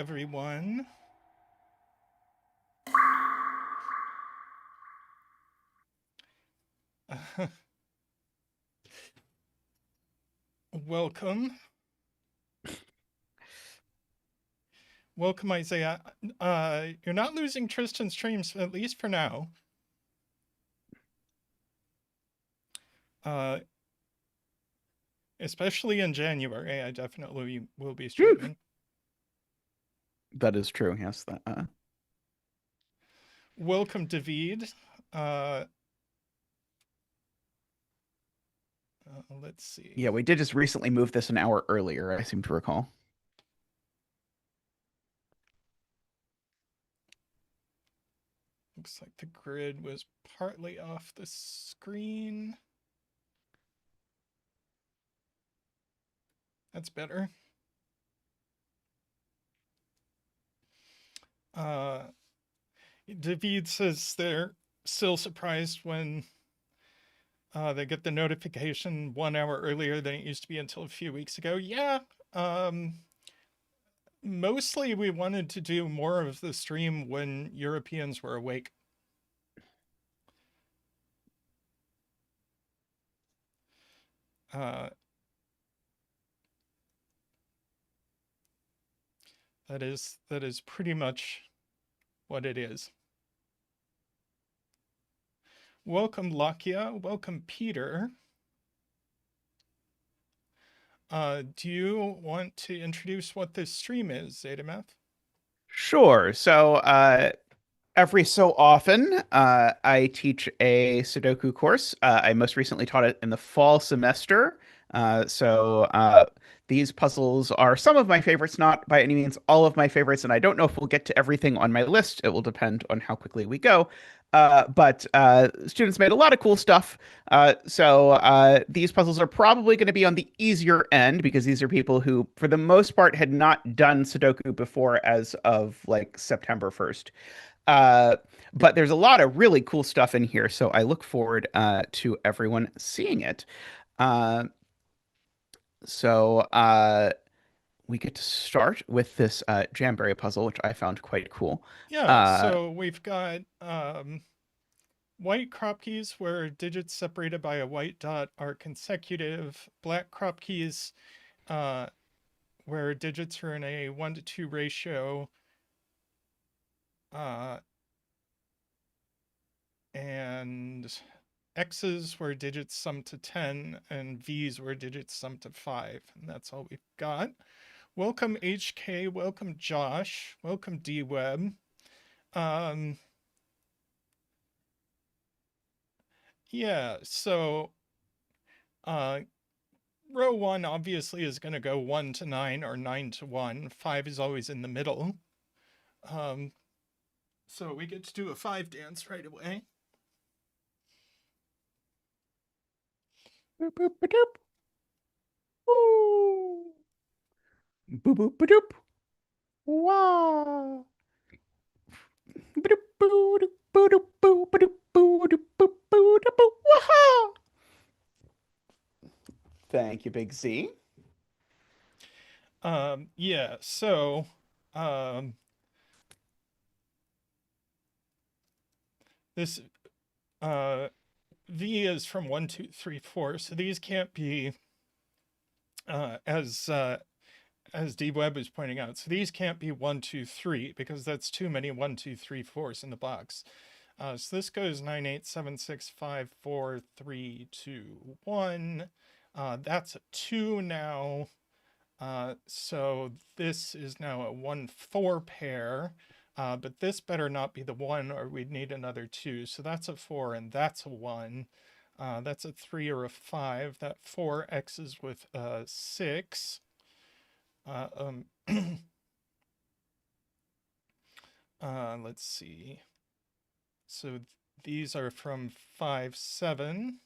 everyone. Welcome. Welcome, Isaiah. You're not losing Tristan's streams, at least for now. Especially in January, I definitely will be streaming. That is true, yes. Welcome, David. Let's see. Yeah, we did just recently move this an hour earlier, I seem to recall. Looks like the grid was partly off the screen. That's better. David says they're still surprised when they get the notification 1 hour earlier than it used to be until a few weeks ago. Yeah. Mostly we wanted to do more of the stream when Europeans were awake. That is pretty much what it is. Welcome, Lakia. Welcome, Peter. Do you want to introduce what this stream is, zetamath? Sure. So, every so often, I teach a Sudoku course. I most recently taught it in the fall semester. These puzzles are some of my favorites, not by any means all of my favorites, and I don't know if we'll get to everything on my list. It will depend on how quickly we go. But students made a lot of cool stuff. These puzzles are probably going to be on the easier end because these are people who, for the most part, had not done Sudoku before as of like September 1st. Uh, but there's a lot of really cool stuff in here, so I look forward to everyone seeing it. Uh, so we get to start with this JAMBerry puzzle, which I found quite cool. Yeah, so we've got white Kropkis where digits separated by a white dot are consecutive. Black Kropkis where digits are in a 1-to-2 ratio. And X's where digits sum to 10 and V's where digits sum to 5. And that's all we've got. Welcome HK, welcome Josh, welcome DWeb. Yeah, so row 1 obviously is going to go 1 to 9 or 9 to 1. 5 is always in the middle. So we get to do a 5 dance right away. Boop, boop, ba-doop. Ooh. Boop, boop, ba-doop. Wow. Ba-doop, boo-doop, boo-doop, boo, ba-doop, boo-doop, boo, boo-doop, boo. Waha! Thank you, Big Z. Yeah, so this V is from 1, 2, 3, 4. So these can't be as DWeb is pointing out. So these can't be 1, 2, 3 because that's too many 1, 2, 3, 4s in the box. So this goes 9, 8, 7, 6, 5, 4, 3, 2, 1. That's a 2 now. So this is now a 1, 4 pair. But this better not be the 1 or we'd need another 2. So that's a 4 and that's a 1. That's a 3 or a 5. That 4 X's with 6. Let's see. So these are from 5, 7.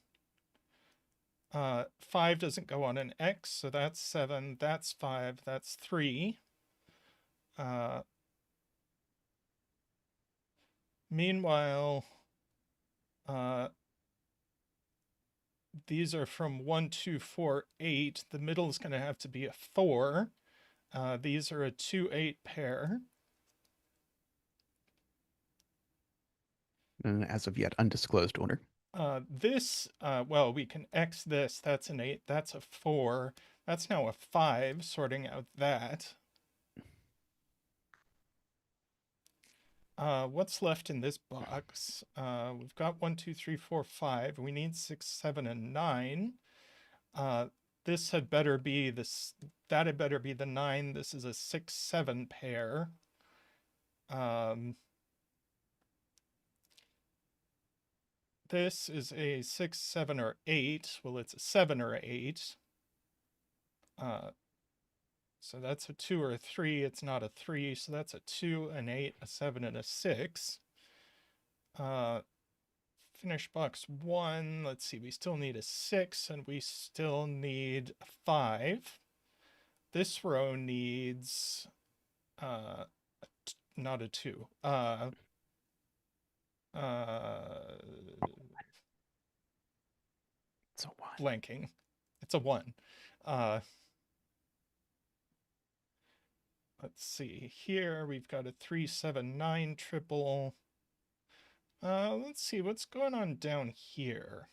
5 doesn't go on an X, so that's 7, that's 5, that's 3. Meanwhile, these are from 1, 2, 4, 8. The middle is going to have to be a 4. These are a 2-8 pair. As of yet, undisclosed owner. Well, we can X this. That's an 8. That's a 4. That's now a 5, sorting out that. What's left in this box? We've got 1, 2, 3, 4, 5. We need 6, 7, and 9. This had better be this. That had better be the 9. This is a 6, 7 pair. This is a 6, 7, or 8. Well, it's a 7 or 8. So that's a 2 or a 3. It's not a 3. So that's a 2, an 8, a 7, and a 6. Finish box 1. Let's see. We still need a 6, and we still need a 5. This row needs not a 2. It's a 1. Blanking. It's a 1. Let's see. Here we've got a 3, 7, 9 triple. Let's see what's going on down here.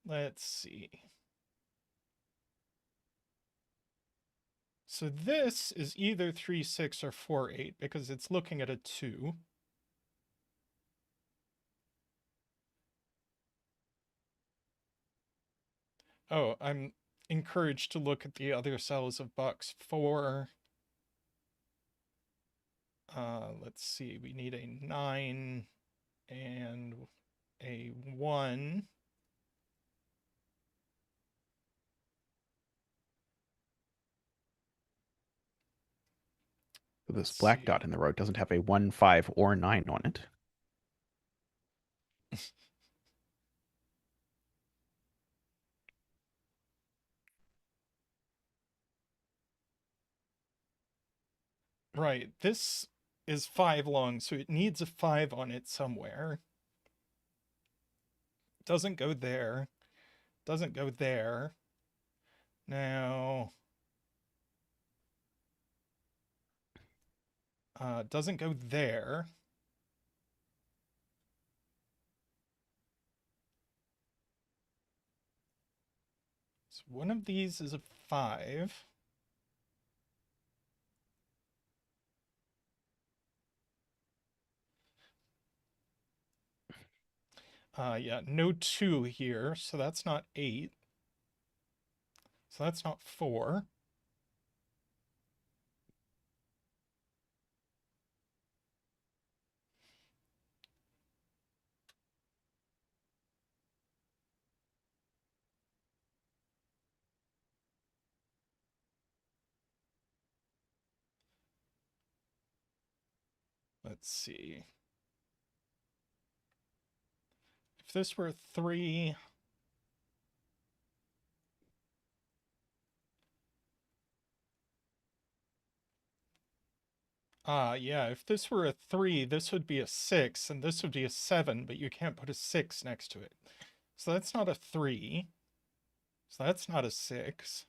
Let's see. So this is either 3, 6 or 4, 8 because it's looking at a 2. Oh, I'm encouraged to look at the other cells of box 4. Let's see, we need a 9 and a 1. So this black dot in the row doesn't have a 1, 5, or 9 on it. Right, this is 5 long, so it needs a 5 on it somewhere. Doesn't go there. Doesn't go there. Now, doesn't go there. So one of these is a 5. Yeah, no 2 here, so that's not 8. So that's not 4. Let's see. If this were 3, yeah, if this were a 3, this would be a 6, and this would be a 7, but you can't put a 6 next to it. So that's not a 3. So that's not a 6.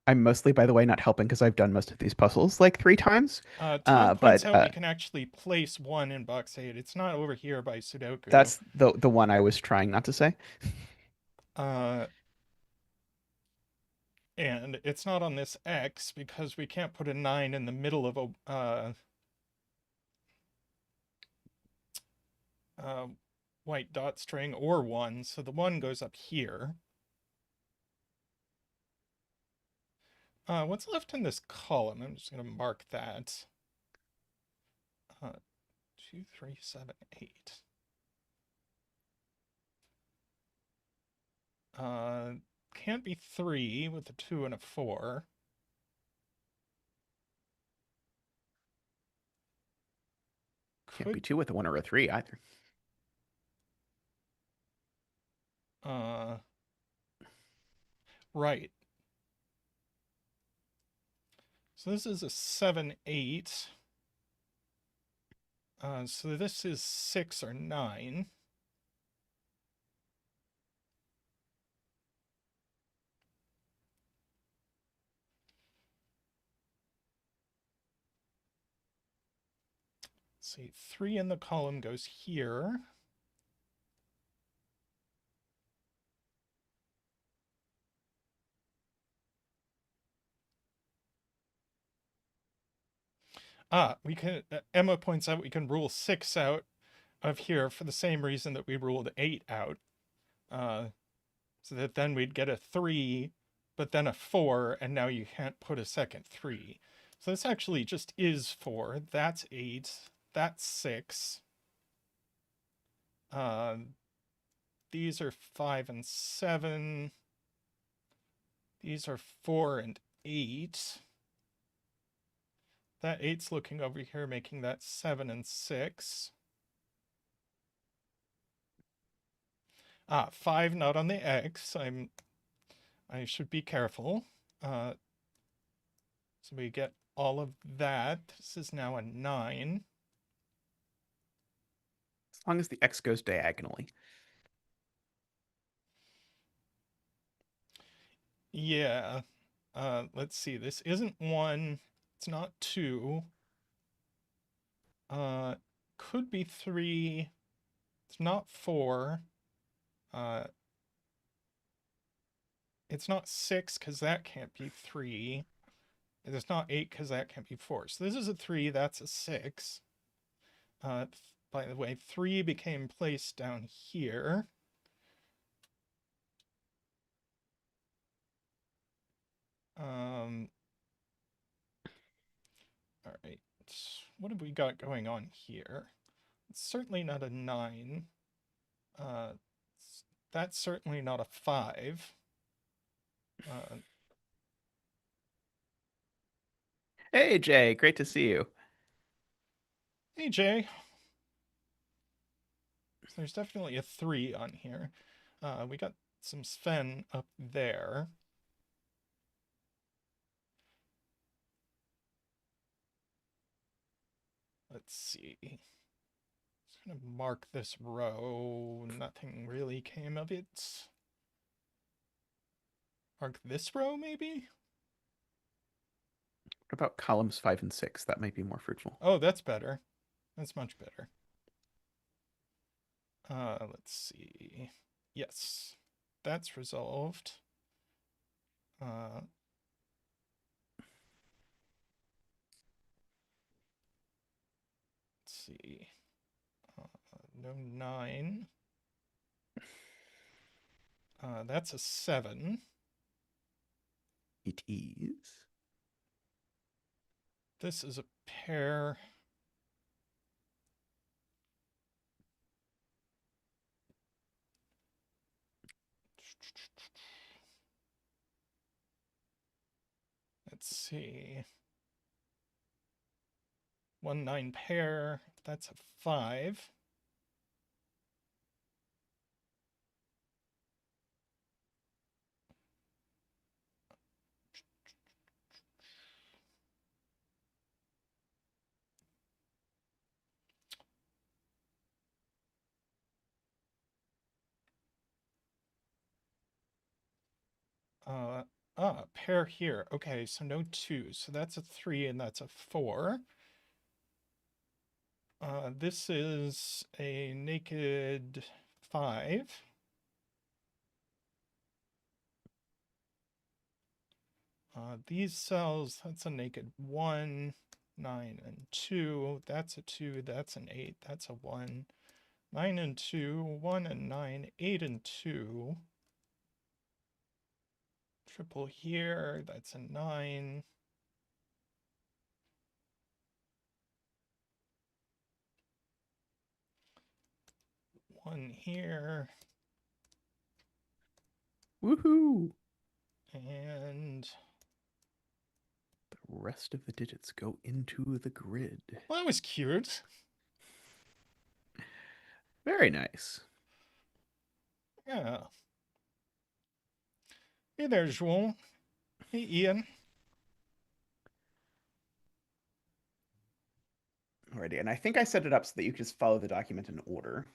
I'm mostly, by the way, not helping because I've done most of these puzzles like 3 times. Todd points But out we can actually place 1 in box 8. It's not over here by Sudoku. that's the one I was trying not to say. Uh, and it's not on this X because we can't put a 9 in the middle of a white dot string or 1, so the 1 goes up here. What's left in this column? I'm just going to mark that. 2, 3, 7, 8. Can't be 3 with a 2 and a 4. Can't be Could 2 with a 1 or a 3 either. Uh, right. So this is a 7, 8. So this is 6 or 9. Let's see, 3 in the column goes here. We can, Emma points out we can rule 6 out of here for the same reason that we ruled 8 out. So that then we'd get a 3, but then a 4, and now you can't put a second 3. So this actually just is 4. That's 8. That's 6. These are 5 and 7. These are 4 and 8. That 8's looking over here, making that 7 and 6. 5 not on the X. I should be careful. So we get all of that. This is now a 9. As long as the X goes diagonally. Yeah. Let's see. This isn't 1. It's not 2. Could be 3. It's not 4. It's not 6 because that can't be 3. It's not 8 because that can't be 4. So this is a 3. That's a 6. By the way, 3 became placed down here. All right. What have we got going on here? It's certainly not a 9. Uh, that's certainly not a 5. Hey, Jay, great to see you. Hey, Jay. So there's definitely a 3 on here. We got some Sven up there. Let's see. Just gonna mark this row. Nothing really came of it. Mark this row, maybe? What about columns 5 and 6? That might be more fruitful. Oh, that's better. That's much better. Let's see. Yes, that's resolved. Let's see. No 9. That's a 7. It is. This is a pair. Let's see. 1, 9 pair. That's a 5. Pair here. Okay, so no 2. So that's a 3 and that's a 4. This is a naked 5. These cells, that's a naked 1, 9 and 2. That's a 2, that's an 8, that's a 1. 9 and 2, 1 and 9, 8 and 2. Triple here, that's a 9. One here. Woohoo! And the rest of the digits go into the grid. Well, that was cute. Very nice. Yeah. Hey there, Joel. Hey, Ian. Alrighty, and I think I set it up so that you can just follow the document in order.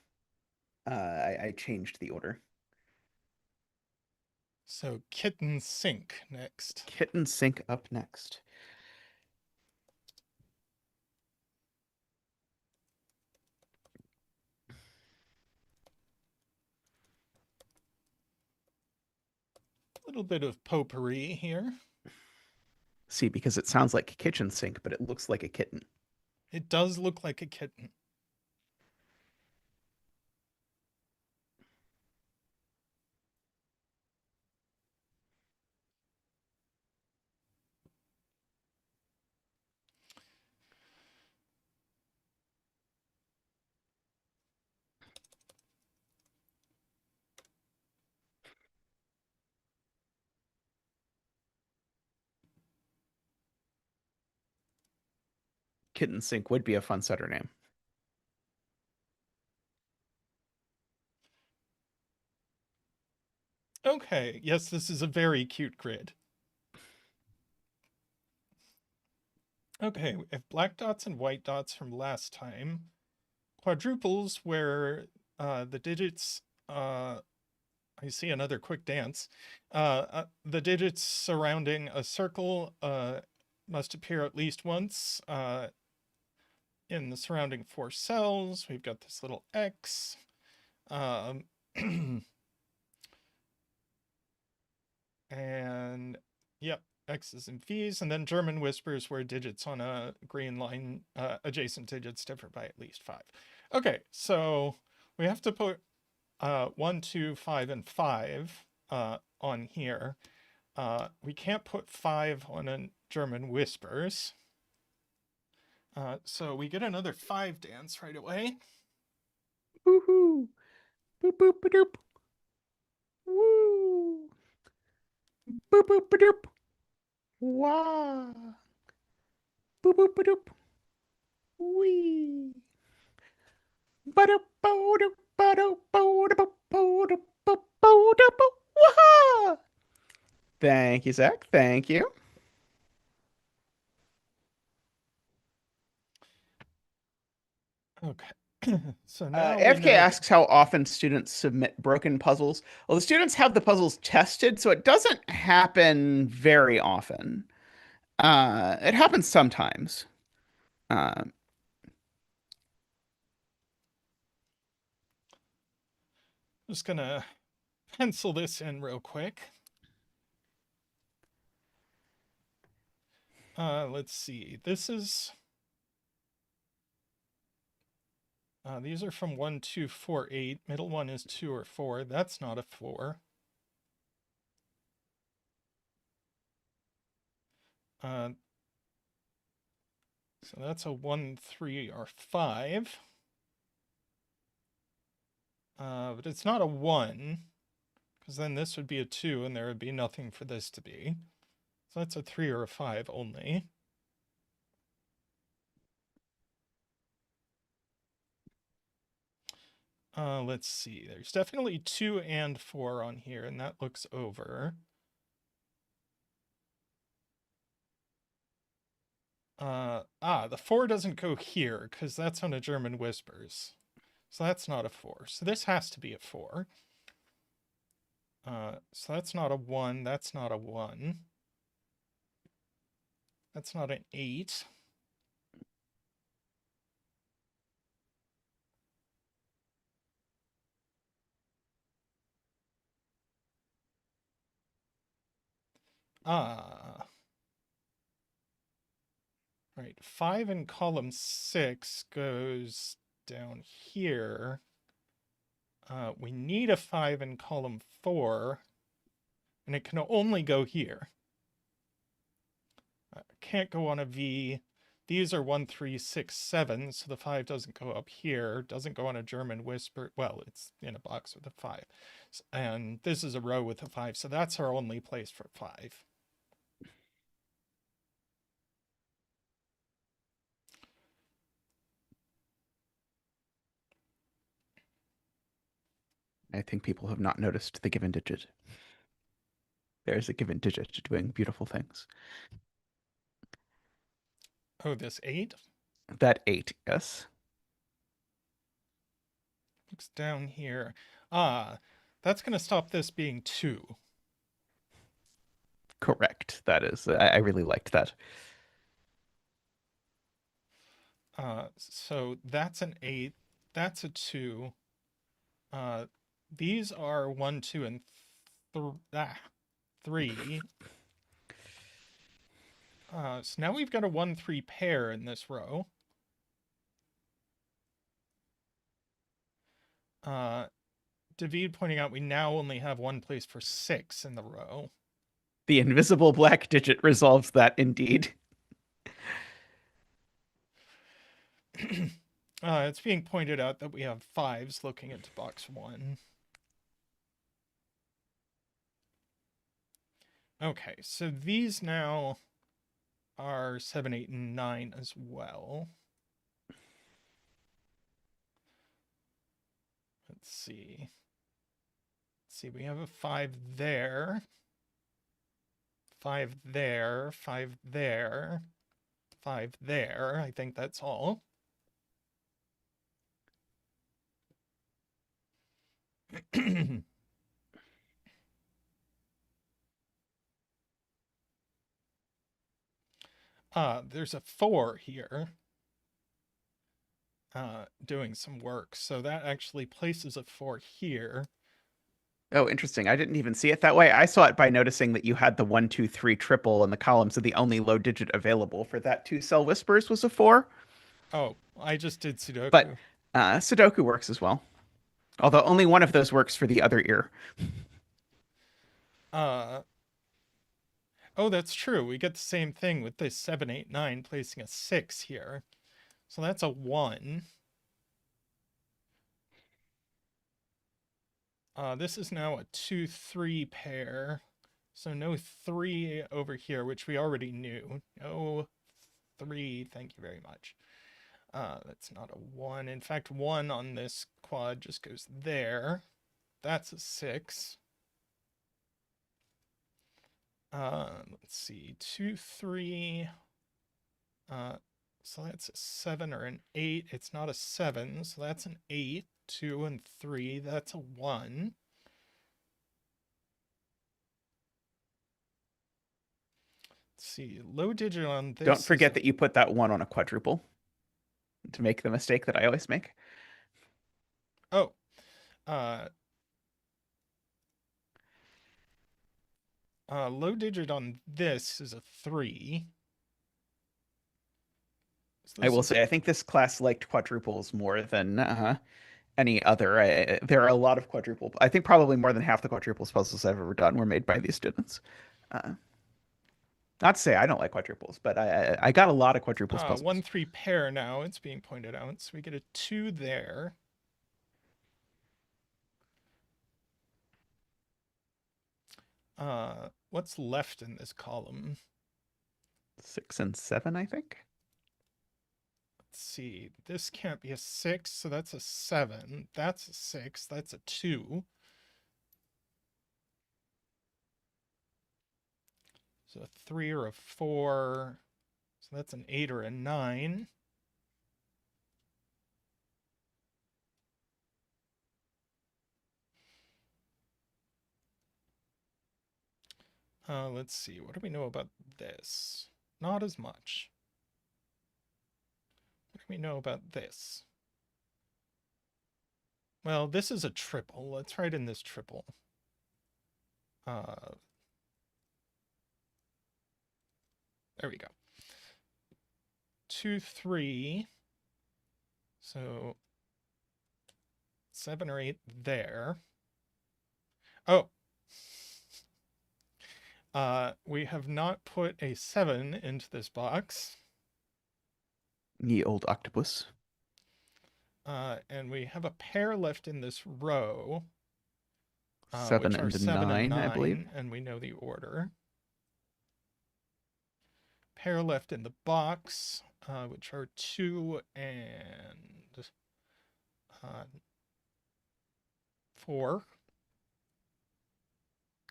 I changed the order. So, kitten sink next. Kitten sync up next. A little bit of potpourri here. See, because it sounds like kitchen sink, but it looks like a kitten. It does look like a kitten. Kitten sink would be a fun setter name. Okay, yes, this is a very cute grid. Okay, we have black dots and white dots from last time. Quadruples where the digits, I see another quick dance. The digits surrounding a circle must appear at least once in the surrounding four cells. We've got this little X. Um, and yep, X's and V's, and then German whispers where digits on a green line, adjacent digits differ by at least 5. Okay, so we have to put 1, 2, 5, and 5 on here. We can't put 5 on a German whispers. So we get another 5 dance right away. Woohoo! Boop boop ba doop. Woo! Boop boop ba doop. Wah! Boop boop ba doop. Wee! Ba doop ba doop ba doop ba doop ba doop ba doop. Wah! Thank you, Zach. Thank you. Okay. So now we AFK know that. asks how often students submit broken puzzles. Well, the students have the puzzles tested, so it doesn't happen very often. It happens sometimes. Uh, Just gonna pencil this in real quick. Let's see. This is these are from 1, 2, 4, 8. Middle one is 2 or 4. That's not a 4. Uh, so that's a 1, 3, or 5. But it's not a 1, because then this would be a 2, and there would be nothing for this to be. So that's a 3 or a 5 only. Let's see. There's definitely 2 and 4 on here, and that looks over. The 4 doesn't go here, because that's on a German whispers. So that's not a 4. So this has to be a 4. So that's not a 1. That's not a 1. That's not an 8. Ah. Right. 5 in column 6 goes down here. We need a 5 in column 4, and it can only go here. Can't go on a V. These are 1, 3, 6, 7, so the 5 doesn't go up here. Doesn't go on a German whisper. Well, it's in a box with a 5. And this is a row with a 5, so that's our only place for 5. I think people have not noticed the given digit. There's a given digit doing beautiful things. Oh, this 8? That 8, yes. Looks down here. Ah, that's going to stop this being 2. Correct. That is. I really liked that. So that's an 8. That's a 2. Uh, these are 1, 2, and 3. So now we've got a 1, 3 pair in this row. David pointing out we now only have one place for 6 in the row. The invisible black digit resolves that indeed. It's being pointed out that we have 5s looking into box 1. Okay, so these now are 7, 8, and 9 as well. Let's see. We have a 5 there. 5 there. 5 there. 5 there. I think that's all. There's a 4 here. Doing some work. So that actually places a 4 here. Oh, interesting. I didn't even see it that way. I saw it by noticing that you had the 1, 2, 3 triple in the column, so the only low digit available for that 2-cell whispers was a 4. Oh, I just did But Sudoku. Sudoku works as well. Although only one of those works for the other ear. Uh, oh, that's true. We get the same thing with this 7, 8, 9 placing a 6 here. So that's a 1. This is now a 2, 3 pair. So no 3 over here, which we already knew. No 3, thank you very much. That's not a 1. In fact, 1 on this quad just goes there. That's a 6. Let's see. 2, 3. So that's a 7 or an 8. It's not a 7, so that's an 8. 2 and 3, that's a 1. Let's see. Low digit on this Don't is forget that you put that 1 on a quadruple to make the mistake that I always make. oh. Uh, Low digit on this is a 3. So I this will is say, I think this class liked quadruples more than any other. There are a lot of quadruple. I think probably more than half the quadruples puzzles I've ever done were made by these students. Uh, Not to say I don't like quadruples, but I got a lot of quadruples 1, puzzles. 3 pair now, it's being pointed out. So we get a 2 there. What's left in this column? 6 and 7, I think. Let's see. This can't be a 6, so that's a 7. That's a 6. That's a 2. So a 3 or a 4. So that's an 8 or a 9. Let's see. What do we know about this? Not as much. What do we know about this? Well, this is a triple. Let's write in this triple. There we go. 2, 3. So 7 or 8 there. Oh. We have not put a 7 into this box. Ye old octopus. And we have a pair left in this row. 7 which are and 7 and 9, I believe. 9, and we know the order. Pair left in the box, which are 2 and 4.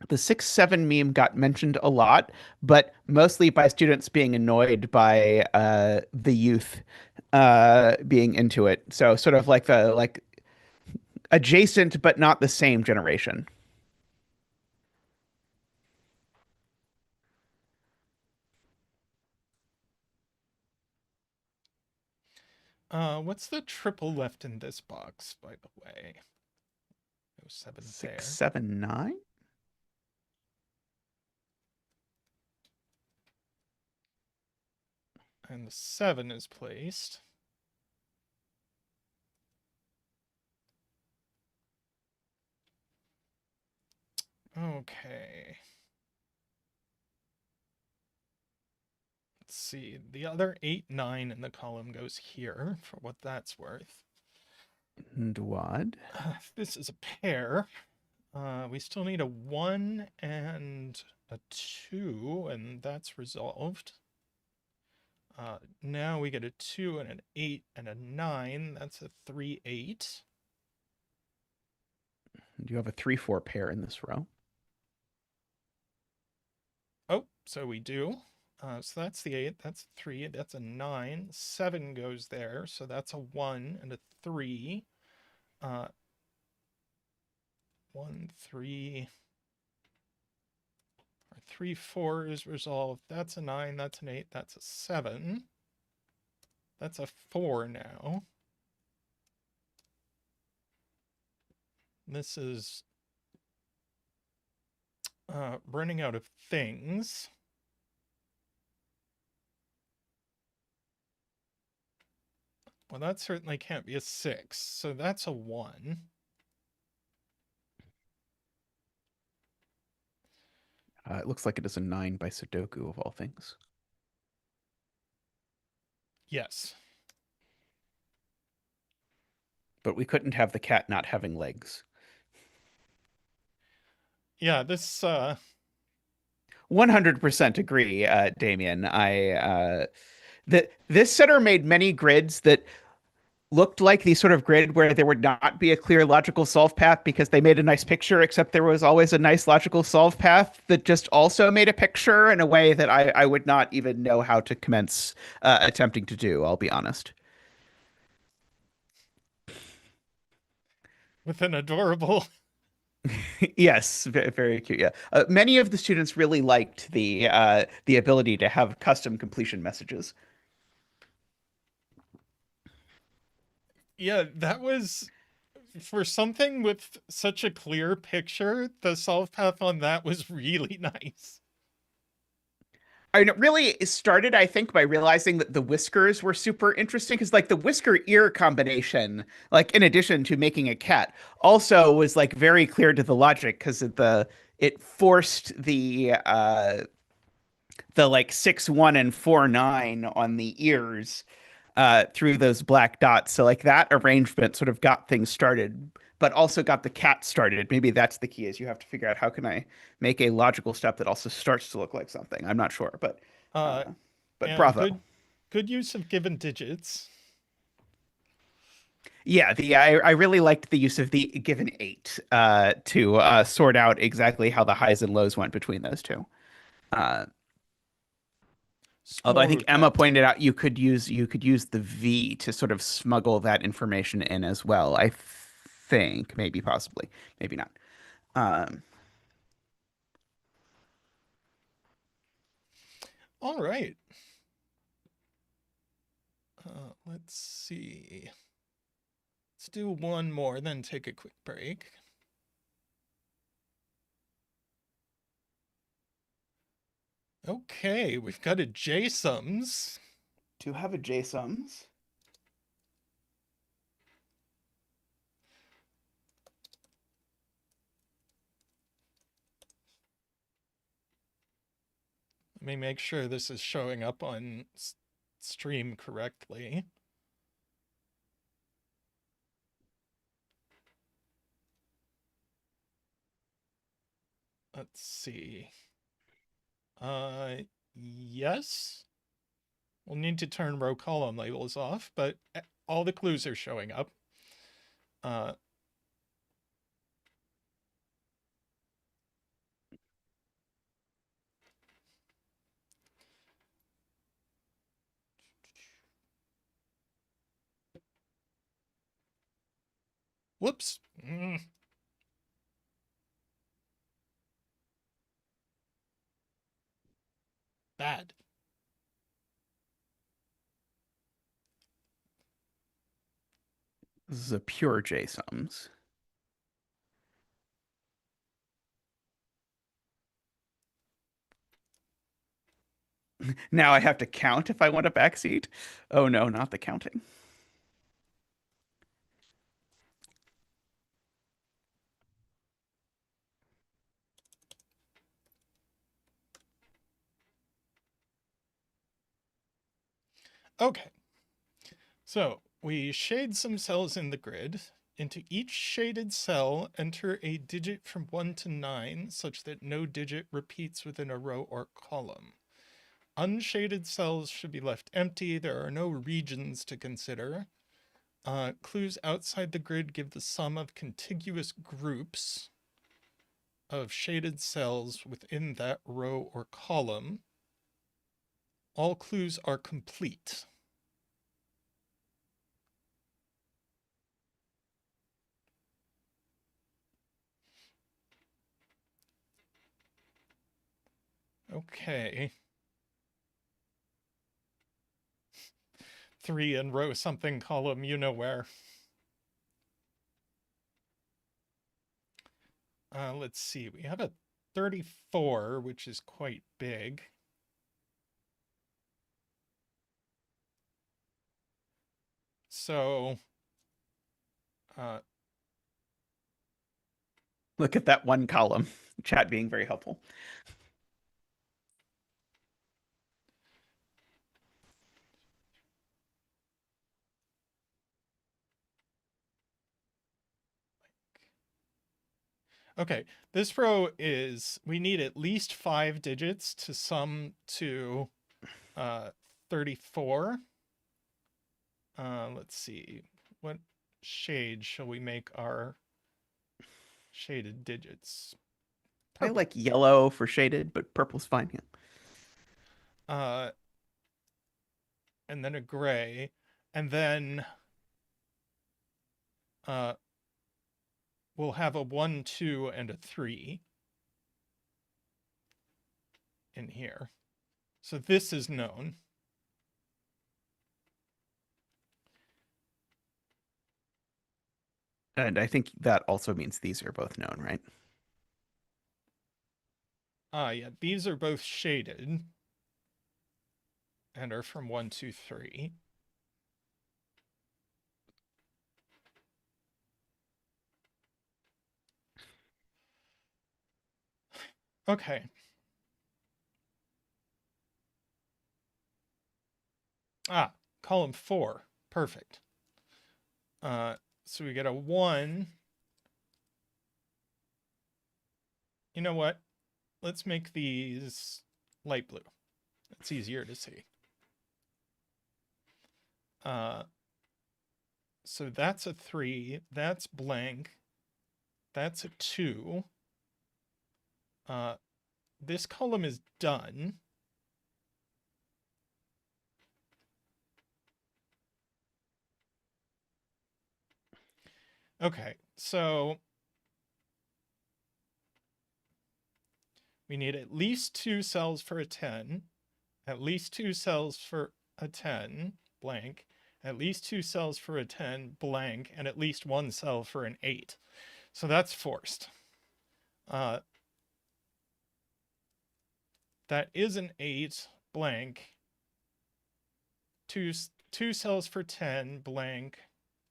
The 6-7 meme got mentioned a lot, but mostly by students being annoyed by the youth being into it. So sort of like the like adjacent but not the same generation. What's the triple left in this box, by the way? No 7 Six, there. 7, 9. And the 7 is placed. Okay. Let's see. The other 8, 9 in the column goes here, for what that's worth. And what? This is a pair. We still need a 1 and a 2, and that's resolved. Now we get a 2 and an 8 and a 9. That's a 3, 8. Do you have a 3-4 pair in this row? Oh, so we do. So that's the 8, that's a 3, that's a 9. 7 goes there, so that's a 1 and a 3. 1, 3, or 3, 4 is resolved. That's a 9, that's an 8, that's a 7. That's a 4 now. This is running out of things. Well, that certainly can't be a 6, so that's a 1. It looks like it is a 9 by Sudoku of all things. Yes. But we couldn't have the cat not having legs. Yeah, this 100% agree, Damien. This setter made many grids that looked like the sort of grid where there would not be a clear logical solve path because they made a nice picture, except there was always a nice logical solve path that just also made a picture in a way that I would not even know how to commence attempting to do, I'll be honest. with an adorable. Yes, very cute. Yeah, many of the students really liked the ability to have custom completion messages. Yeah, that was for something with such a clear picture, the solve path on that was really nice. I mean, it really started, I think, by realizing that the whiskers were super interesting because, like, the whisker ear combination, like, in addition to making a cat, also was like very clear to the logic because it forced the like 6-1 and 4-9 on the ears through those black dots. So like that arrangement sort of got things started, but also got the cat started. Maybe that's the key is you have to figure out how can I make a logical step that also starts to look like something. I'm not sure, Uh, uh, but and bravo. good use of given digits. Yeah, I really liked the use of the given 8 to sort out exactly how the highs and lows went between those two. Uh, Although I think Emma Spårväg. pointed out you could use the V to sort of smuggle that information in as well. I think maybe possibly maybe not. Um, All right. Let's see. Let's do one more, then take a quick break. Okay, we've got a JSOMs. to have a JSONs. Let me make sure this is showing up on stream correctly. Let's see. Yes. We'll need to turn row column labels off, but all the clues are showing up. Uh, Whoops. Bad. This is a pure JSums. Now I have to count if I want a backseat. Oh no, not the counting. Okay. So we shade some cells in the grid. Into each shaded cell, enter a digit from 1 to 9 such that no digit repeats within a row or column. Unshaded cells should be left empty. There are no regions to consider. Clues outside the grid give the sum of contiguous groups of shaded cells within that row or column. All clues are complete. Okay. 3 in row something column, you know where. Let's see, we have a 34, which is quite big. So, Look at that one column. Chat being very helpful. okay, this row is, we need at least 5 digits to sum to 34. Let's see, what shade shall we make our shaded digits? I Purple. like yellow for shaded, but purple's fine. Uh, and then a gray, and then we'll have a 1, 2, and a 3 in here. So this is known. And I think that also means these are both known, right? Yeah, these are both shaded and are from 1, 2, 3. Okay. Column 4. Perfect. So we get a 1. You know what? Let's make these light blue. It's easier to see. So that's a 3. That's blank. That's a 2. This column is done. Okay, so we need at least 2 cells for a 10, at least 2 cells for a 10, blank, at least 2 cells for a 10, blank, and at least 1 cell for an 8. So that's forced. That is an 8, blank, 2 cells for 10, blank,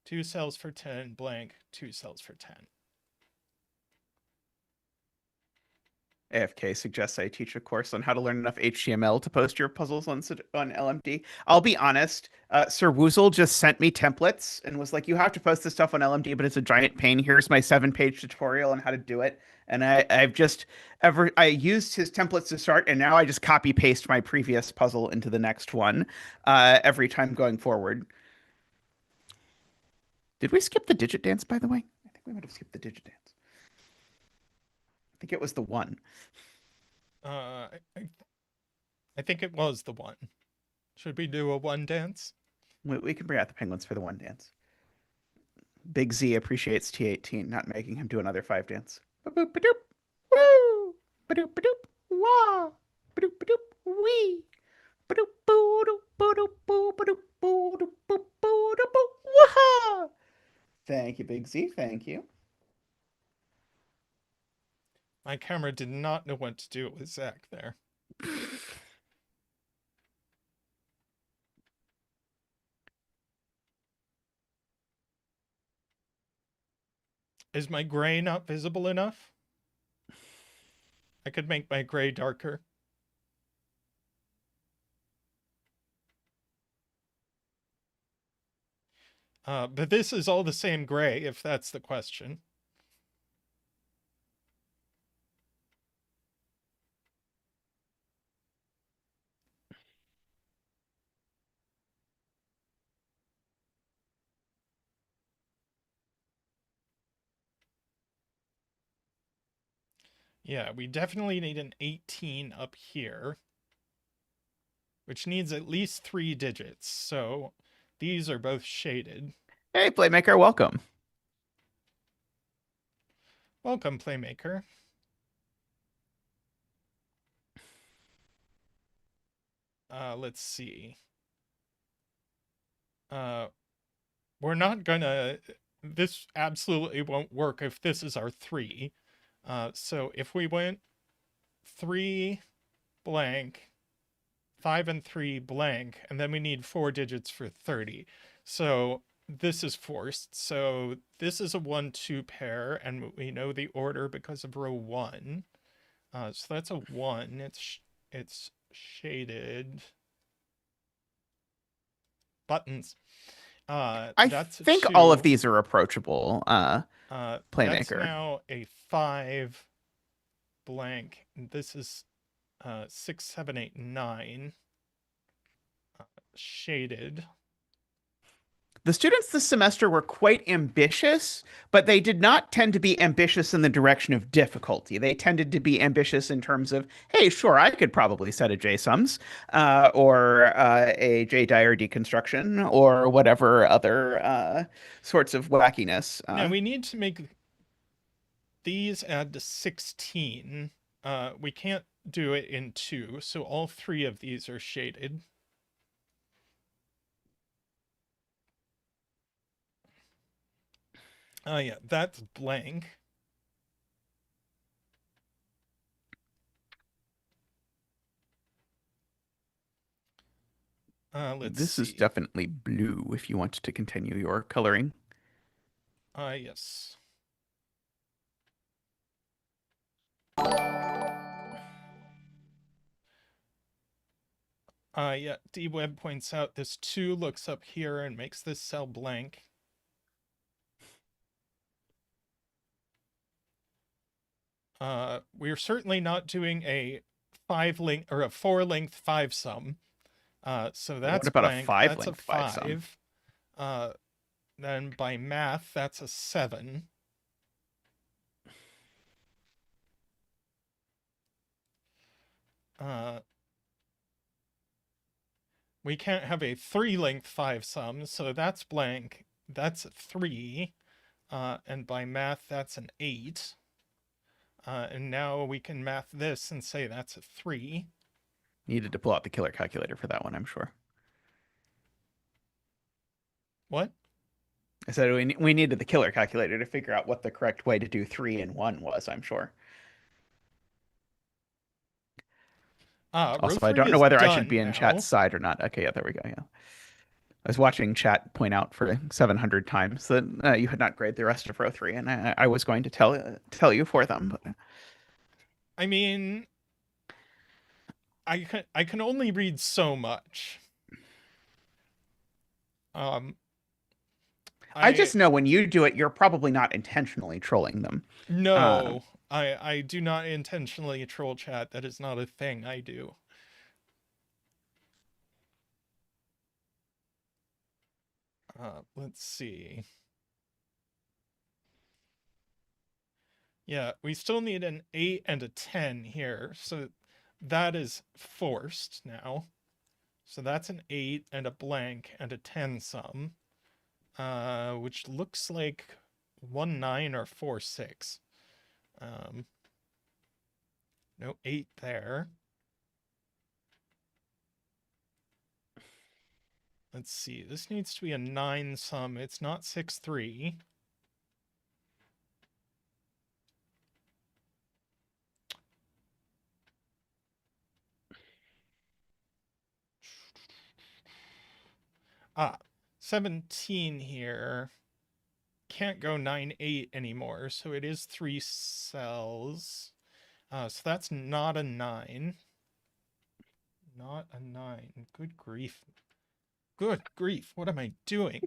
2 cells for 10, blank, 2 cells for 10. AFK suggests I teach a course on how to learn enough HTML to post your puzzles on LMD. I'll be honest, Sir Woozle just sent me templates and was like, "You have to post this stuff on LMD, but it's a giant pain. Here's my 7-page tutorial on how to do it." And I used his templates to start, and now I just copy paste my previous puzzle into the next one every time going forward. Did we skip the digit dance, by the way? I think we might have skipped the digit dance. I think it was the one. I think it was the 1. Should we do a 1 dance? We can bring out the penguins for the one dance. Big Z appreciates T18 not making him do another five dance. Ba-boop, ba-doop, woo! Ba-doop, ba-doop, wah! Ba-doop, ba-doop, wee! Ba-doop, boo-doop, boo-doop, boo, ba-doop, boo-doop, boo, boo-doop, boo, wah! Thank you, Big Z. Thank you. My camera did not know what to do with Zach there. Is my gray not visible enough? I could make my gray darker. But this is all the same gray, if that's the question. Yeah, we definitely need an 18 up here, which needs at least 3 digits. So these are both shaded. Hey, Playmaker, welcome. Welcome, Playmaker. Let's see. We're not gonna... This absolutely won't work if this is our 3. So if we went 3 blank, 5 and 3 blank, and then we need 4 digits for 30. So this is forced. So this is a 1-2 pair, and we know the order because of row 1. So that's a 1. It's shaded. Buttons. I That's a think all of 2. these are approachable, That's Playmaker. now a 5 blank. This is 6, 7, 8, 9 shaded. The students this semester were quite ambitious, but they did not tend to be ambitious in the direction of difficulty. They tended to be ambitious in terms of, hey, sure, I could probably set a JSums, or a JDire deconstruction, or whatever other sorts of wackiness. Now we need to make these add to 16. We can't do it in 2, so all 3 of these are shaded. Yeah, that's blank. Let's This is see. definitely blue if you want to continue your coloring. Yes. Yeah, dweb points out this 2 looks up here and makes this cell blank. We're certainly not doing a 5 length or a 4 length 5 sum. So What that's about a blank. five That's a length five sum? 5. Then by math, that's a 7. We can't have a 3 length 5 sum, so that's blank. That's a 3. And by math, that's an 8. And now we can math this and say that's a 3. Needed to pull out the killer calculator for that one, I'm sure. What? I said we needed the killer calculator to figure out what the correct way to do 3 and 1 was, I'm sure. Row Also, I 3 don't know is whether I should done be in chat's now. side or not. Okay, yeah, there we go. Yeah. I was watching chat point out for 700 times that you had not graded the rest of row 3, and I was going to tell you for them. But... I mean, I can only read so much. I I just know when you do it, you're probably not intentionally trolling them. Uh, no, I do not intentionally troll chat. That is not a thing I do. Let's see. Yeah, we still need an 8 and a 10 here, so that is forced now. So that's an 8 and a blank and a 10 sum. which looks like 1-9 or 4-6. No 8 there. Let's see. This needs to be a 9 sum. It's not 6-3. Ah, 17 here. Can't go 9-8 anymore, so it is 3 cells. So that's not a 9. Not a 9. Good grief. Good grief. What am I doing?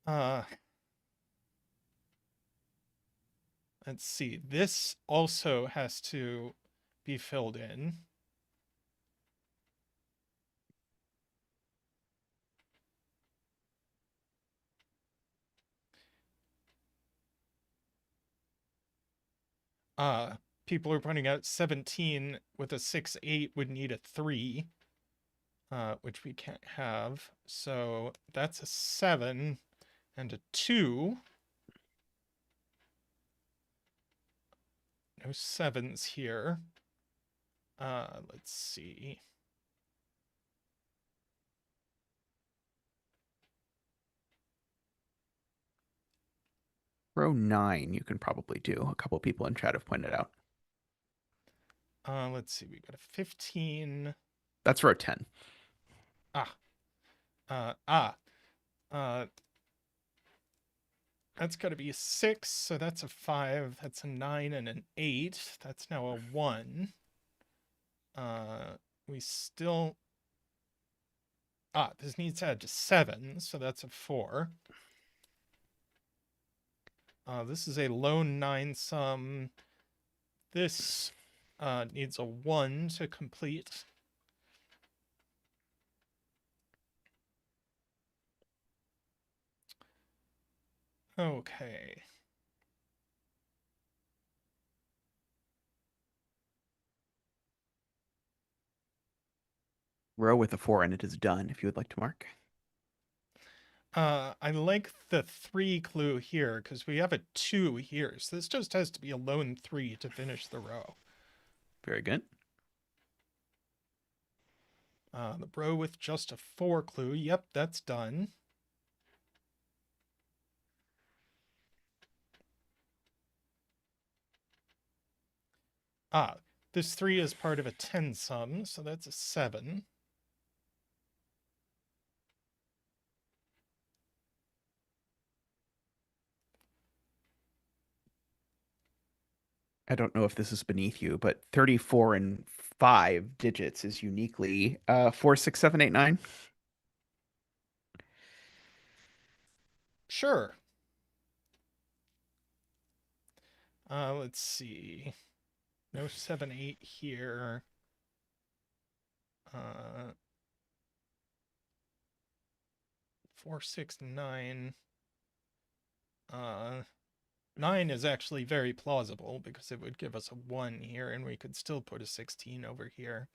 Let's see. This also has to be filled in. People are pointing out 17 with a 6-8 would need a 3, which we can't have. So that's a 7 and a 2. No 7s here. Let's see. Row 9, you can probably do. A couple people in chat have pointed out. Let's see. We got a 15. That's row 10. That's got to be a 6, so that's a 5. That's a 9 and an 8. That's now a 1. We still... this needs to add to 7, so that's a 4. This is a lone 9 sum. This needs a 1 to complete. Okay. Row with a 4 and it is done, if you would like to mark. I like the 3 clue here because we have a 2 here. So this just has to be a lone 3 to finish the row. Very good. The row with just a 4 clue. Yep, that's done. This 3 is part of a 10 sum, so that's a 7. I don't know if this is beneath you, but 34 and 5 digits is uniquely 4, 6, 7, 8, 9. Sure. Let's see. No 7, 8 here. 4, 6, 9. 9 is actually very plausible because it would give us a 1 here and we could still put a 16 over here.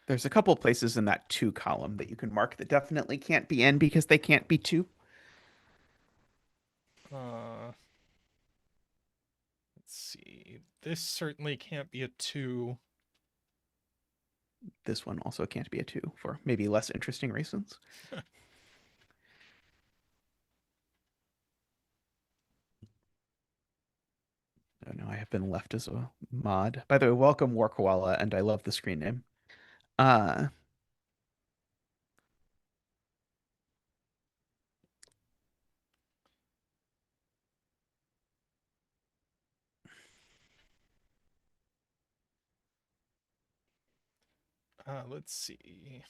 There's a couple places in that 2 column that you can mark that definitely can't be n because they can't be 2. Let's see. This certainly can't be a 2. This one also can't be a 2 for maybe less interesting reasons. Oh no, I have been left as a mod. By the way, welcome War Koala, and I love the screen name. Uh, Let's see.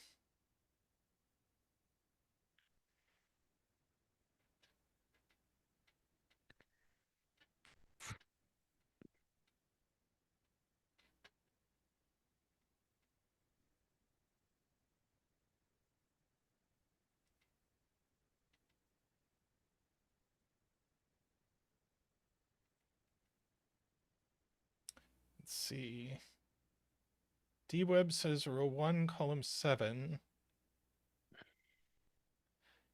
Let's see. DWeb says row 1, column 7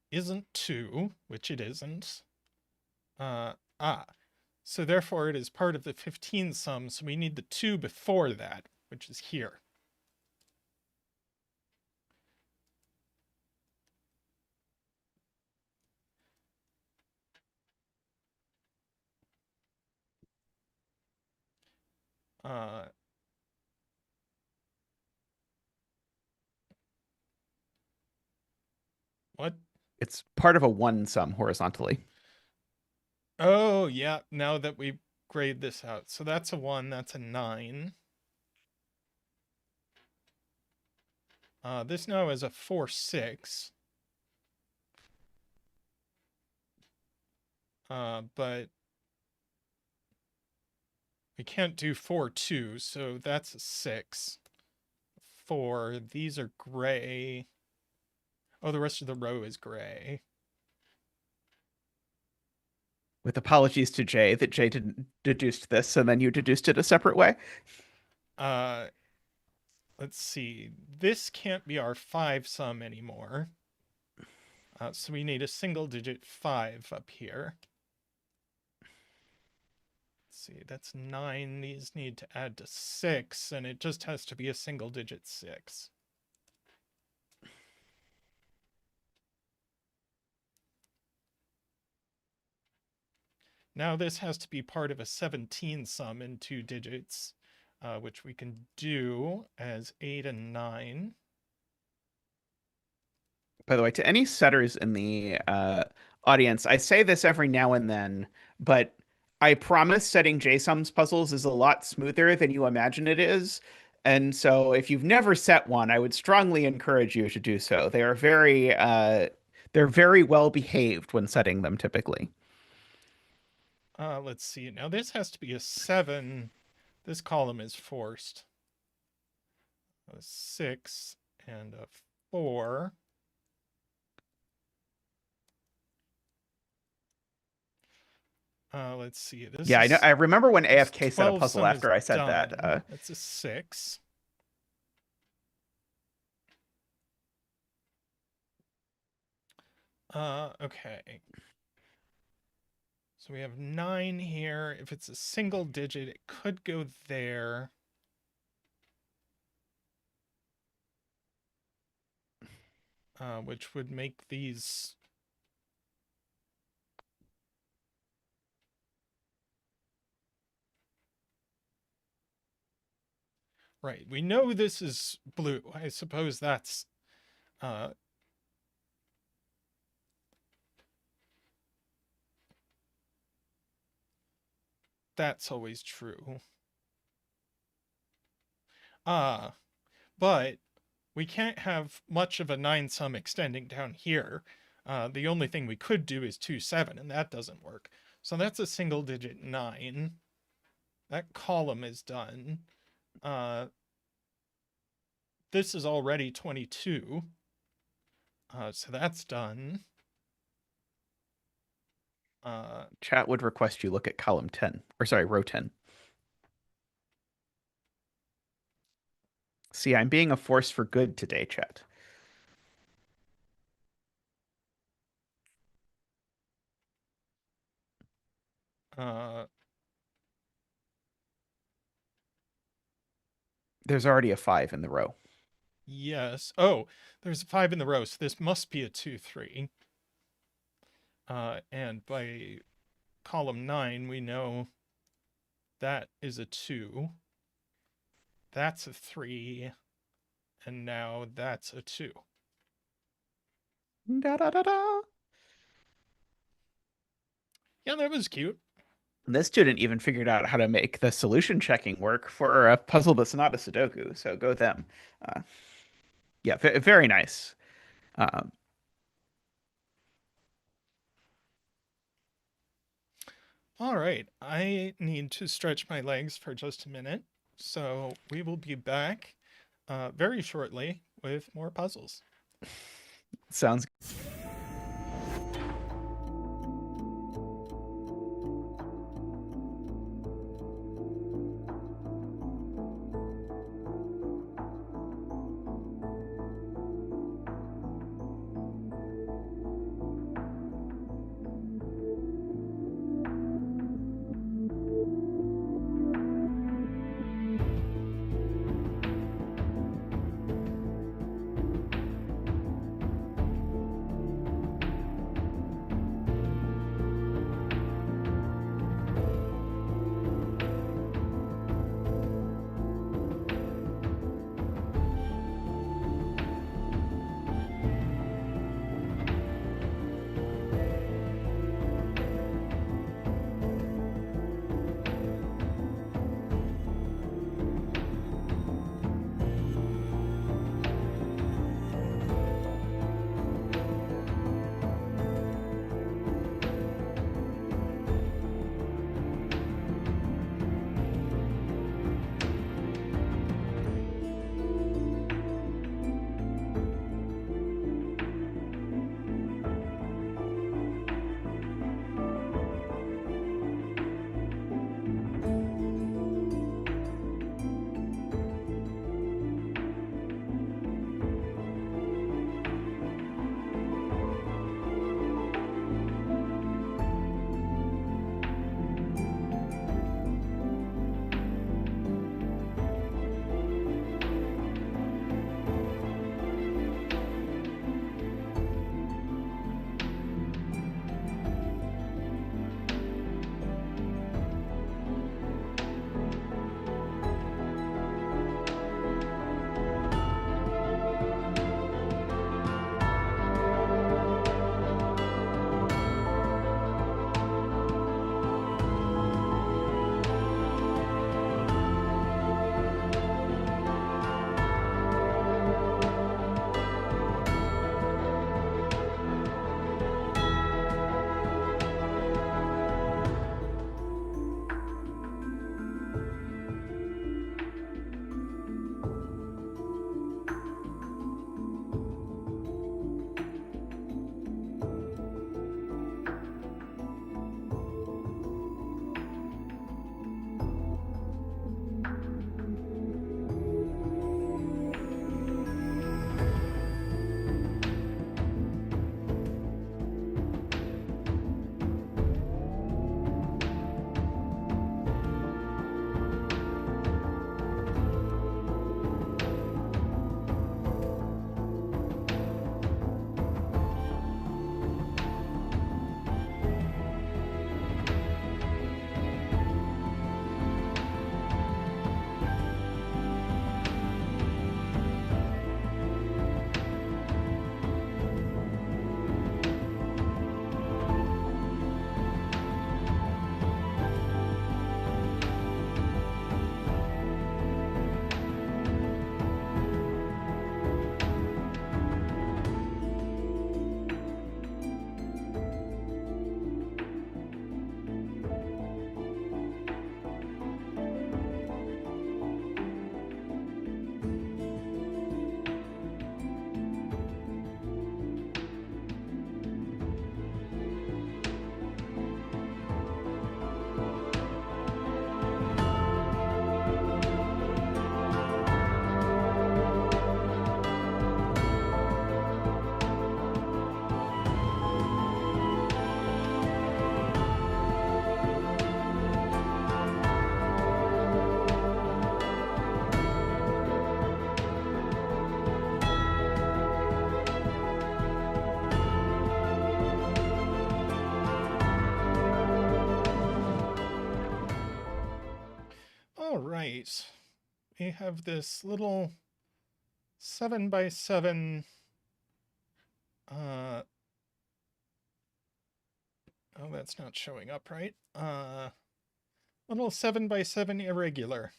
isn't 2, which it isn't. So therefore it is part of the 15 sum, so we need the 2 before that, which is here. What? It's part of a 1 sum horizontally. Oh, yeah, now that we grade this out. So that's a 1, that's a 9. This now is a 4, 6. But we can't do 4, 2, so that's a 6. 4, these are gray. Oh, the rest of the row is gray. With apologies to Jay that Jay didn't deduced this, and then you deduced it a separate way. Let's see. This can't be our 5 sum anymore. So we need a single digit 5 up here. Let's see, that's 9. These need to add to 6, and it just has to be a single digit 6. Now this has to be part of a 17 sum in 2 digits, which we can do as 8 and 9. By the way, to any setters in the audience, I say this every now and then, but I promise setting JSOMs puzzles is a lot smoother than you imagine it is. And so if you've never set one, I would strongly encourage you to do so. They're very well behaved when setting them typically. Let's see. Now this has to be a 7. This column is forced. A 6 and a 4. Let's see. This Yeah, I know. I remember when AFK set a 12 puzzle sum after I is said done. that. That's a 6. Okay. So we have 9 here. If it's a single digit, it could go there. Which would make these... Right, we know this is blue. I suppose that's... that's always true. But we can't have much of a 9 sum extending down here. The only thing we could do is 2, 7, and that doesn't work. So that's a single digit 9. That column is done. This is already 22. So that's done. Chat would request you look at column 10, or sorry, row 10. See, I'm being a force for good today, chat. There's already a 5 in the row. Yes. Oh, there's a 5 in the row, so this must be a 2, 3. And by column 9, we know that is a 2. That's a 3. And now that's a 2. Da da da da. Yeah, that was cute. This student even figured out how to make the solution checking work for a puzzle that's not a Sudoku, so go them. Yeah, very nice. All right, I need to stretch my legs for just a minute. So we will be back very shortly with more puzzles. Sounds right. We have this little 7x7 oh, that's not showing up right. Little 7x7 irregular.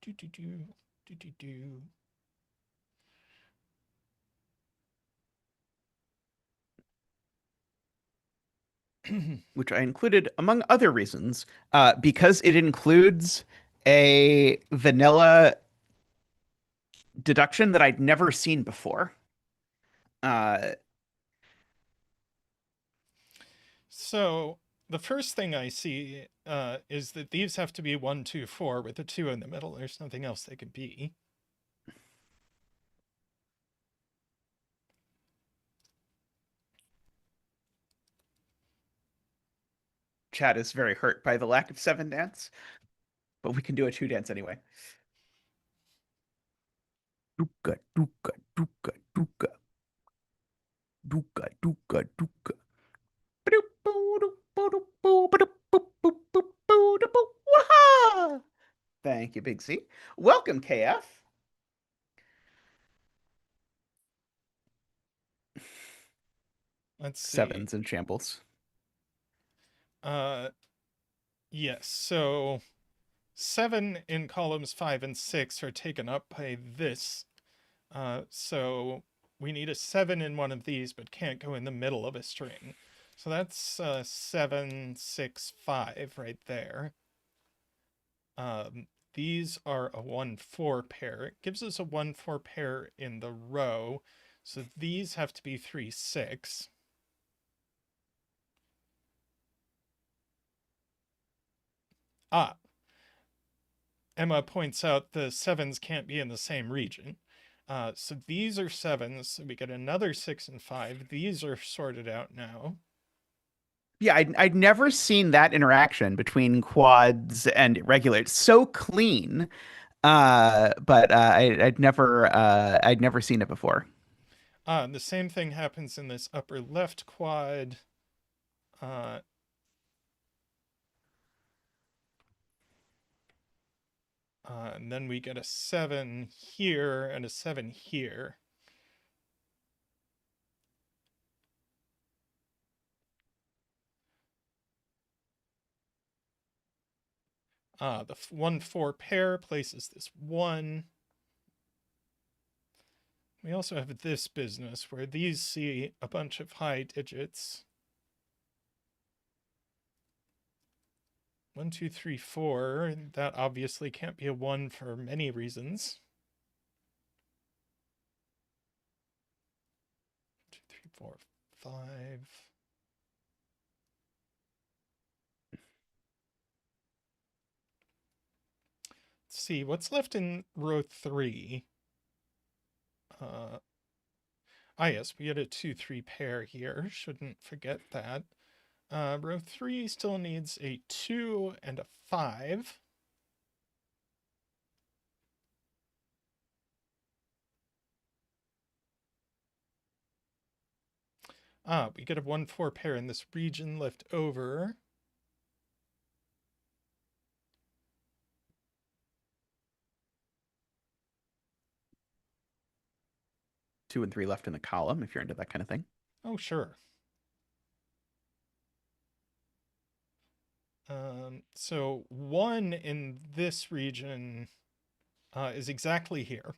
Do do do do do do. Which I included among other reasons, because it includes a vanilla deduction that I'd never seen before. Uh, So the first thing I see is that these have to be 1, 2, 4 with a 2 in the middle. There's nothing else they could be. Chad is very hurt by the lack of 7 dance, but we can do a 2 dance anyway. Duka, duka, duka, duka. Duka, duka, duka. Thank you, Big C. Welcome, KF. Let's see. Sevens in shambles. Yes, so 7 in columns 5 and 6 are taken up by this. So we need a 7 in one of these, but can't go in the middle of a string. So that's 7, 6, 5 right there. These are a 1, 4 pair. It gives us a 1, 4 pair in the row. So these have to be 3, 6. Emma points out the 7s can't be in the same region. So these are 7s. So we get another 6 and 5. These are sorted out now. Yeah, I'd never seen that interaction between quads and irregular. It's so clean, but I'd never seen it before. The same thing happens in this upper left quad. And then we get a 7 here and a 7 here. The 1, 4 pair places this 1. We also have this business where these see a bunch of high digits. 1, 2, 3, 4. That obviously can't be a 1 for many reasons. 2, 3, 4, 5. Let's see, what's left in row 3? Yes, we had a 2, 3 pair here. Shouldn't forget that. Row 3 still needs a 2 and a 5. We get a 1, 4 pair in this region left over. Two and three left in the column if you're into that kind of thing. Oh, sure. So 1 in this region is exactly here.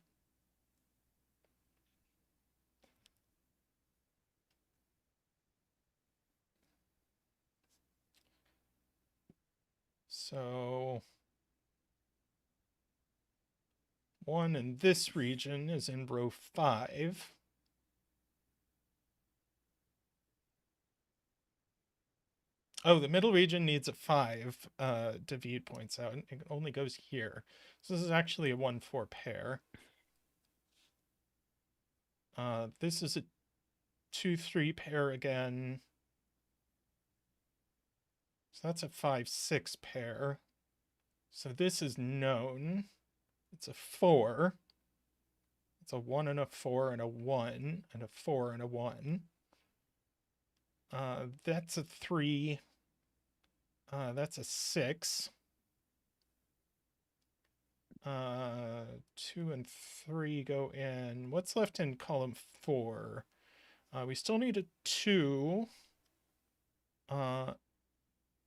So 1 in this region is in row 5. Oh, the middle region needs a 5, David points out. It only goes here. So this is actually a 1, 4 pair. This is a 2, 3 pair again. So that's a 5, 6 pair. So this is known. It's a 4. It's a 1 and a 4 and a 1 and a 4 and a 1. That's a 3. That's a 6. 2 and 3 go in. What's left in column 4? We still need a 2 and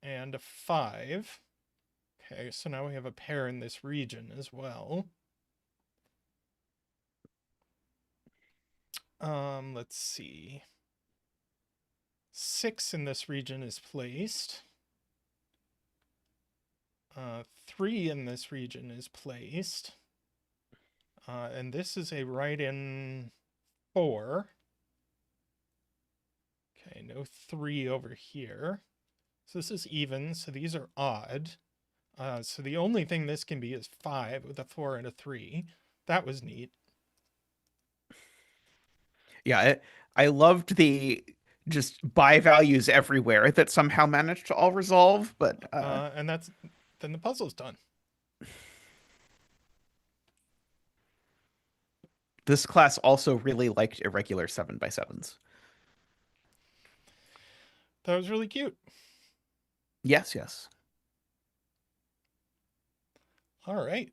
a 5. Okay, so now we have a pair in this region as well. Let's see. 6 in this region is placed. 3 in this region is placed. And this is a right in 4. Okay, no 3 over here. So this is even, so these are odd. So the only thing this can be is 5 with a 4 and a 3. That was neat. Yeah, I loved the just buy values everywhere that somehow managed to all resolve, but And then the puzzle's done. this class also really liked irregular 7x7s. That was really cute. Yes, yes. All right.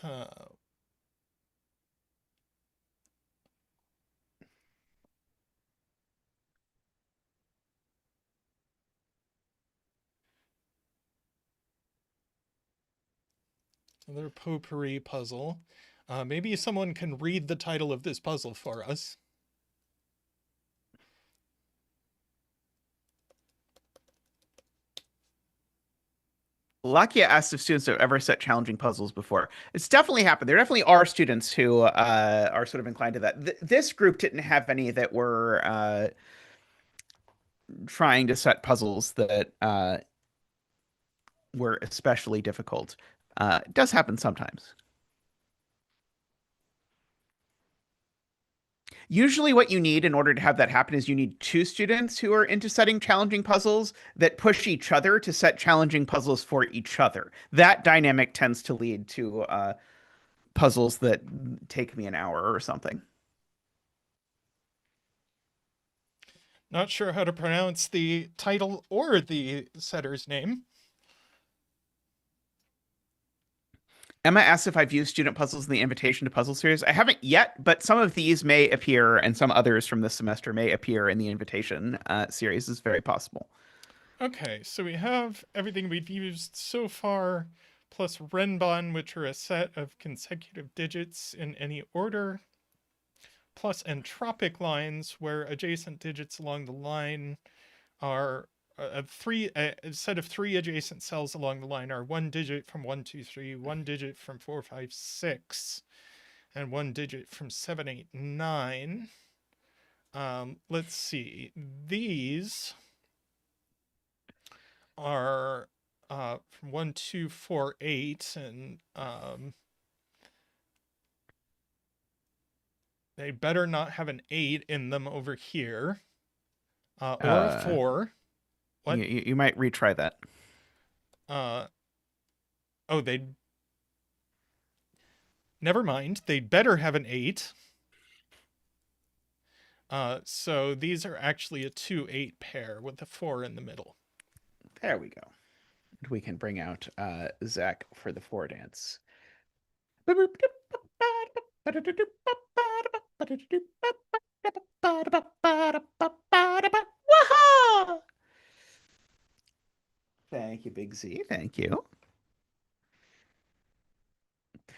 Uh, Another potpourri puzzle. Maybe someone can read the title of this puzzle for us. Lakia asked if students have ever set challenging puzzles before. It's definitely happened. There definitely are students who are sort of inclined to that. This group didn't have any that were trying to set puzzles that were especially difficult. It does happen sometimes. Usually, what you need in order to have that happen is you need two students who are into setting challenging puzzles that push each other to set challenging puzzles for each other. That dynamic tends to lead to puzzles that take me an hour or something. Not sure how to pronounce the title or the setter's name. Emma asks if I've used student puzzles in the invitation to puzzle series. I haven't yet, but some of these may appear, and some others from this semester may appear in the invitation series. It's very possible. Okay, so we have everything we've used so far, plus Renban, which are a set of consecutive digits in any order, plus entropic lines, where adjacent digits along the line are a set of 3 adjacent cells along the line are 1 digit from 1, 2, 3, 1 digit from 4, 5, 6, and 1 digit from 7, 8, 9. Let's see. These are from 1, 2, 4, 8, and they better not have an 8 in them over here, or a Uh, 4. What? you might retry that. Uh, oh, they. Never mind. They better have an 8. So these are actually a 2-8 pair with a 4 in the middle. There we go. We can bring out Zach for the 4 dance. Thank you, Big Z. Thank you.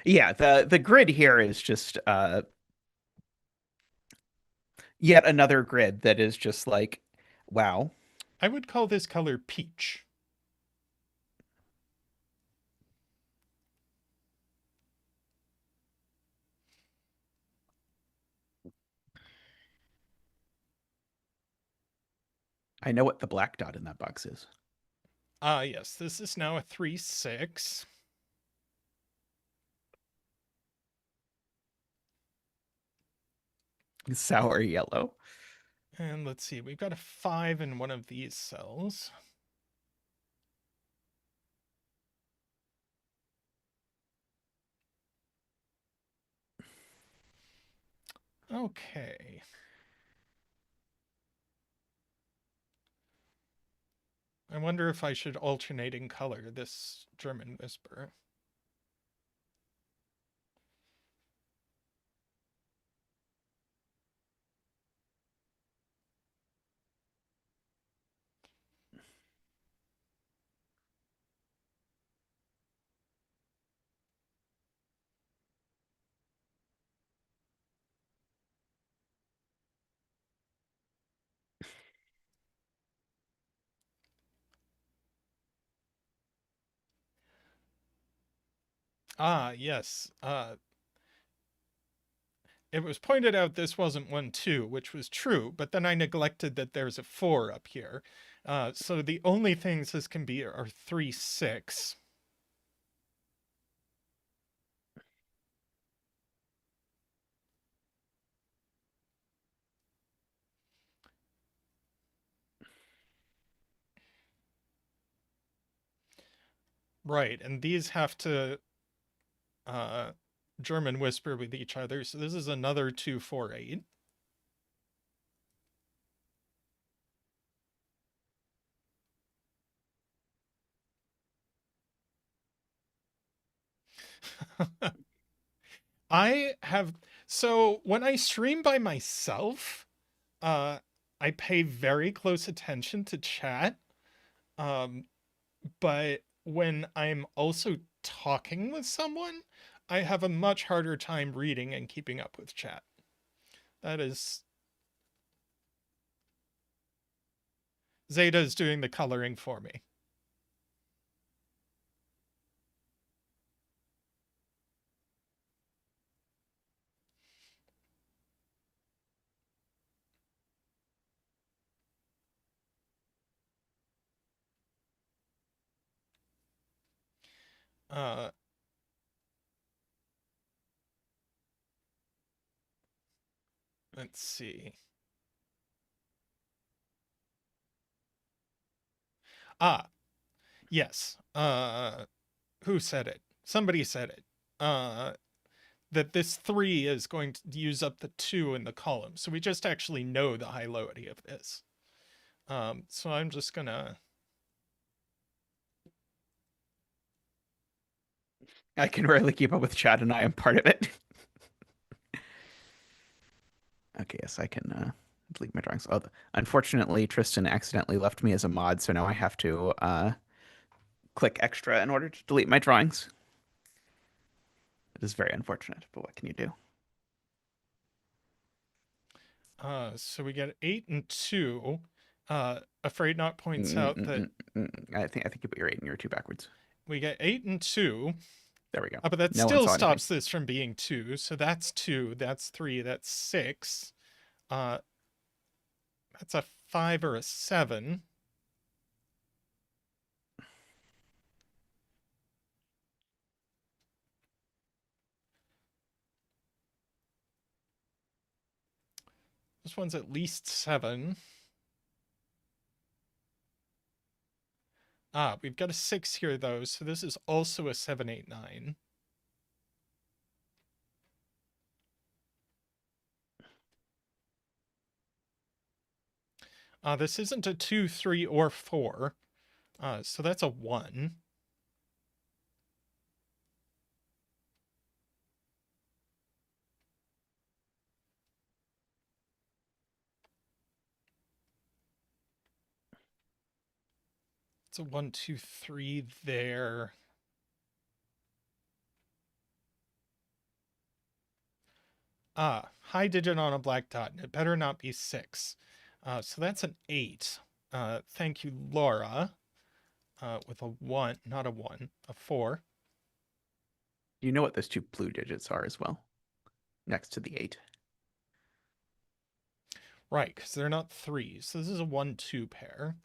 Yeah, the grid here is just yet another grid that is just like, wow. I would call this color peach. I know what the black dot in that box is. Yes, this is now a 3-6. Sour yellow. And let's see, we've got a 5 in one of these cells. Okay. wonder if I should alternating color this German whisper. Ah, yes. It was pointed out this wasn't 1, 2, which was true, but then I neglected that there's a 4 up here. So the only things this can be are 3, 6. Right, and these have to uh, German whisper with each other. So this is another 2, 4, 8. I have so when I stream by myself, uh, I pay very close attention to chat. Um, but when I'm also talking with someone, I have a much harder time reading and keeping up with chat. That is Zeta is doing the coloring for me. Uh, let's see. Ah, yes. Who said it? Somebody said it. That this 3 is going to use up the 2 in the column. So we just actually know the high-lowity of this. So I'm just gonna... I can rarely keep up with chat, and I am part of it. Okay, yes, I can delete my drawings. Oh, unfortunately, Tristan accidentally left me as a mod, so now I have to click extra in order to delete my drawings. It is very unfortunate, but what can you do? So we get 8 and 2. Afraid Not points out that I think you put your 8 and your 2 backwards. we get 8 and 2. There we go. But that No one still saw anything. stops this from being 2. So that's 2, that's 3, that's 6. Uh, that's a 5 or a 7. This one's at least 7. Ah, we've got a 6 here, though, so this is also a 7, 8, 9. This isn't a 2, 3, or 4. So that's a 1. It's a 1, 2, 3 there. High digit on a black dot, and it better not be 6. So that's an 8. Thank you, Laura. With a 1, not a 1, a 4. You know what those 2 blue digits are as well, next to the 8. Right, because they're not 3s. So this is a 1, 2 pair.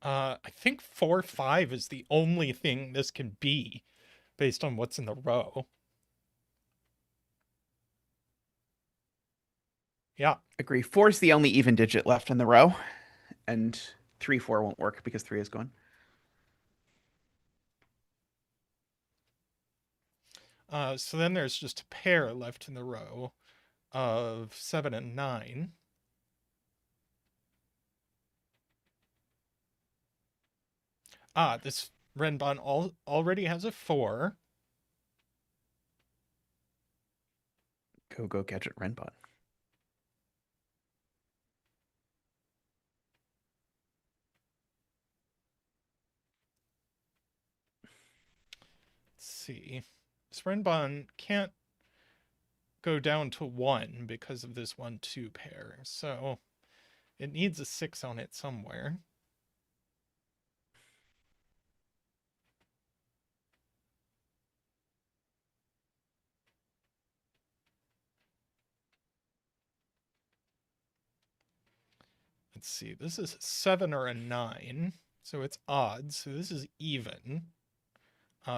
I think 4, 5 is the only thing this can be based on what's in the row. Yeah. Agree. 4 is the only even digit left in the row, and 3, 4 won't work because 3 is gone. So then there's just a pair left in the row. of 7 and 9. This Renbon already has a 4. Go gadget Renbot. Let's see. This Renbon can't go down to 1 because of this 1-2 pair. So it needs a 6 on it somewhere. Let's see. This is a 7 or a 9. So it's odd. So this is even.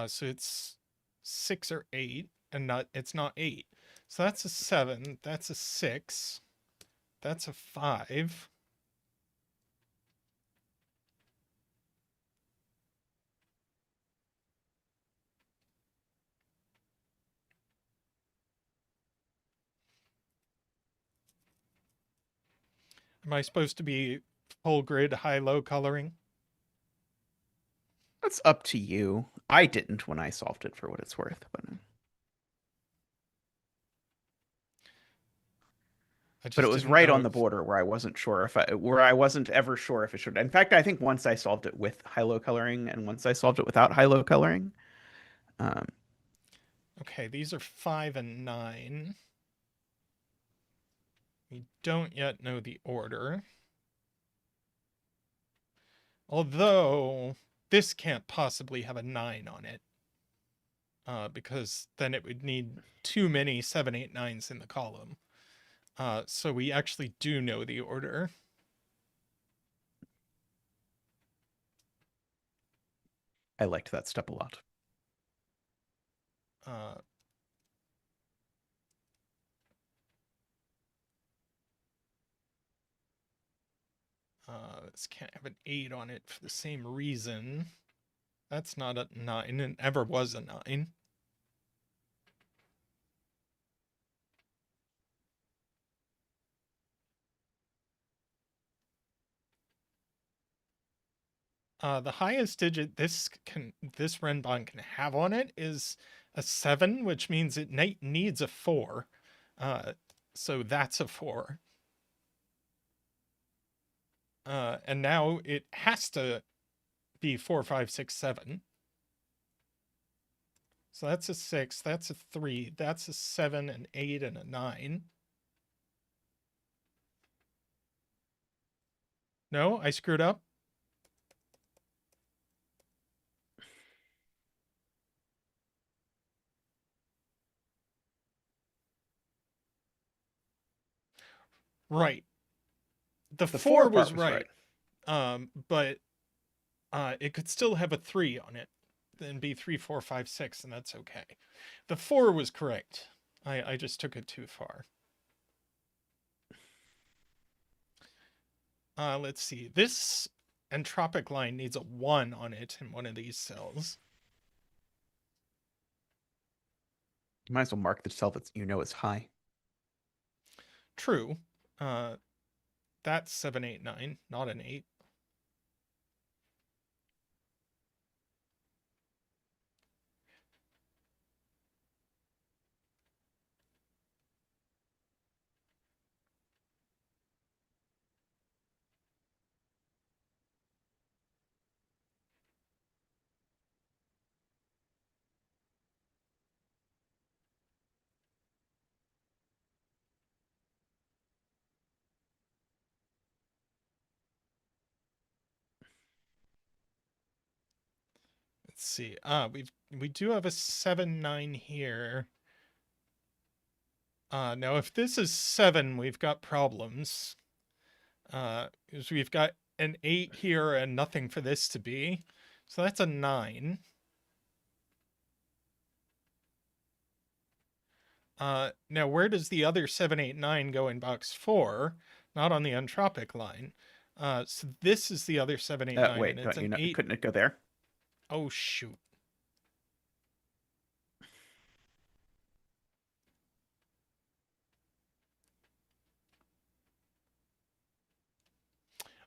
So it's 6 or 8, and it's not 8. So that's a 7. That's a 6. That's a 5. Am I supposed to be full grid high-low coloring? That's up to you. I didn't when I solved it for what it's worth, but it was didn't right know on the if, border where I wasn't sure if where I wasn't ever sure if it should. In fact, I think once I solved it with high-low coloring and once I solved it without high-low coloring. Um, okay, these are 5 and 9. We don't yet know the order. Although this can't possibly have a 9 on it. Because then it would need too many 7, 8, 9s in the column. So we actually do know the order. I liked that step a lot. Uh, this can't have an 8 on it for the same reason. That's not a 9. It never was a 9. The highest digit this Renbon can have on it is a 7, which means it needs a 4. So that's a 4. And now it has to be 4, 5, 6, 7. So that's a 6, that's a 3, that's a 7, an 8, and a 9. No, I screwed up. Right. The The 4 four was part was right. right. But it could still have a 3 on it. Then be 3, 4, 5, 6, and that's okay. The 4 was correct. I just took it too far. Let's see. This entropic line needs a 1 on it in one of these cells. You might as well mark the cell that you know is high. True. That's 7, 8, 9, not an 8. Let's see. We do have a 7, 9 here. Now if this is 7, we've got problems. Because we've got an 8 here and nothing for this to be. So that's a 9. Now where does the other 7, 8, 9 go in box 4? Not on the entropic line. So this is the other 7, 8, 9, Wait, and it's don't you an know? 8. Couldn't it go there? Oh, shoot.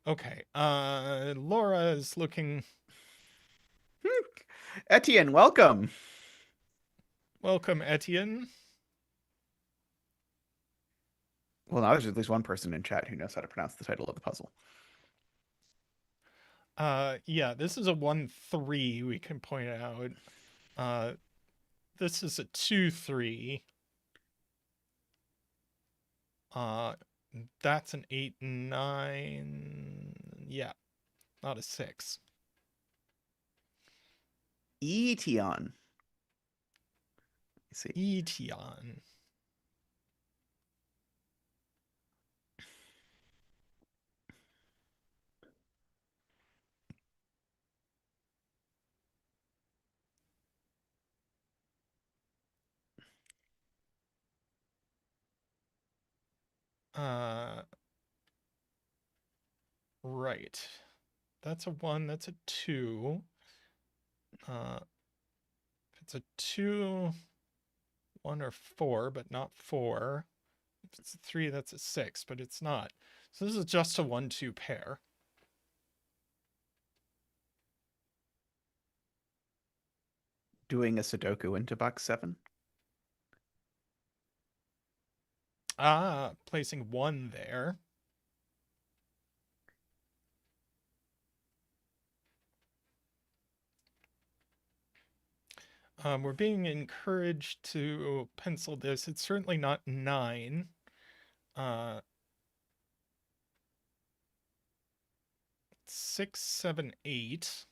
Okay. Laura is looking. Etienne, welcome. Welcome, Etienne. Well, now there's at least one person in chat who knows how to pronounce the title of the puzzle. Yeah, this is a 1-3, we can point out. This is a 2-3. Uh, that's an 8-9. Yeah, not a 6. Etion. See. Etion. Uh, right. That's a 1, that's a 2. If it's a 2, 1 or 4, but not 4. If it's a 3, that's a 6, but it's not. So this is just a 1-2 pair. Doing a Sudoku into box 7. Placing 1 there. We're being encouraged to pencil this. It's certainly not 9. 6, 7, 8.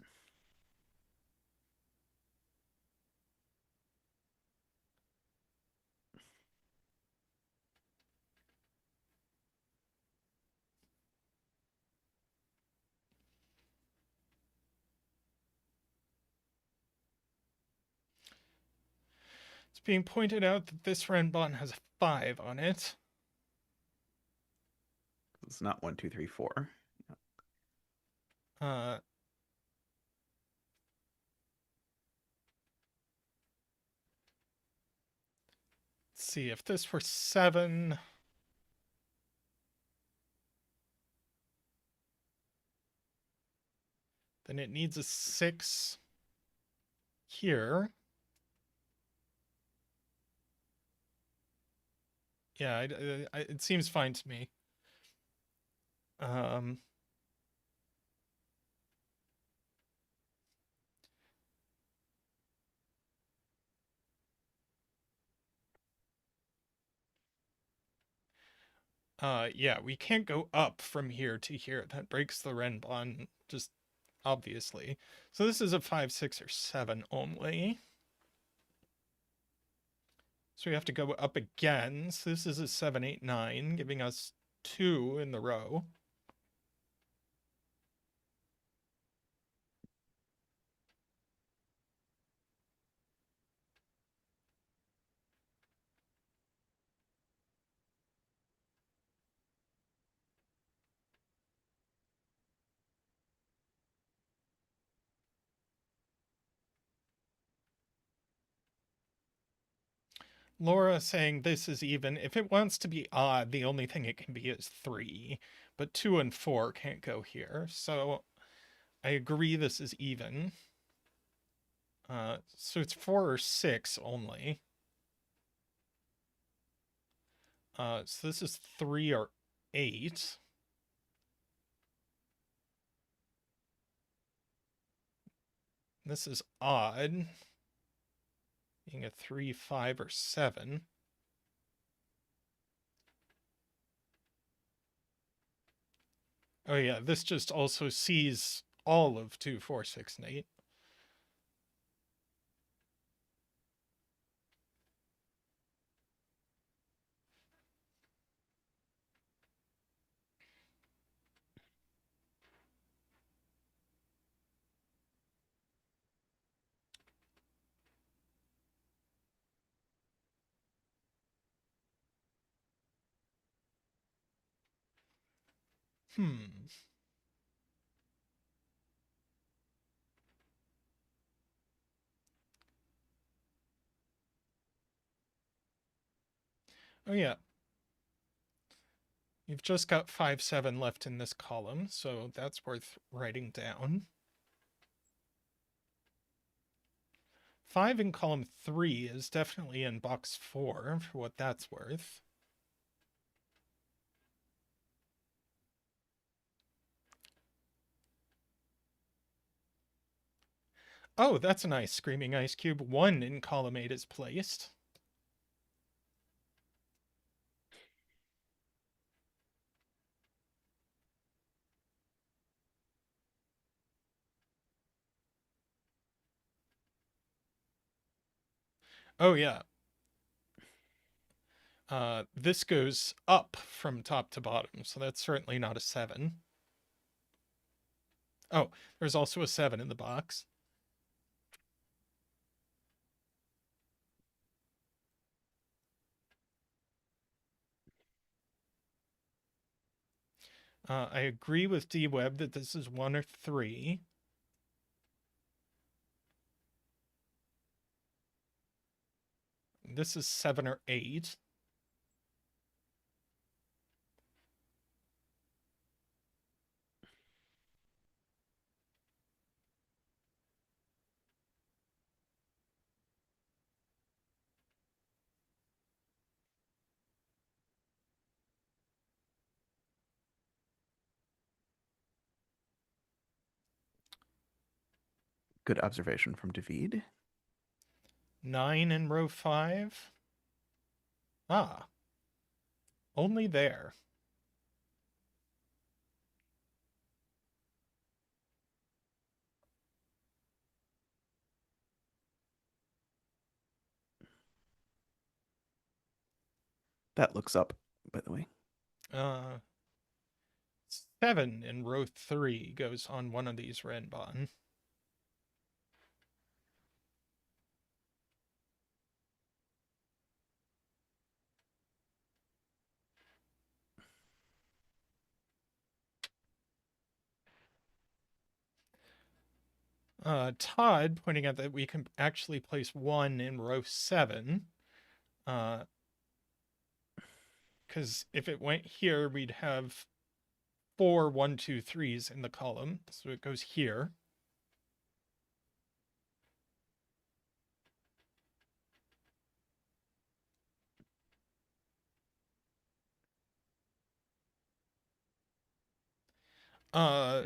It's being pointed out that this Renbon has a 5 on it. It's not 1, 2, 3, 4. Uh, let's see, if this were 7, then it needs a 6 here. Yeah, it seems fine to me. Yeah, we can't go up from here to here. That breaks the Renbon, just obviously. So this is a 5, 6, or 7 only. So we have to go up again. So this is a 7, 8, 9, giving us 2 in the row. Laura saying this is even. If it wants to be odd, the only thing it can be is 3. But 2 and 4 can't go here. So I agree this is even. So it's 4 or 6 only. So this is 3 or 8. This is odd. Being a 3, 5, or 7. Oh yeah, this just also sees all of 2, 4, 6, and 8. Hmm. Oh yeah. You've just got 5, 7 left in this column, so that's worth writing down. 5 in column 3 is definitely in box 4, for what that's worth. Oh, that's a nice screaming ice cube. 1 in column 8 is placed. Oh, yeah. This goes up from top to bottom, so that's certainly not a 7. Oh, there's also a 7 in the box. I agree with D-Web that this is 1 or 3. This is 7 or 8. Good observation from David. 9 in row 5. Ah, only there. That looks up, by the way. 7 in row 3 goes on one of these Renbon. Todd pointing out that we can actually place 1 in row 7. Because if it went here, we'd have 4 1 2 3s in the column, so it goes here.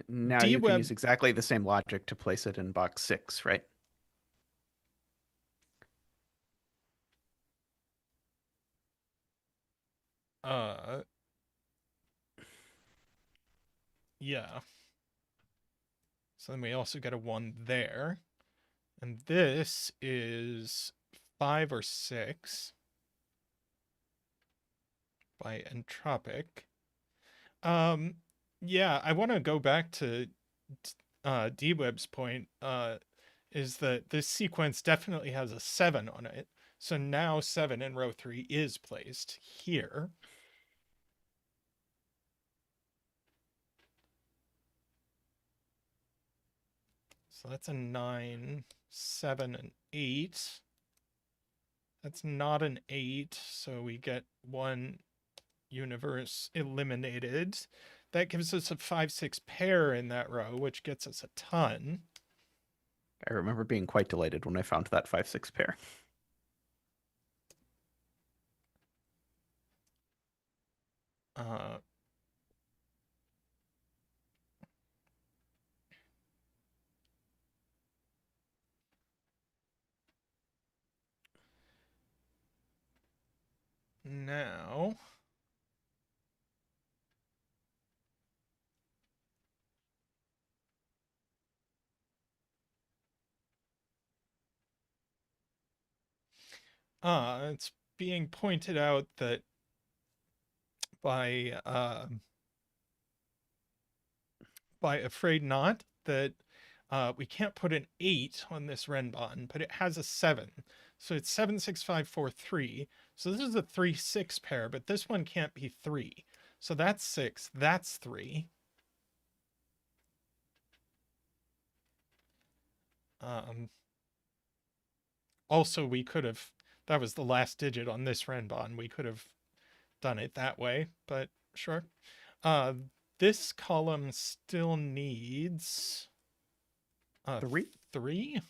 Now you can D-Web, use exactly the same logic to place it in box 6, right? yeah. So then we also get a 1 there. And this is 5 or 6 by entropic. Yeah, I want to go back to D-Web's point, is that this sequence definitely has a 7 on it. So now 7 in row 3 is placed here. So that's a 9, 7, and 8. That's not an 8, so we get 1 universe eliminated. That gives us a 5, 6 pair in that row, which gets us a ton. I remember being quite delighted when I found that 5-6 pair. Uh, now it's being pointed out that by Afraid Not that we can't put an 8 on this Renbon, but it has a 7. So it's 7, 6, 5, 4, 3. So this is a 3, 6 pair, but this one can't be 3. So that's 6, that's 3. Also, we could have, that was the last digit on this Renbon. We could have done it that way, but sure. Uh, this column still needs uh, 3. 3.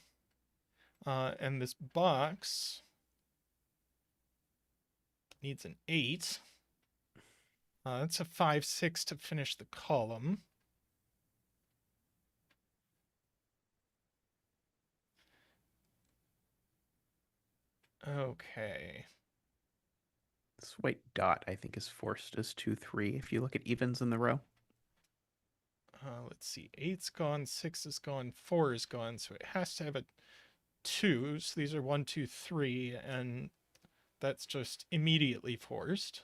And this box needs an 8. That's a 5, 6 to finish the column. Okay. This white dot, I think, is forced as 2, 3 if you look at evens in the row. Let's see. 8's gone, 6 is gone, 4 is gone. So it has to have a 2. So these are 1, 2, 3, and that's just immediately forced.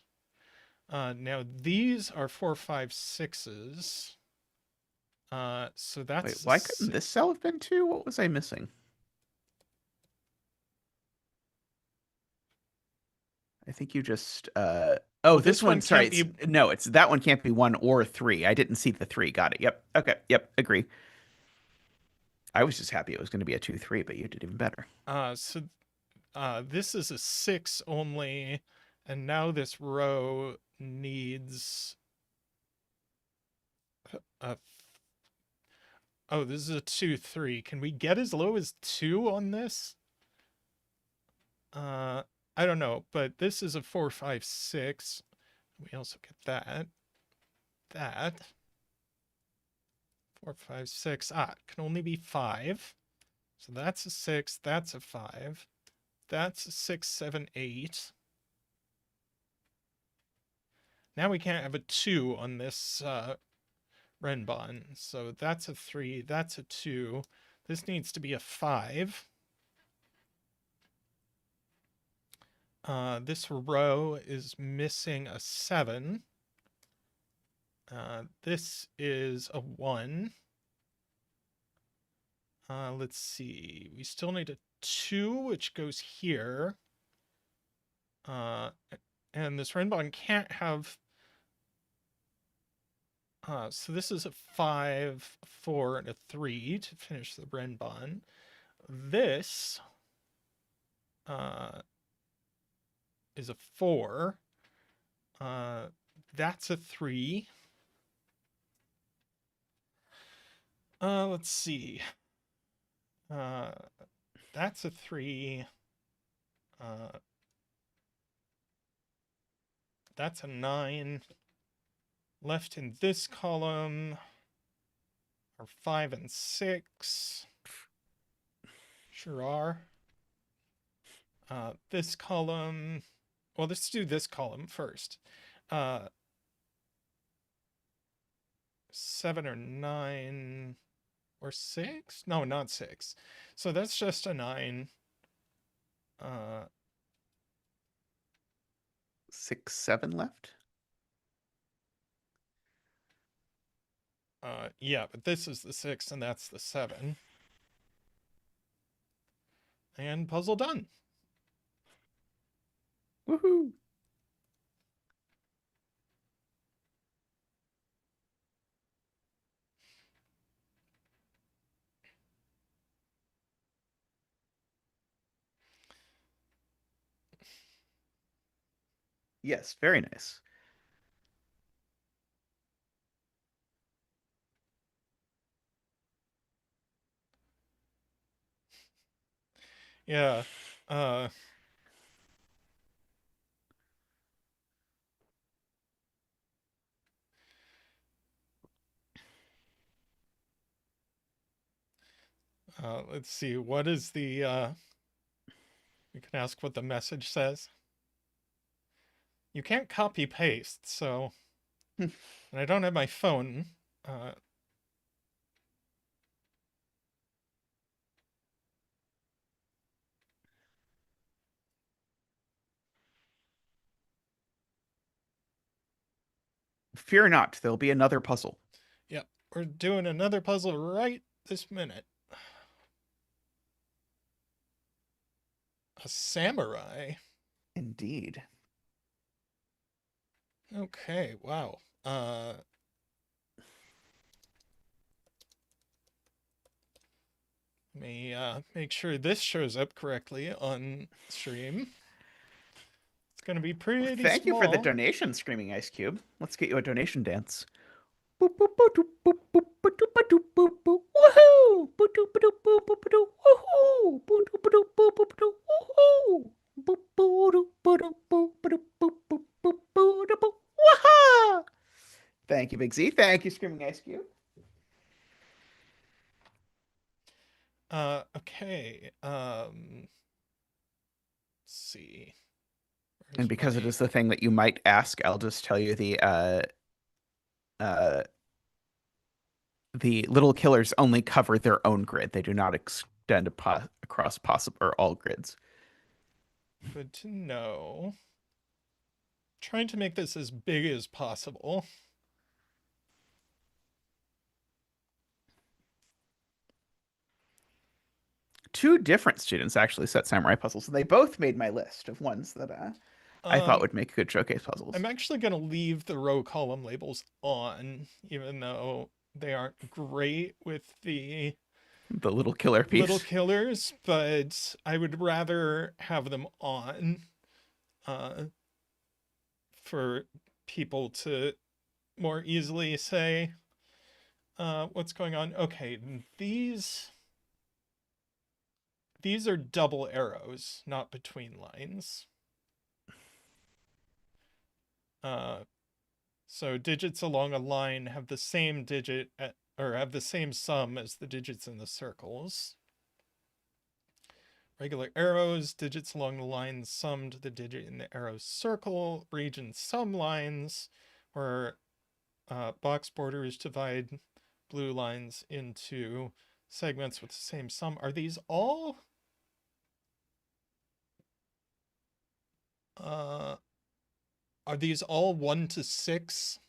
Now these are 4, 5, 6s. So that's Wait, why couldn't this cell have been 2? What was I missing? I think you just Well, this one, sorry. can't be. No, it's that one can't be 1 or 3. I didn't see the 3. Got it. Yep. Okay. Yep. Agree. I was just happy it was going to be a 2, 3, but you did even better. So this is a 6 only, and now this row needs a. Oh, this is a 2, 3. Can we get as low as 2 on this? I don't know, but this is a 4, 5, 6. We also get that. That. 4, 5, 6. It can only be 5. So that's a 6. That's a 5. That's a 6, 7, 8. Now we can't have a 2 on this Renbon. So that's a 3. That's a 2. This needs to be a 5. This row is missing a 7. This is a 1. Let's see. We still need a 2, which goes here. And this Renbon can't have... so this is a 5, 4, and a 3 to finish the Renbon. This is a 4. That's a 3. Let's see. That's a 3. That's a 9. Left in this column are 5 and 6. Sure are. This column... Well, let's do this column first. 7 or 9 or 6? No, not 6. So that's just a 9. 6, 7 left. Yeah, but this is the 6 and that's the 7. And puzzle done. Woohoo! Yes, very nice. Yeah. Let's see. What is the... We can ask what the message says. You can't copy paste, so... And I don't have my phone. Fear not, there'll be another puzzle. Yep, we're doing another puzzle right this minute. A samurai? Indeed. Okay, wow. Let me make sure this shows up correctly on stream. going to be pretty Thank you for the small. donation, Screaming Ice Cube. Let's get you a donation dance. Boop, boop, boop, doop, boop, boop, boop, doop, boop, doop, boop, boop. Woohoo! Boop, doop, boop, boop, boop, boop, doop. Woohoo! Boop, doop, boop, boop, boop, boop, doop. Woohoo! Boop, boop, doop, boop, doop, boop, boop, boop, boop, boop, boop, doop, boop. Waha! Thank you, Big Z. Thank you, Screaming Ice Cube. Okay. Let's see. And Where's because it my is the thing that you might ask, I'll just tell you uh the little killers only cover their own grid. They do not extend across possible or all grids. good to know. Trying to make this as big as possible. Two different students actually set samurai puzzles, and they both made my list of ones that I thought Um, would make good showcase puzzles. I'm actually going to leave the row column labels on, even though they aren't great with the The little killer little piece. killers, but I would rather have them on uh, for people to more easily say what's going on. Okay, these are double arrows, not between lines. Uh, so digits along a line have the same digit or have the same sum as the digits in the circles. Regular arrows, digits along the line summed the digit in the arrow circle. Region sum lines, where box borders divide blue lines into segments with the same sum. Are these all uh, are these all 1 to 6 6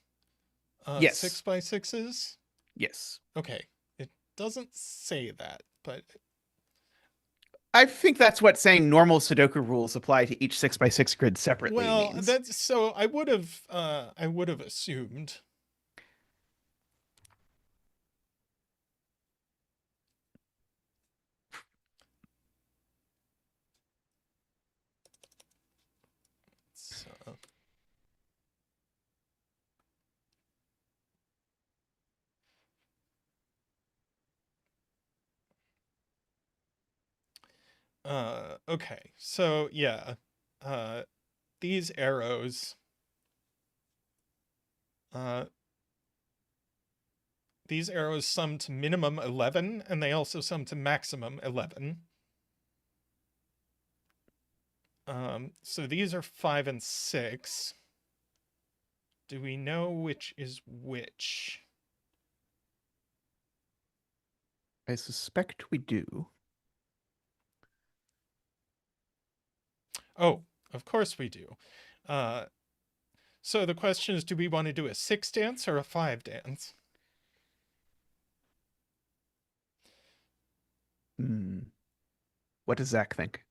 Yes. by 6s? Yes. Okay, it doesn't say that, but I think that's what saying normal Sudoku rules apply to each 6x6 grid separately well, means. that's so I would have assumed. So, okay, so yeah, uh, these arrows, uh, these arrows sum to minimum 11, and they also sum to maximum 11. So these are 5 and 6. Do we know which is which? I suspect we do. Oh, of course we do. Uh, so the question is, do we want to do a 6 dance or a 5 dance? Hmm. What does Zach think?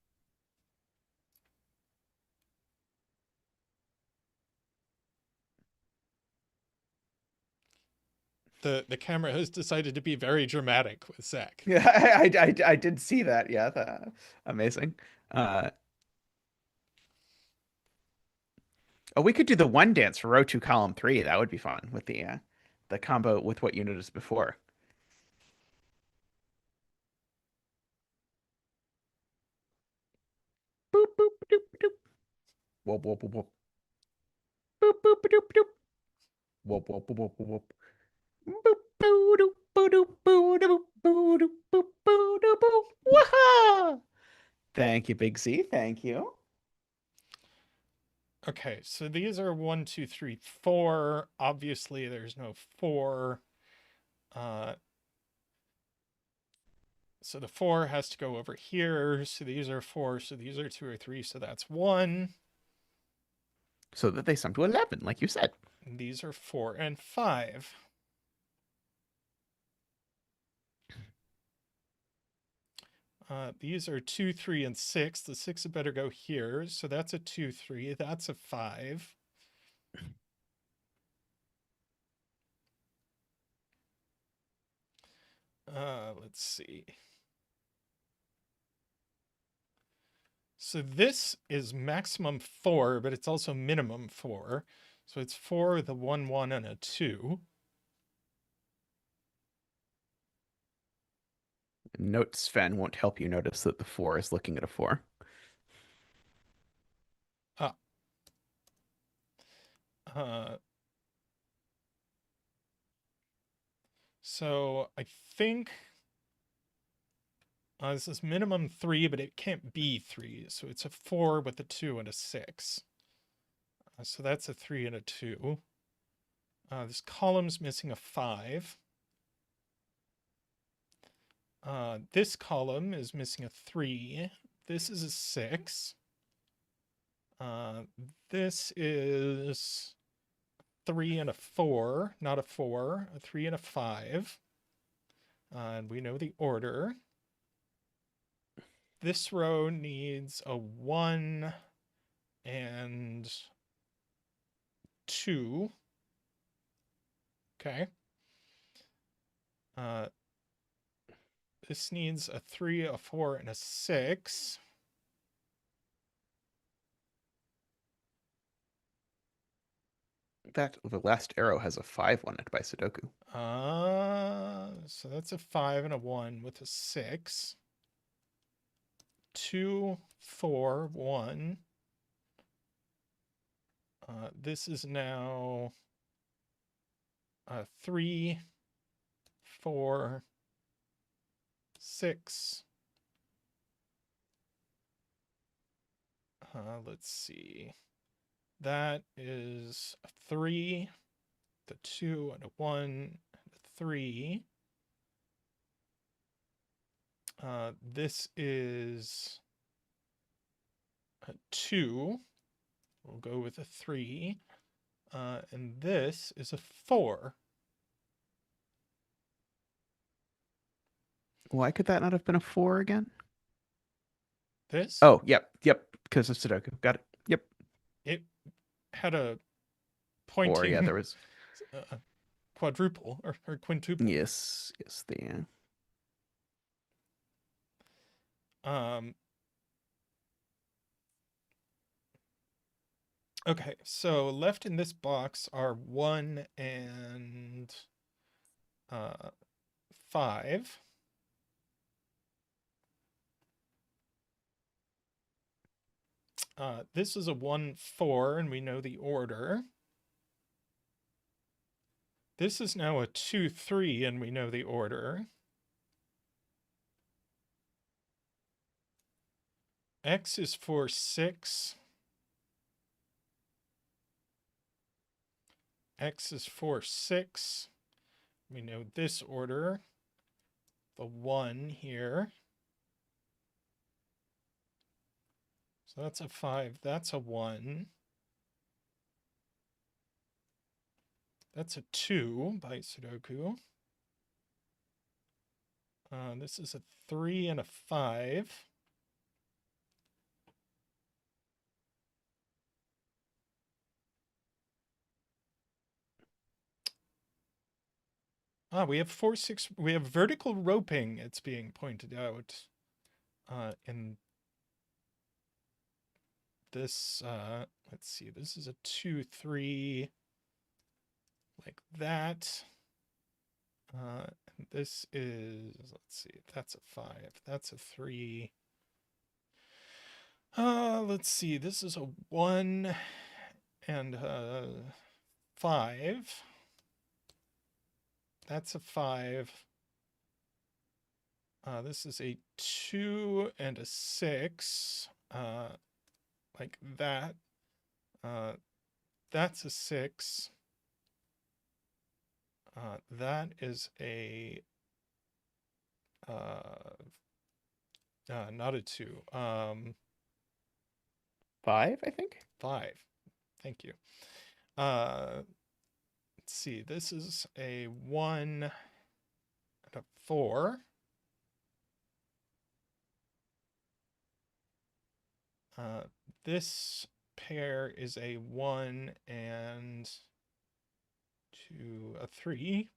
The camera has decided to be very dramatic with Zach. Yeah, I did see that. Yeah, amazing. Uh, oh, we could do the one dance for row two, column three. That would be fun with the combo with what you noticed before. Boop boop doop doop. Whoop whoop whoop whoop. Boop boop doop doop. Whoop whoop whoop whoop whoop. Boop boo doop boo doop boo doop boo doop boop boo doop boo. Waha! Thank you, Big Z. Thank you. Okay, so these are 1, 2, 3, 4. Obviously, there's no 4. Uh, so the 4 has to go over here. So these are 4. So these are 2 or 3. So that's 1. So that they sum to 11, like you said. And these are 4 and 5. These are 2, 3, and 6. The 6 had better go here. So that's a 2, 3. That's a 5. Let's see. So this is maximum 4, but it's also minimum 4. So it's 4 with a 1, 1, and a 2. Note Sven won't help you notice that the 4 is looking at a 4. Ah. Uh, so I think this is minimum 3, but it can't be 3. So it's a 4 with a 2 and a 6. So that's a 3 and a 2. This column's missing a 5. This column is missing a 3. This is a 6. This is 3 and a 4, not a 4, a 3 and a 5. And we know the order. This row needs a 1 and 2. Okay. This needs a 3, a 4, and a 6. That the last arrow has a 5 on it by Sudoku. So that's a 5 and a 1 with a 6. 2, 4, 1. This is now 3, 4, 6. Let's see. That is a 3, the 2, and a 1, and a 3. This is a 2. We'll go with a 3. And this is a 4. Why could that not have been a 4 again? This? Oh, yep, because of Sudoku. Got it. Yep. It had a 4, pointing yeah, there was. quadruple or quintuple. Yes, Okay, so left in this box are 1 and 5. This is a 1, 4, and we know the order. This is now a 2, 3, and we know the order. X is 4, 6. X is 4, 6. We know this order. The 1 here. So that's a 5. That's a 1. That's a 2 by Sudoku. This is a 3 and a 5. We have 4, 6. We have vertical roping, it's being pointed out. In this, let's see, this is a 2, 3, like that. This is, let's see, that's a 5. That's a 3. Let's see, this is a 1 and a 5. That's a 5. This is a 2 and a 6. Like that. That's a 6. That is a not a 2. 5, I think. 5. Thank you. Let's see. This is a 1 and a 4. This pair is a 1 and 2, a 3,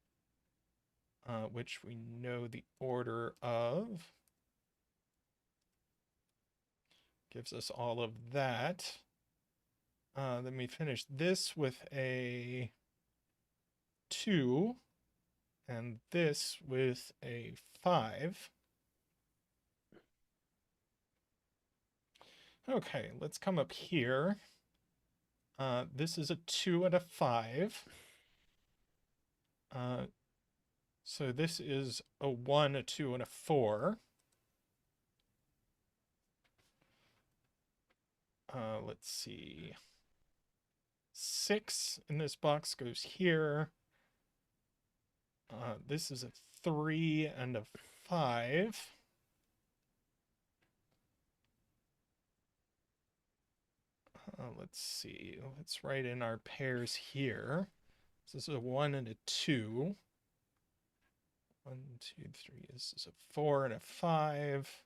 which we know the order of. gives us all of that. Then we finish this with a 2, and this with a 5. Okay, let's come up here. This is a 2 and a 5. So this is a 1, a 2, and a 4. Let's see. 6 in this box goes here. This is a 3 and a 5. Let's see. Let's write in our pairs here. This is a 1 and a 2. 1, 2, 3. This is a 4 and a 5.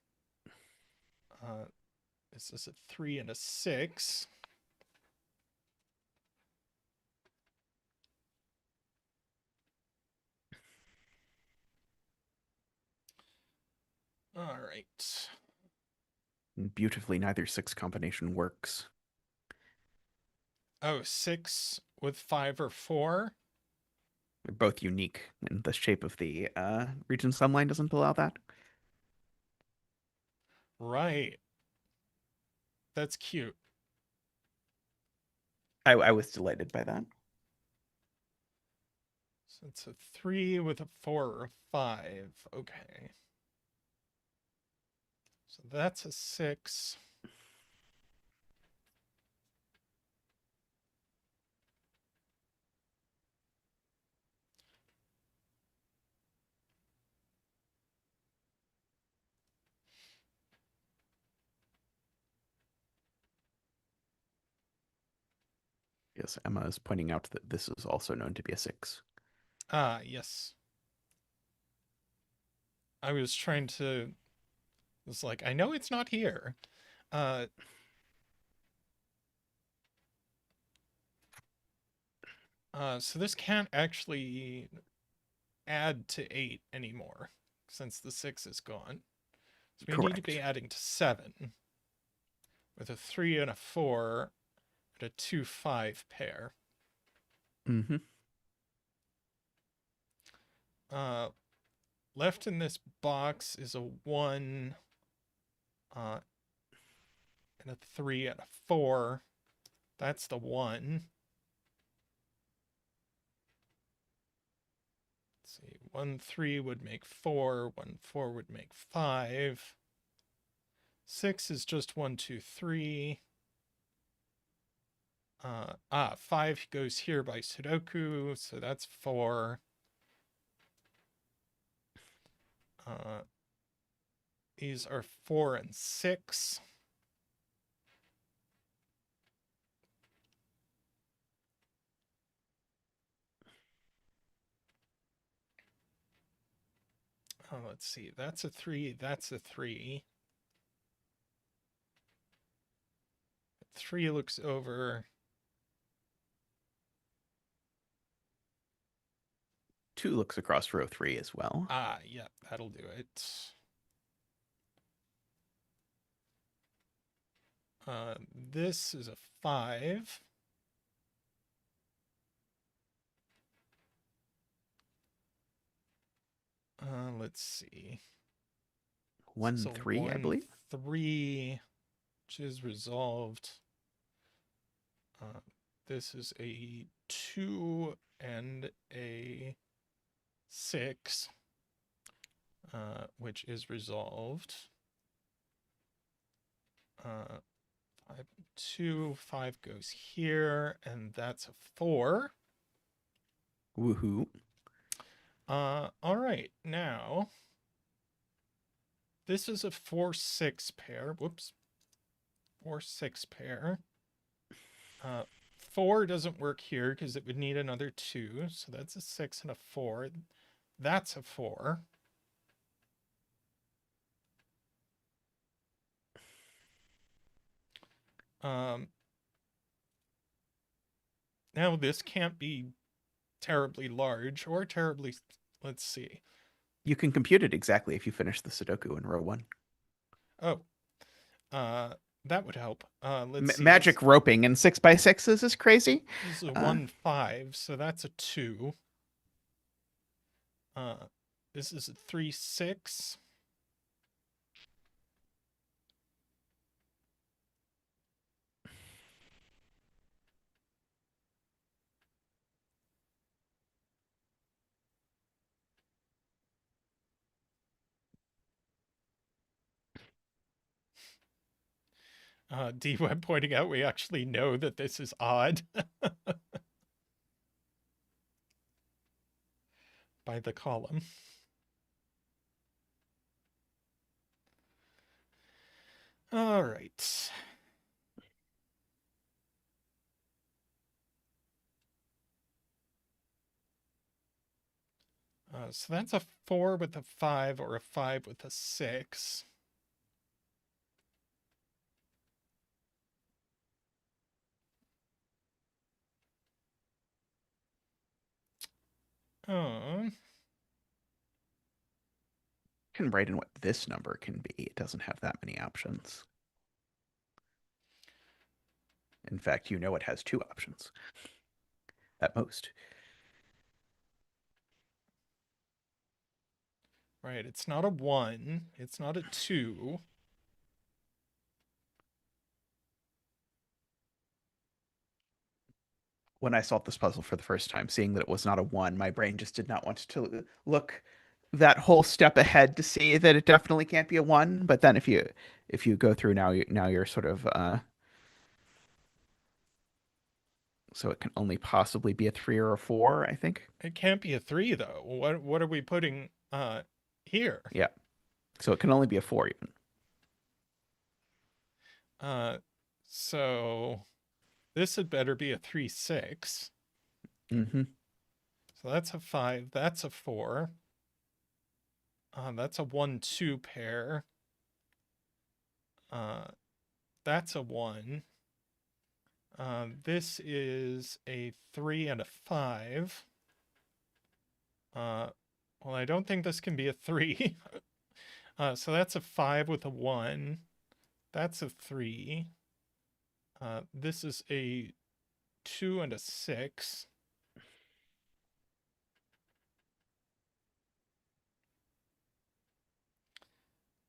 This is a 3 and a 6. All right. Beautifully, neither 6 combination works. Oh, 6 with 5 or 4? They're both unique, and the shape of the region sum line doesn't allow that. Right. That's cute. I was delighted by that. So it's a 3 with a 4 or a 5. Okay. So that's a 6. Yes, Emma is pointing out that this is also known to be a 6. Ah, yes. I was trying to... It's like, I know it's not here. So this can't actually add to 8 anymore, since the 6 is gone. So we need to be Correct. adding to 7 with a 3 and a 4 and a 2, 5 pair. Mm-hmm. Left in this box is a 1 and a 3 and a 4. That's the 1. Let's see. 1, 3 would make 4. 1, 4 would make 5. 6 is just 1, 2, 3. 5 goes here by Sudoku, so that's 4. These are 4 and 6. Let's see. That's a 3. That's a 3. 3 looks over. 2 looks across row 3 as well. Yeah, that'll do it. This is a 5. Let's see. 1, So 3, I believe. 3, which is resolved. This is a 2 and a 6, which is resolved. 5, 2, 5 goes here, and that's a 4. Woohoo. All right, now this is a 4, 6 pair. Whoops. 4, 6 pair. 4 doesn't work here because it would need another 2. So that's a 6 and a 4. That's a 4. Now this can't be terribly large or terribly, let's see. You can compute it exactly if you finish the Sudoku in row 1. Oh, that would help. Let's see. Magic roping in 6x6s is crazy. This is a Uh, 1-5, so that's a 2. Uh, this is a 3-6. D-Web pointing out we actually know that this is odd by the column. All right. So that's a 4 with a 5 or a 5 with a 6. Oh, can write in what this number can be. It doesn't have that many options. In fact, you know it has 2 options at most. right. It's not a 1. It's not a 2. When I solved this puzzle for the first time, seeing that it was not a 1, my brain just did not want to look that whole step ahead to see that it definitely can't be a 1. But then if you go through now, you're sort of so it can only possibly be a 3 or a 4, I think. It can't be a 3 though. What are we putting here? Yeah. So it can only be a 4 even. Uh so this had better be a 3-6. Mm-hmm. So that's a 5, that's a 4. That's a 1-2 pair. That's a 1. This is a 3 and a 5. Well, I don't think this can be a 3. So that's a 5 with a 1. That's a 3. This is a 2 and a 6.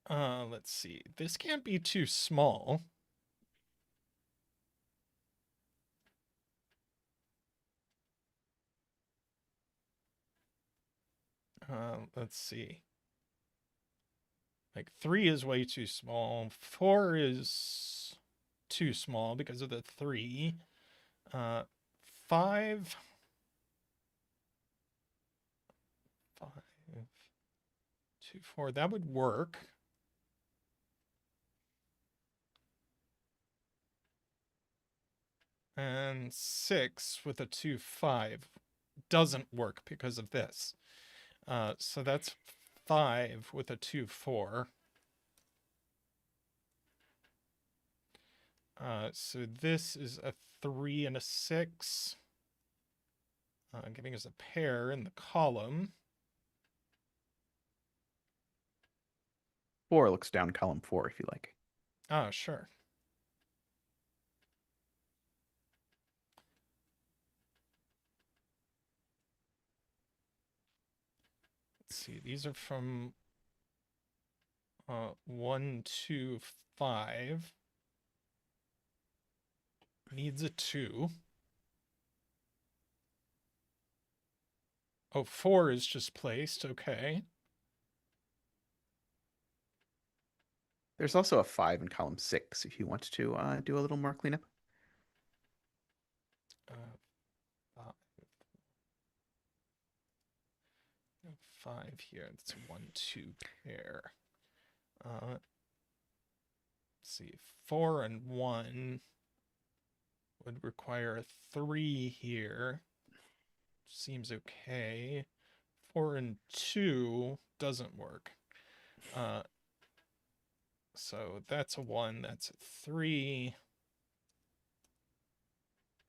Let's see. This can't be too small. Let's see. Like 3 is way too small. 4 is too small because of the 3. 5. 5. 2, 4. That would work. And 6 with a 2, 5 doesn't work because of this. So that's 5 with a 2, 4. So this is a 3 and a 6, giving us a pair in the column. 4 looks down column 4 if you like. Ah, sure. Let's see. These are from 1 to 5. Needs a 2. Oh, 4 is just placed. Okay. There's also a 5 in column 6 if you want to do a little more cleanup. Uh, 5 here. That's 1, 2 pair. Let's see. 4 and 1 would require a 3 here. Seems okay. 4 and 2 doesn't work. So that's a 1, that's a 3.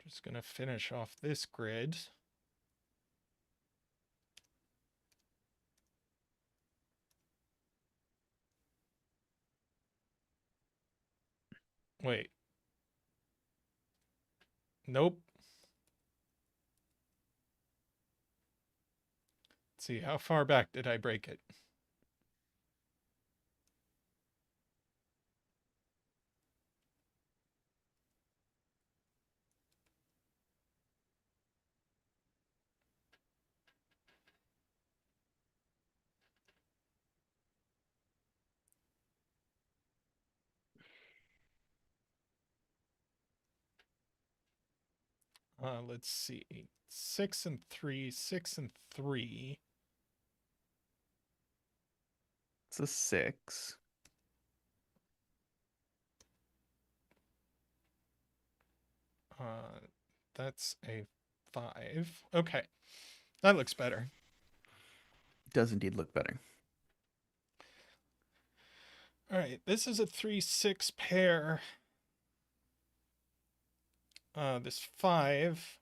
Just gonna finish off this grid. Wait. Nope. Let's see, how far back did I break it? Let's see. 6 and 3, 6 and 3. It's a 6. That's a 5. Okay. That looks better. Does indeed look better. All right. This is a 3-6 pair. This 5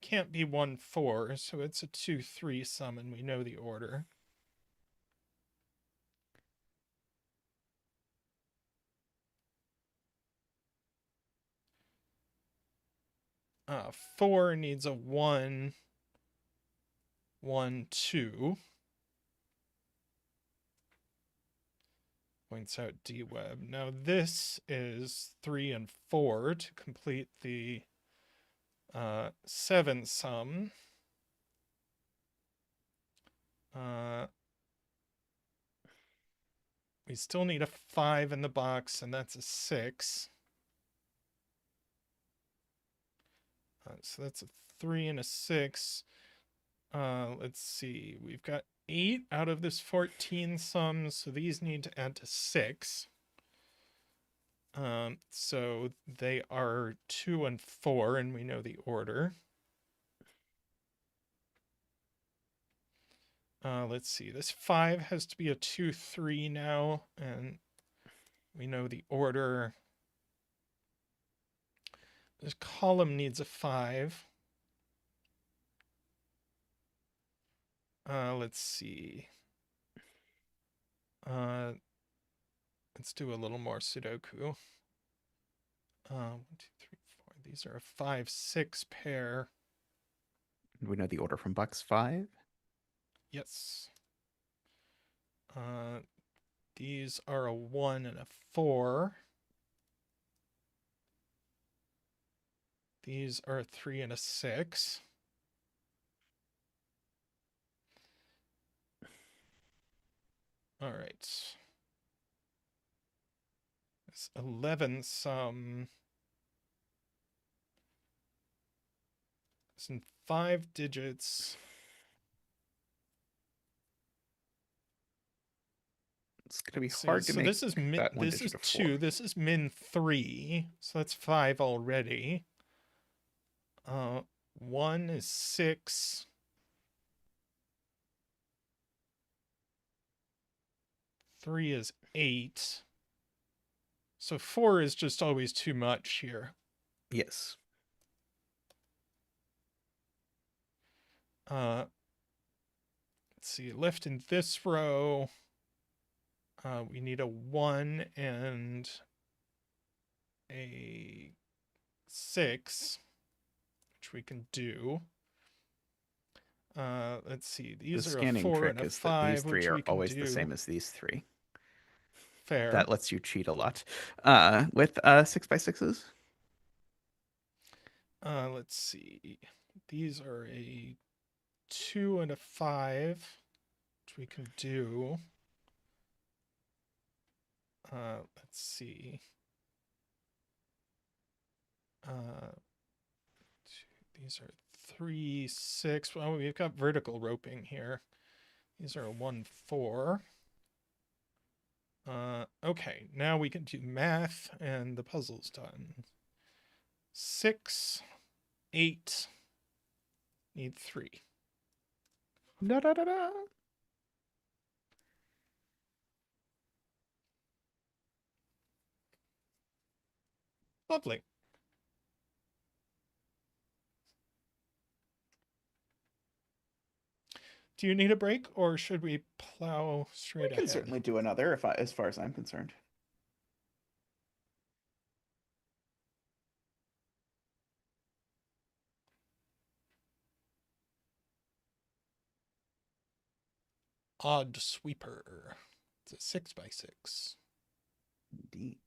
can't be 1-4, so it's a 2-3 sum, and we know the order. Uh, 4 needs a 1, 1, 2. Points out D-Web. Now this is 3 and 4 to complete the 7 sum. We still need a 5 in the box, and that's a 6. So that's a 3 and a 6. Let's see. We've got 8 out of this 14 sums, so these need to add to 6. So they are 2 and 4, and we know the order. Let's see. This 5 has to be a 2-3 now, and we know the order. This column needs a 5. Let's see. Let's do a little more Sudoku. 1, 2, 3, 4. These are a 5-6 pair. We know the order from box 5. Yes. These are a 1 and a 4. These are a 3 and a 6. All right. This 11 sum is in 5 digits. It's going to be hard to So make this is that one this is digit a 2. 4. This is min 3. So that's 5 already. 1 is 6. 3 is 8. So 4 is just always too much here. Yes. Let's see. Left in this row, we need a 1 and a 6, which we can do. Let's see. The These are a scanning 4 trick and a is that these 5, 3 which are we can always the do. same as these 3. Fair. That lets you cheat a lot. With 6x6s? Let's see. These are a 2 and a 5, which we can do. Let's see. These are 3, 6. Well, we've got vertical roping here. These are a 1, 4. Okay, now we can do math, and the puzzle's done. 6, 8, need 3. Da, da, da, da. Lovely. Do you need a break, or should we plow We straight can ahead? certainly do another as far as I'm concerned. odd sweeper. It's a 6 by 6. Indeed.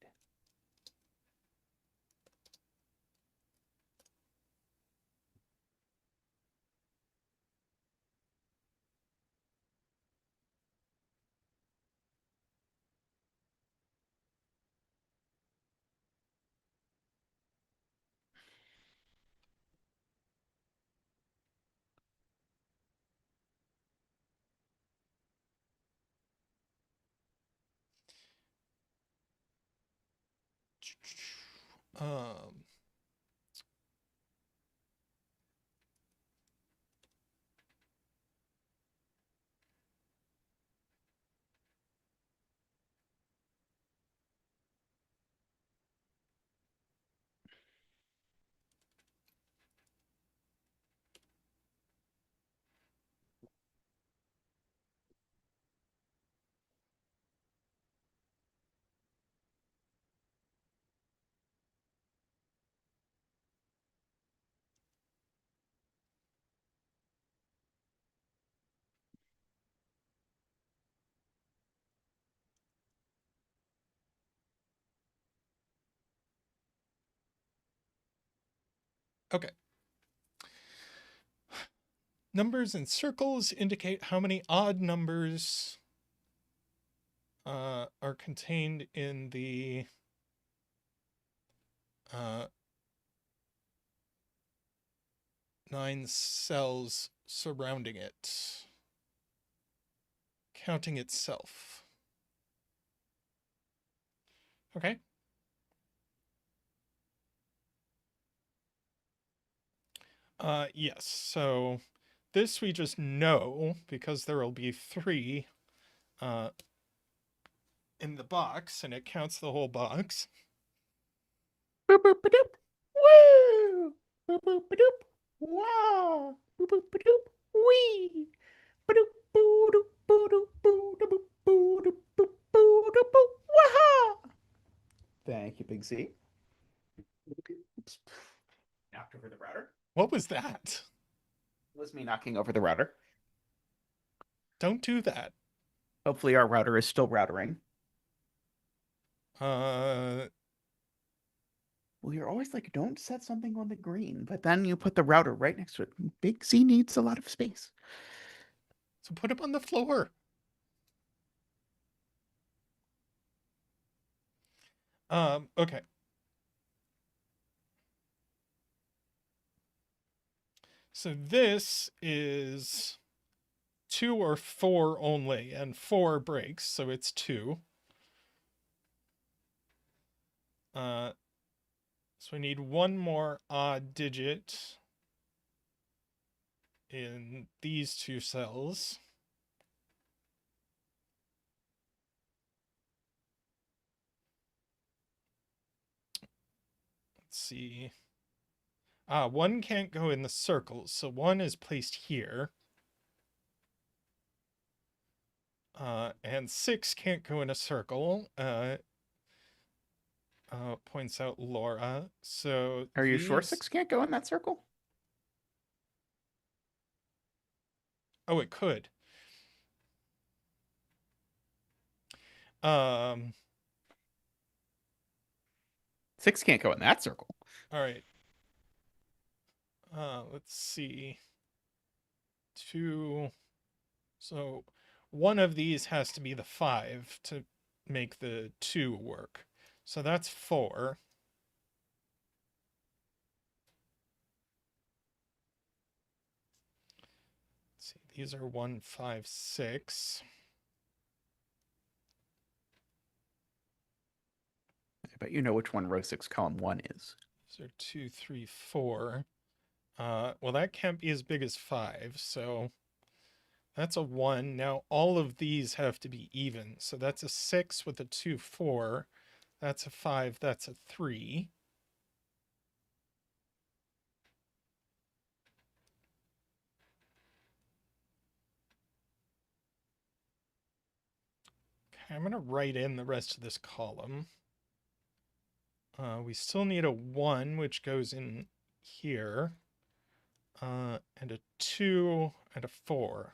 Um, okay. Numbers in circles indicate how many odd numbers are contained in the uh, 9 cells surrounding it, counting itself. Okay. Yes, so this we just know because there will be 3 uh, in the box, and it counts the whole box. Boop boop ba-doop. Woo! Boop boop ba-doop. Wow! Boop boop ba-doop. Wee! Ba-doop boo-doop boo-doop boo-doop boo-doop boop boo-doop boo. Waha! Thank you, Big Z. Oops. Knocked over the router. What was that? It was me knocking over the router. Don't do that. Hopefully our router is still routering. Uh, Well, you're always like, don't set something on the green, but then you put the router right next to it. Big Z needs a lot of space. so put him on the floor. Okay. So this is 2 or 4 only, and 4 breaks, so it's 2. So we need one more odd digit in these 2 cells. Let's see. 1 can't go in the circles, so 1 is placed here. And 6 can't go in a circle, points out Laura. So Are you sure these... 6 can't go in that circle? Oh, it could. Um, 6 can't go in that circle. all right. Let's see. 2. So one of these has to be the 5 to make the 2 work. So that's 4. Let's see, these are 1, 5, 6. I bet you know which one row 6, column 1 is. These are 2, 3, 4. Well, that can't be as big as 5, so that's a 1. Now all of these have to be even. So that's a 6 with a 2, 4. That's a 5. That's a 3. Okay, I'm going to write in the rest of this column. We still need a 1, which goes in here. And a 2 and a 4.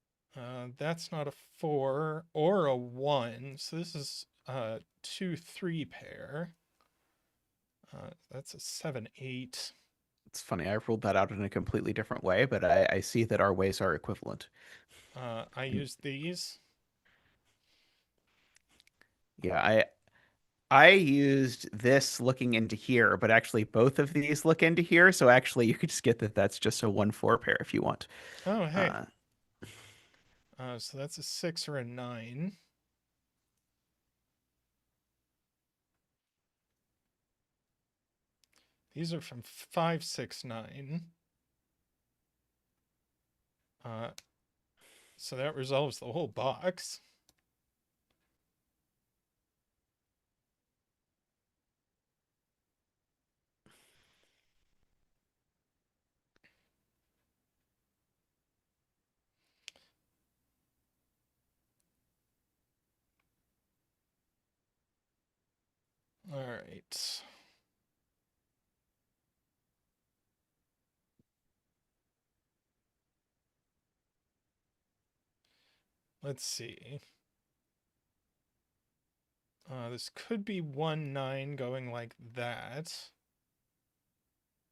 That's not a 4 or a 1. So this is a 2 3 pair. That's a 7 8. It's funny, I ruled that out in a completely different way, but I see that our ways are equivalent. I And use these. yeah, I used this looking into here, but actually both of these look into here. So actually, you could just get that that's just a 1-4 pair if you want. Oh, hey. Uh, So that's a 6 or a 9. These are from 5 6 9. Uh, so that resolves the whole box. All right. Let's see. This could be 1 9 going like that.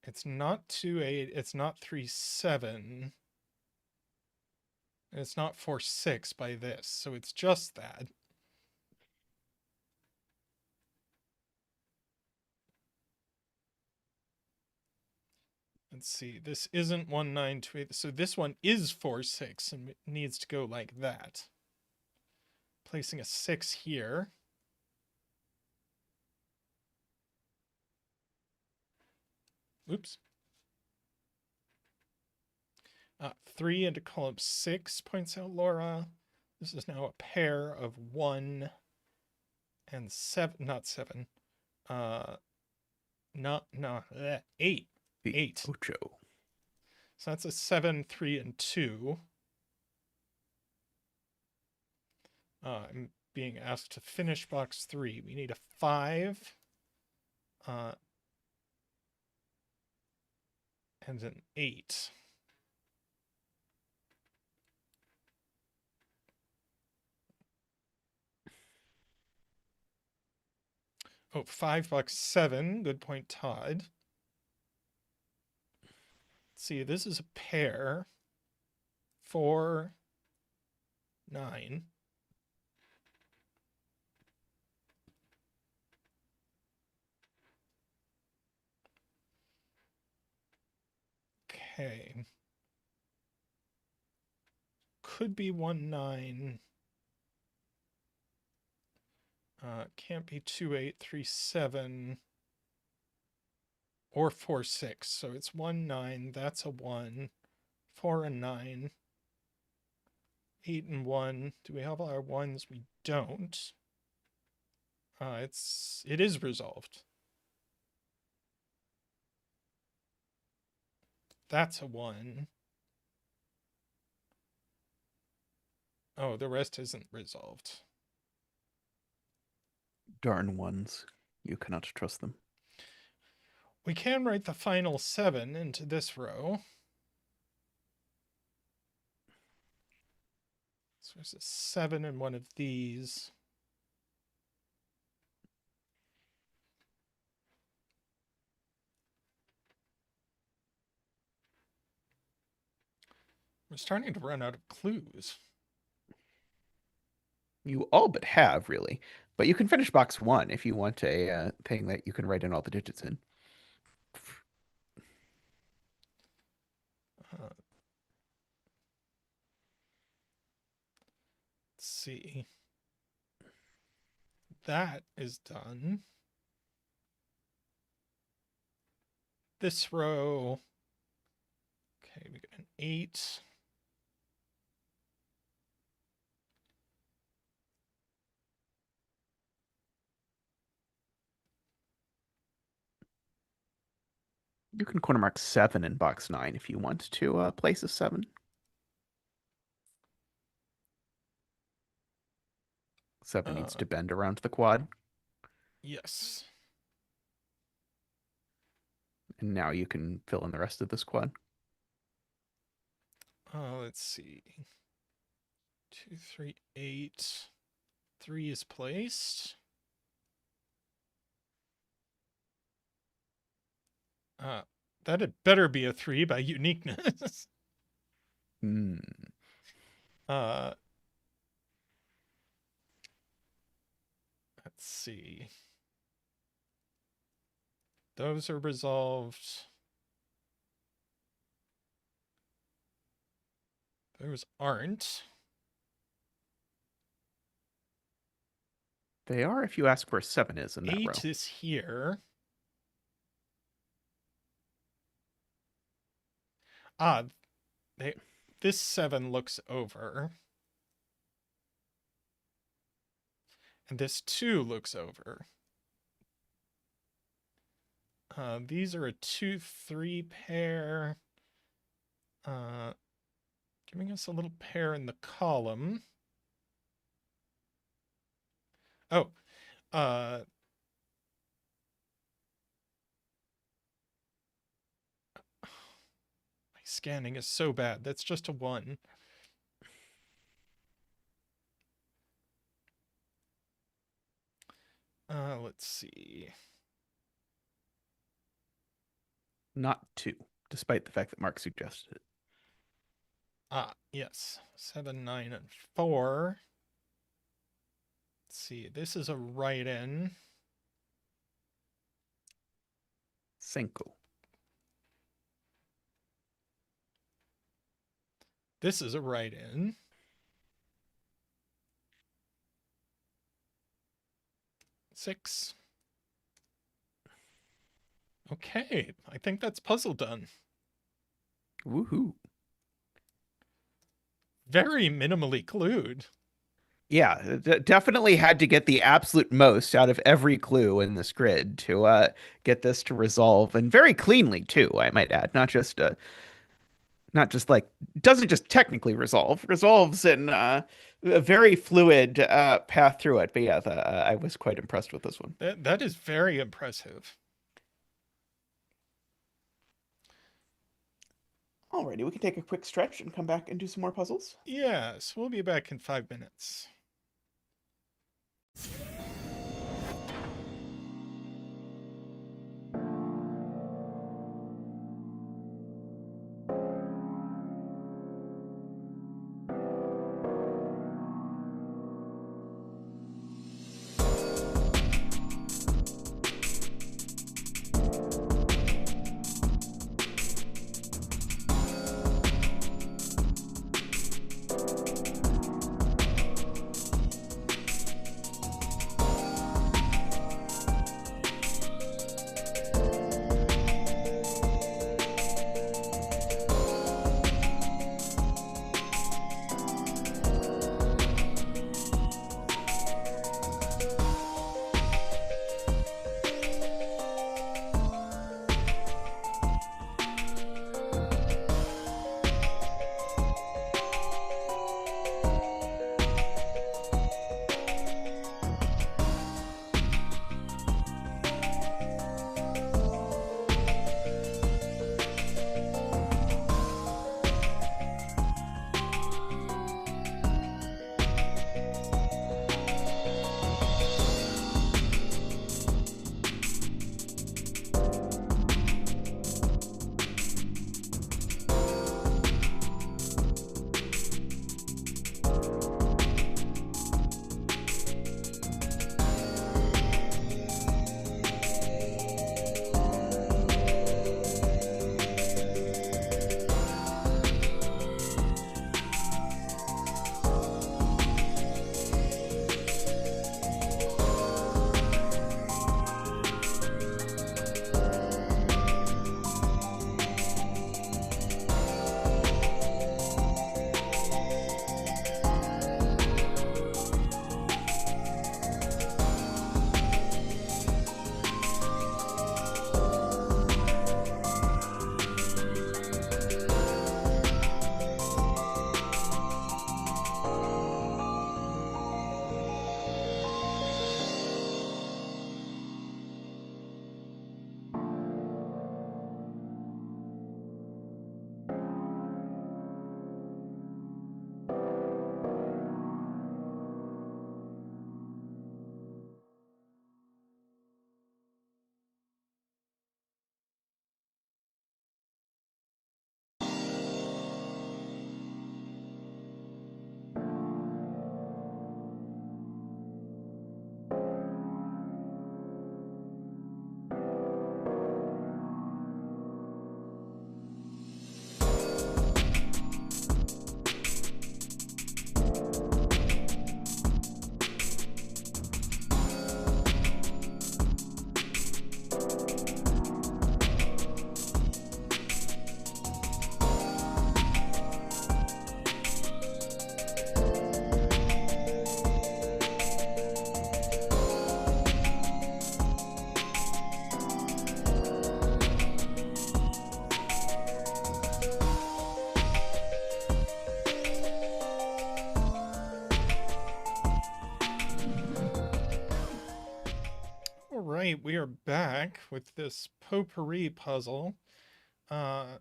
It's not 2 8. It's not 3 7. And it's not 4 6 by this. So it's just that. Let's see. This isn't 1 9 2 8. So this one is 4 6 and it needs to go like that. Placing a 6 here. Oops. 3 into column 6, points out Laura. This is now a pair of 1 and 7, not 7. Uh, not, no, 8. the 8. Ocho. So that's a 7, 3, and 2. I'm being asked to finish box 3. We need a 5 uh, and an 8. Oh, 5 box 7. Good point, Todd. Let's see, this is a pair. 4, 9. Okay. Could be 1 9. Can't be 2 8 3 7 or 4 6. So it's 1 9. That's a 1. 4 and 9. 8 and 1. Do we have all our ones? We don't. It is resolved. That's a 1. Oh, the rest isn't resolved. Darn ones. You cannot trust them. We can write the final 7 into this row. So there's a 7 in one of these. We're starting to run out of clues. You all but have, really. But you can finish box 1 if you want a thing that you can write in all the digits in. Let's see. That is done. This row. Okay, we got an 8. You can corner mark 7 in box 9 if you want to place a 7. 7 needs Uh, to bend around the quad. yes. And now you can fill in the rest of this quad. Let's see. 2, 3, 8. 3 is placed. That had better be a 3 by uniqueness. Hmm. Let's see. Those are resolved. Those aren't. They are if you ask where 7 is in that 8 row. is here. This 7 looks over. And this 2 looks over. These are a 2-3 pair. Giving us a little pair in the column. Oh, my scanning is so bad. That's just a 1. Let's see. Not 2, despite the fact that Mark suggested it. Yes. 7, 9, and 4. Let's see. This is a right-in. 5. This is a right-in. 6. Okay, I think that's puzzle done. Woohoo. Very minimally clued. Yeah, definitely had to get the absolute most out of every clue in this grid to get this to resolve, and very cleanly too, I might add. Not just like, doesn't just technically resolve, resolves in a very fluid path through it. But yeah, I was quite impressed with this one. That is very impressive. Alrighty, we can take a quick stretch and come back and do some more puzzles. Yes, we'll be back in 5 minutes. we are back with this potpourri puzzle. All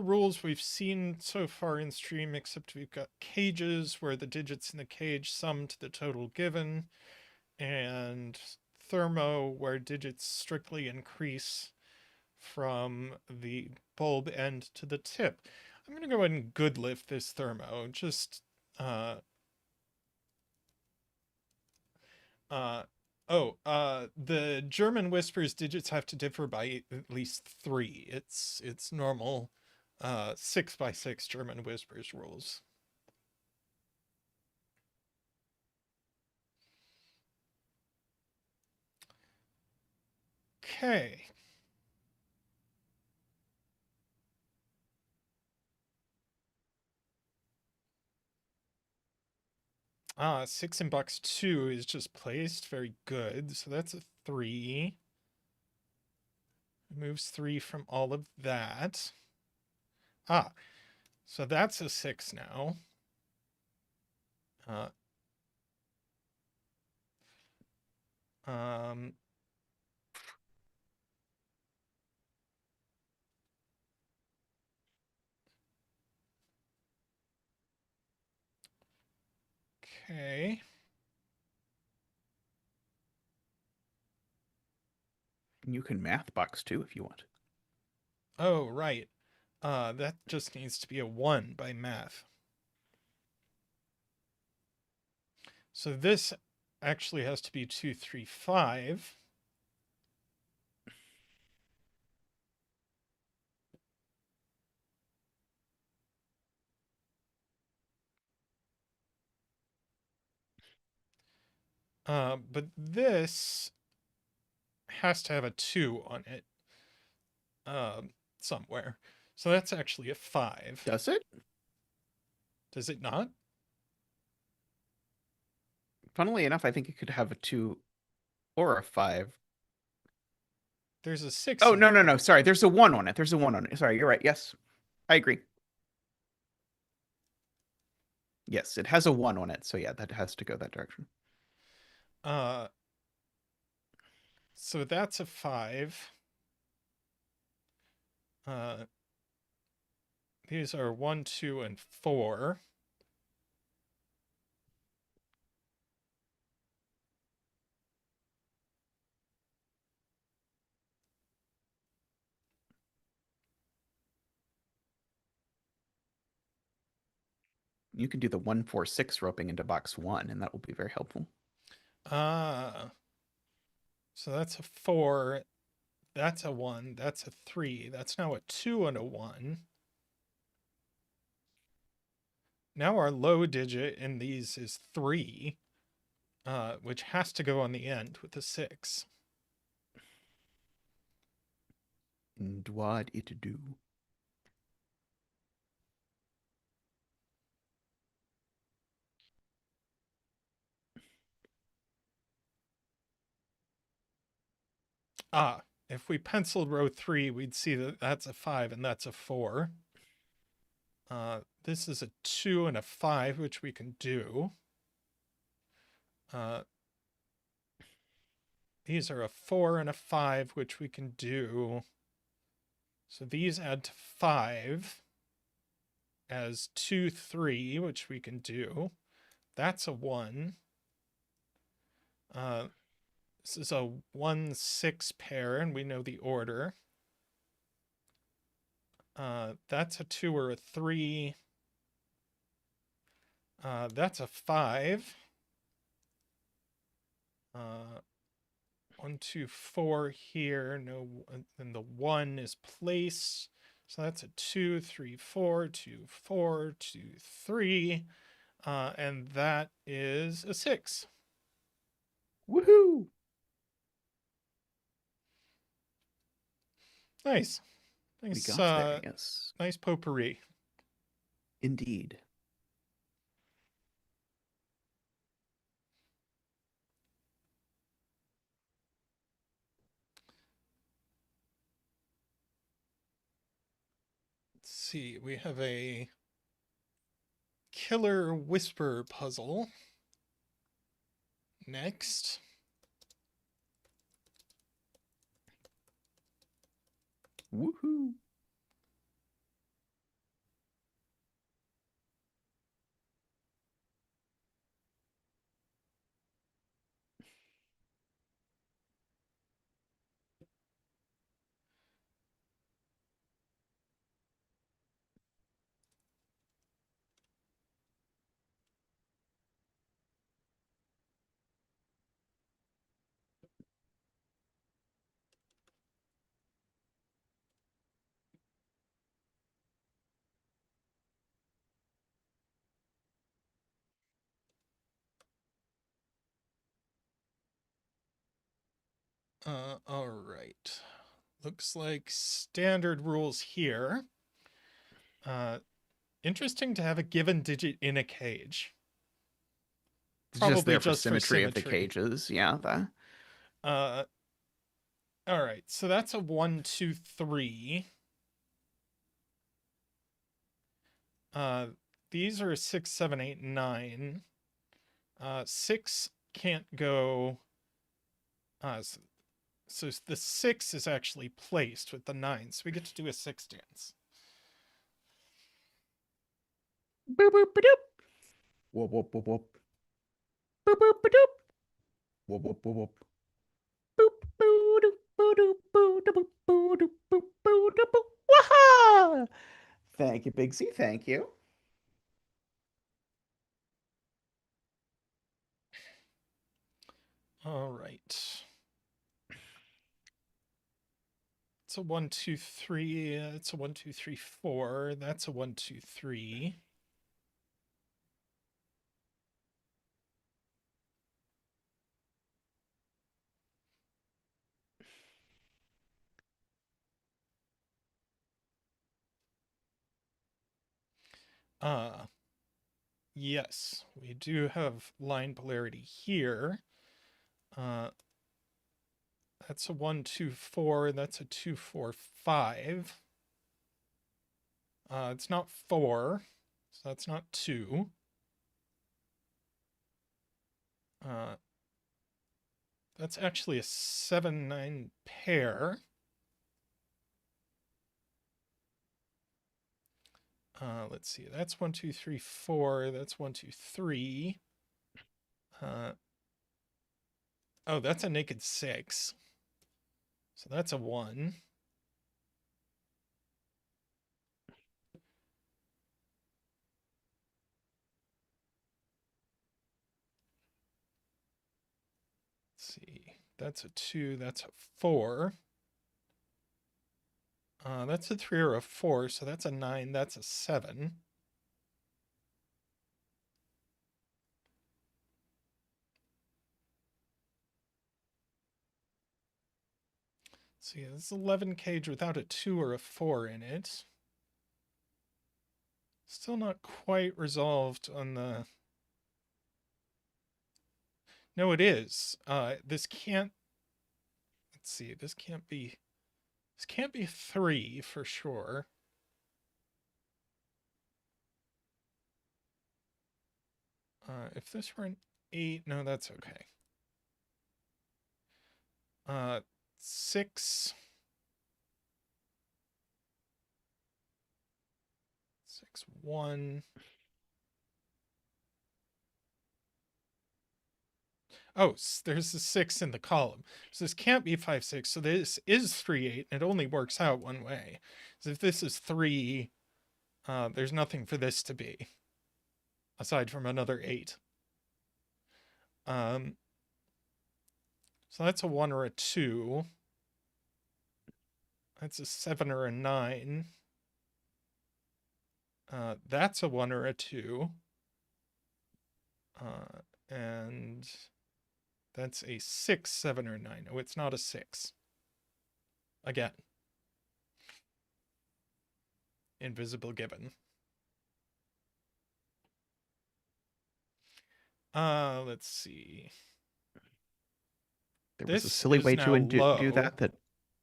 rules we've seen so far in stream, except we've got cages where the digits in the cage sum to the total given, and thermo where digits strictly increase from the bulb end to the tip. I'm going to go ahead and good lift this thermo. Just, the German whispers digits have to differ by at least 3. It's normal 6 by 6 German whispers rules. Okay. Ah, 6 in box 2 is just placed. Very good. So that's a 3. Removes 3 from all of that. Ah, so that's a 6 now. Uh, um, okay. You can math box too if you want. Oh, right. That just needs to be a 1 by math. So this actually has to be 2, 3, 5. But this has to have a 2 on it somewhere. So that's actually a 5. Does it? Does it not? Funnily enough, I think it could have a 2 or a 5. There's a 6 Oh, on it, no. though. Sorry, there's a 1 on it. There's a 1 on it. Sorry, you're right. Yes, I agree. Yes, it has a 1 on it. So yeah, that has to go that direction. Uh, so that's a 5. These are 1, 2, and 4. You can do the 1, 4, 6 roping into box 1, and that will be very helpful. So that's a 4. That's a 1. That's a 3. That's now a 2 and a 1. Now our low digit in these is 3, which has to go on the end with a 6. And what it do? Ah, if we penciled row 3, we'd see that that's a 5 and that's a 4. This is a 2 and a 5, which we can do. These are a 4 and a 5, which we can do. So these add to 5 as 2, 3, which we can do. That's a 1. This is a 1, 6 pair, and we know the order. That's a 2 or a 3. That's a 5. 1, 2, 4 here. No, then the 1 is placed. So that's a 2, 3, 4, 2, 4, 2, 3. And that is a 6. Woohoo! Nice. We Nice, got there, yes. nice potpourri. Indeed. Let's see, we have a killer whisper puzzle next. Woohoo. All right. Looks like standard rules here. Uh, Interesting to have a given digit in a cage. It's just Probably there for just for symmetry of the symmetry. cages. Yeah. Uh, all right. So that's a 1, 2, 3. Uh, these are a 6, 7, 8, 9. 6 can't go. So the 6 is actually placed with the 9. So we get to do a 6 dance. Boop boop boop. Whoop whoop whoop whoop. Boop boop boop. Whoop whoop whoop whoop. Boop boo doop boo doop boo doop boo doop boop boo doop boo. Waha! Thank you, Big Z. Thank you. All right. It's a 1, 2, 3. It's a 1, 2, 3, 4. That's a 1, 2, 3. Uh, yes, we do have line polarity here. That's a 1, 2, 4. That's a 2, 4, 5. It's not 4, so that's not 2. Uh, that's actually a 7, 9 pair. Let's see. That's 1, 2, 3, 4. That's 1, 2, 3. Uh, oh, that's a naked 6. So that's a 1. Let's see. That's a 2. That's a 4. That's a 3 or a 4. So that's a 9. That's a 7. Let's see. This is 11 cage without a 2 or a 4 in it. Still not quite resolved on the. No, it is. This can't. Let's see. This can't be. This can't be 3 for sure. If this were an 8, no, that's okay. 6. 6, 1. Oh, there's a 6 in the column. So this can't be 5, 6. So this is 3, 8, and it only works out one way. So if this is 3, there's nothing for this to be aside from another 8. So that's a 1 or a 2. That's a 7 or a 9. That's a 1 or a 2. And that's a 6, 7, or 9. Oh, it's not a 6. Again. Invisible given. Let's see. There was a This silly is way now to do low. that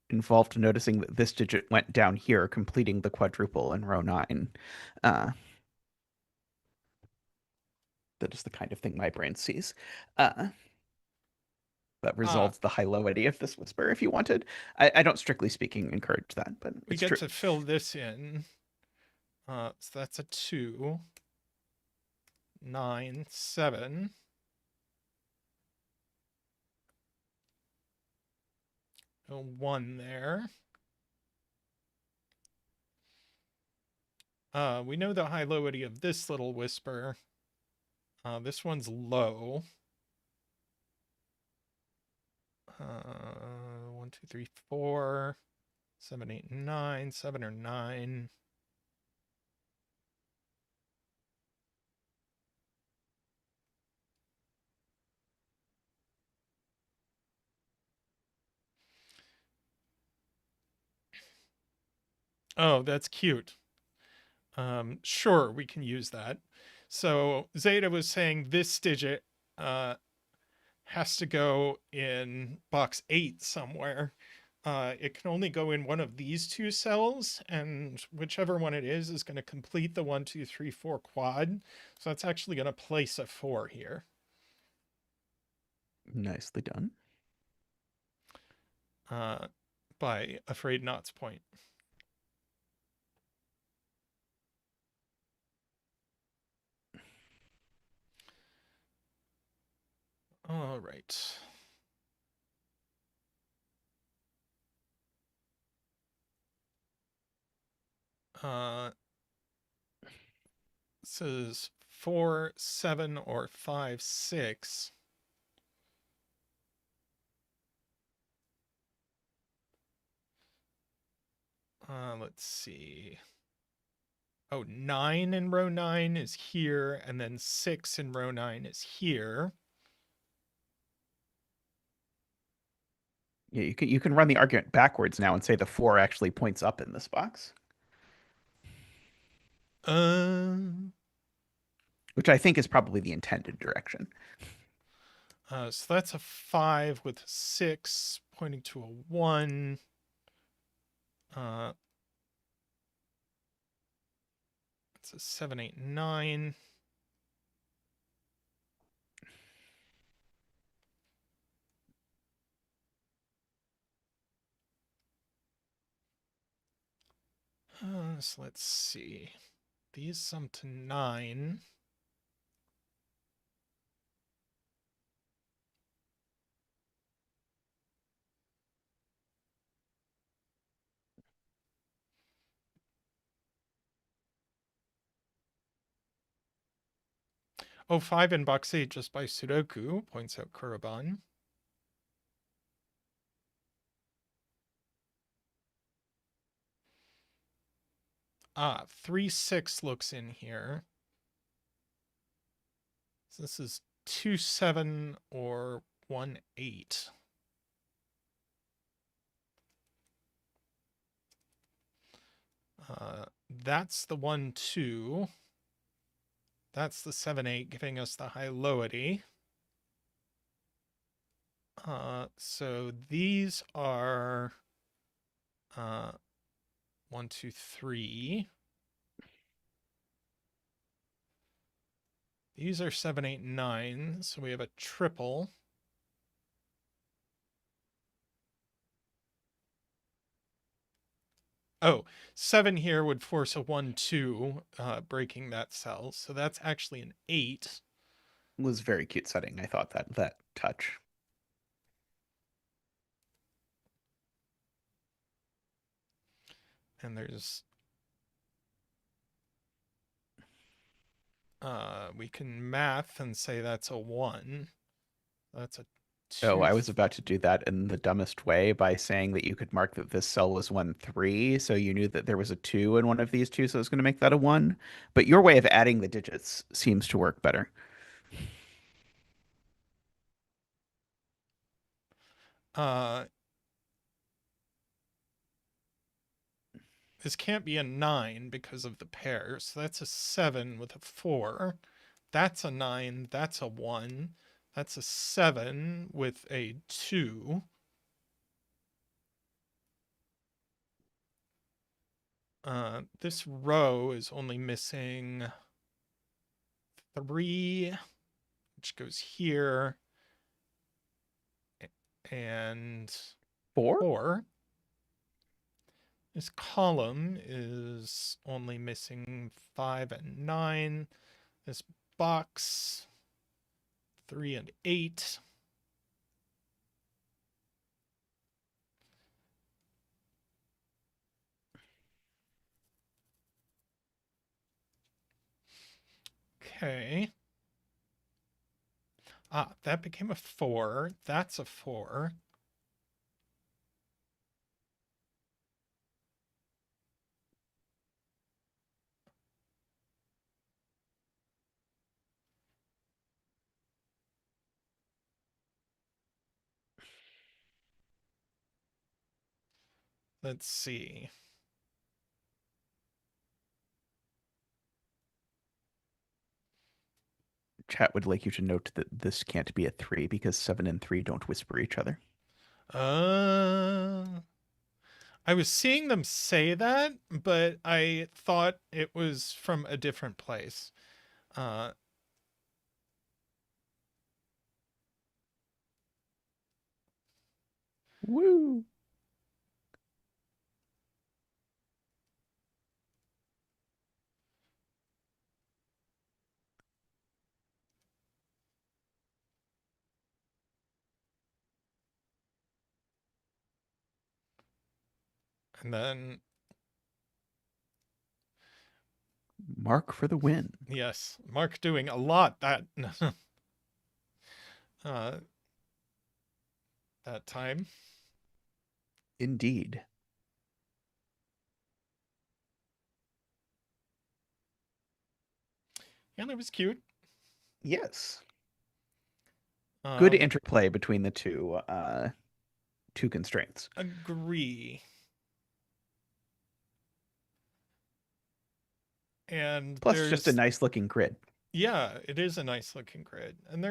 involved noticing that this digit went down here, completing the quadruple in row 9. Uh, that is the kind of thing my brain sees. Uh, That Ah, resolves the high-lowity of this whisper if you wanted. I don't, strictly speaking, encourage that, but we it's get true. to fill this in. So that's a 2, 9, 7. A 1 there. We know the high-lowity of this little whisper. This one's low. 1, 2, 3, 4, 7, 8, 9. 7 or 9. Oh, that's cute. Sure, we can use that. So Zeta was saying this digit has to go in box 8 somewhere. It can only go in one of these two cells, and whichever one it is going to complete the 1, 2, 3, 4 quad. So that's actually going to place a 4 here. Nicely done. By Afraid Not's point. All right. This is 4, 7, or 5, 6. Let's see. Oh, 9 in row 9 is here, and then 6 in row 9 is here. Yeah, you can run the argument backwards now and say the 4 actually points up in this box, Uh, which I think is probably the intended direction. so that's a 5 with a 6 pointing to a 1. Uh, it's a 7, 8, 9. So let's see. These sum to 9. Oh, 5 in box 8 just by Sudoku, points out Kuraban. 3, 6 looks in here. So this is 2, 7 or 1, 8. That's the 1, 2. That's the 7, 8, giving us the high-lowity. So these are 1, 2, 3. These are 7, 8, 9. So we have a triple. Oh, 7 here would force a 1, 2, breaking that cell. So that's actually an 8. It was very cute setting. I thought that touch. And there's we can math and say that's a 1. That's a Oh, 2. I was about to do that in the dumbest way by saying that you could mark that this cell was 1, 3, so you knew that there was a 2 in one of these two, so it was going to make that a 1. But your way of adding the digits seems to work better. Uh, this can't be a 9 because of the pair. So that's a 7 with a 4. That's a 9. That's a 1. That's a 7 with a 2. This row is only missing 3, which goes here. and Four? 4. This column is only missing 5 and 9. This box, 3 and 8. Okay. Ah, that became a 4. That's a 4. Let's see. Chat would like you to note that this can't be a 3 because 7 and 3 don't whisper each other. Uh, I was seeing them say that, but I thought it was from a different place. Uh, Woo! and then, Mark for the win. yes, Mark doing a lot uh, that time. Indeed. Yeah, that was cute. Yes. Good Um, interplay between the two constraints. agree. And Plus, just a there's, nice looking grid. yeah, it is a nice looking grid. And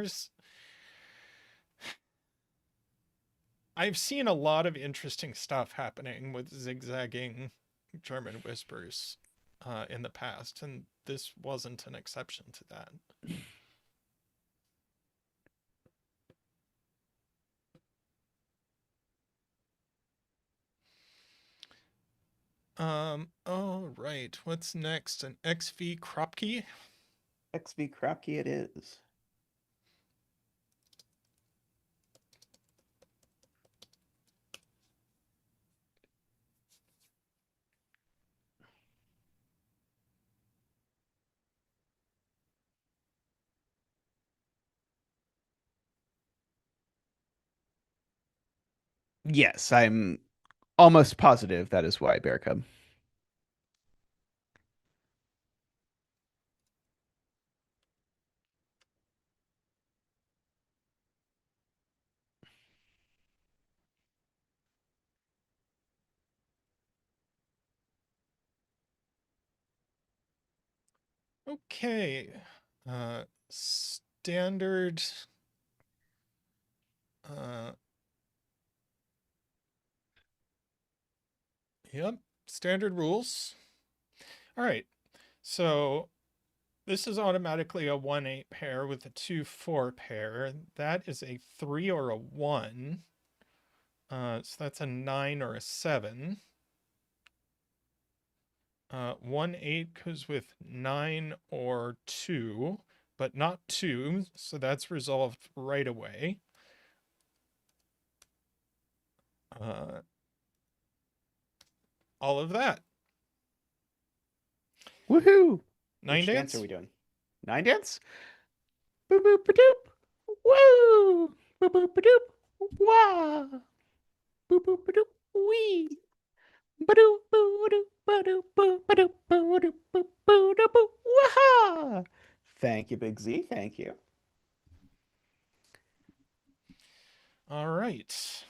I've seen a lot of interesting stuff happening with zigzagging German whispers in the past, and this wasn't an exception to that. Oh, right. What's next? An XV Kropki? XV Kropki it is. Yes, I'm almost positive that is why Bear Cub. Okay. Standard. Uh, yep. Standard rules. All right. So this is automatically a 1-8 pair with a 2-4 pair. That is a 3 or a 1. So that's a 9 or a 7. 1-8 goes with 9 or 2, but not 2, so that's resolved right away. Uh, all of that. Woohoo! Nine Which dance are dance? we doing? Nine dance? Boop boop ba doop. Woo! Boop boop ba doop. Wah! Boop boop ba doop. Wee! Ba doop boo doop ba doop boo ba doop boo doop boo boo doop boo. Waha! Thank you, Big Z. Thank you. All right.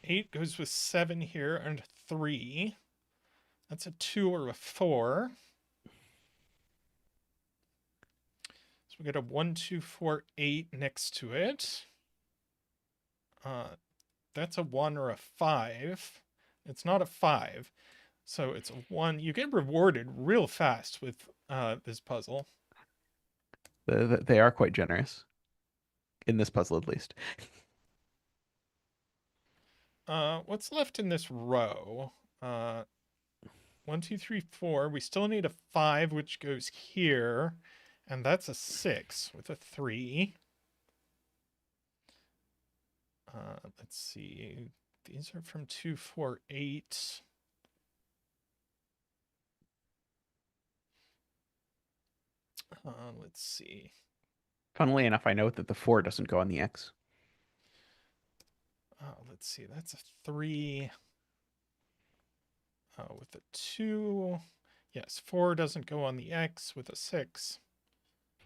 8 goes with 7 here and 3. That's a 2 or a 4. So we get a 1, 2, 4, 8 next to it. That's a 1 or a 5. It's not a 5. So it's a 1. You get rewarded real fast with this puzzle. They are quite generous in this puzzle, at least. What's left in this row? Uh, 1, 2, 3, 4. We still need a 5, which goes here. And that's a 6 with a 3. Let's see. These are from 2, 4, 8. Let's see. Funnily enough, I know that the 4 doesn't go on the X. Let's see. That's a 3. With a 2. Yes, 4 doesn't go on the X with a 6.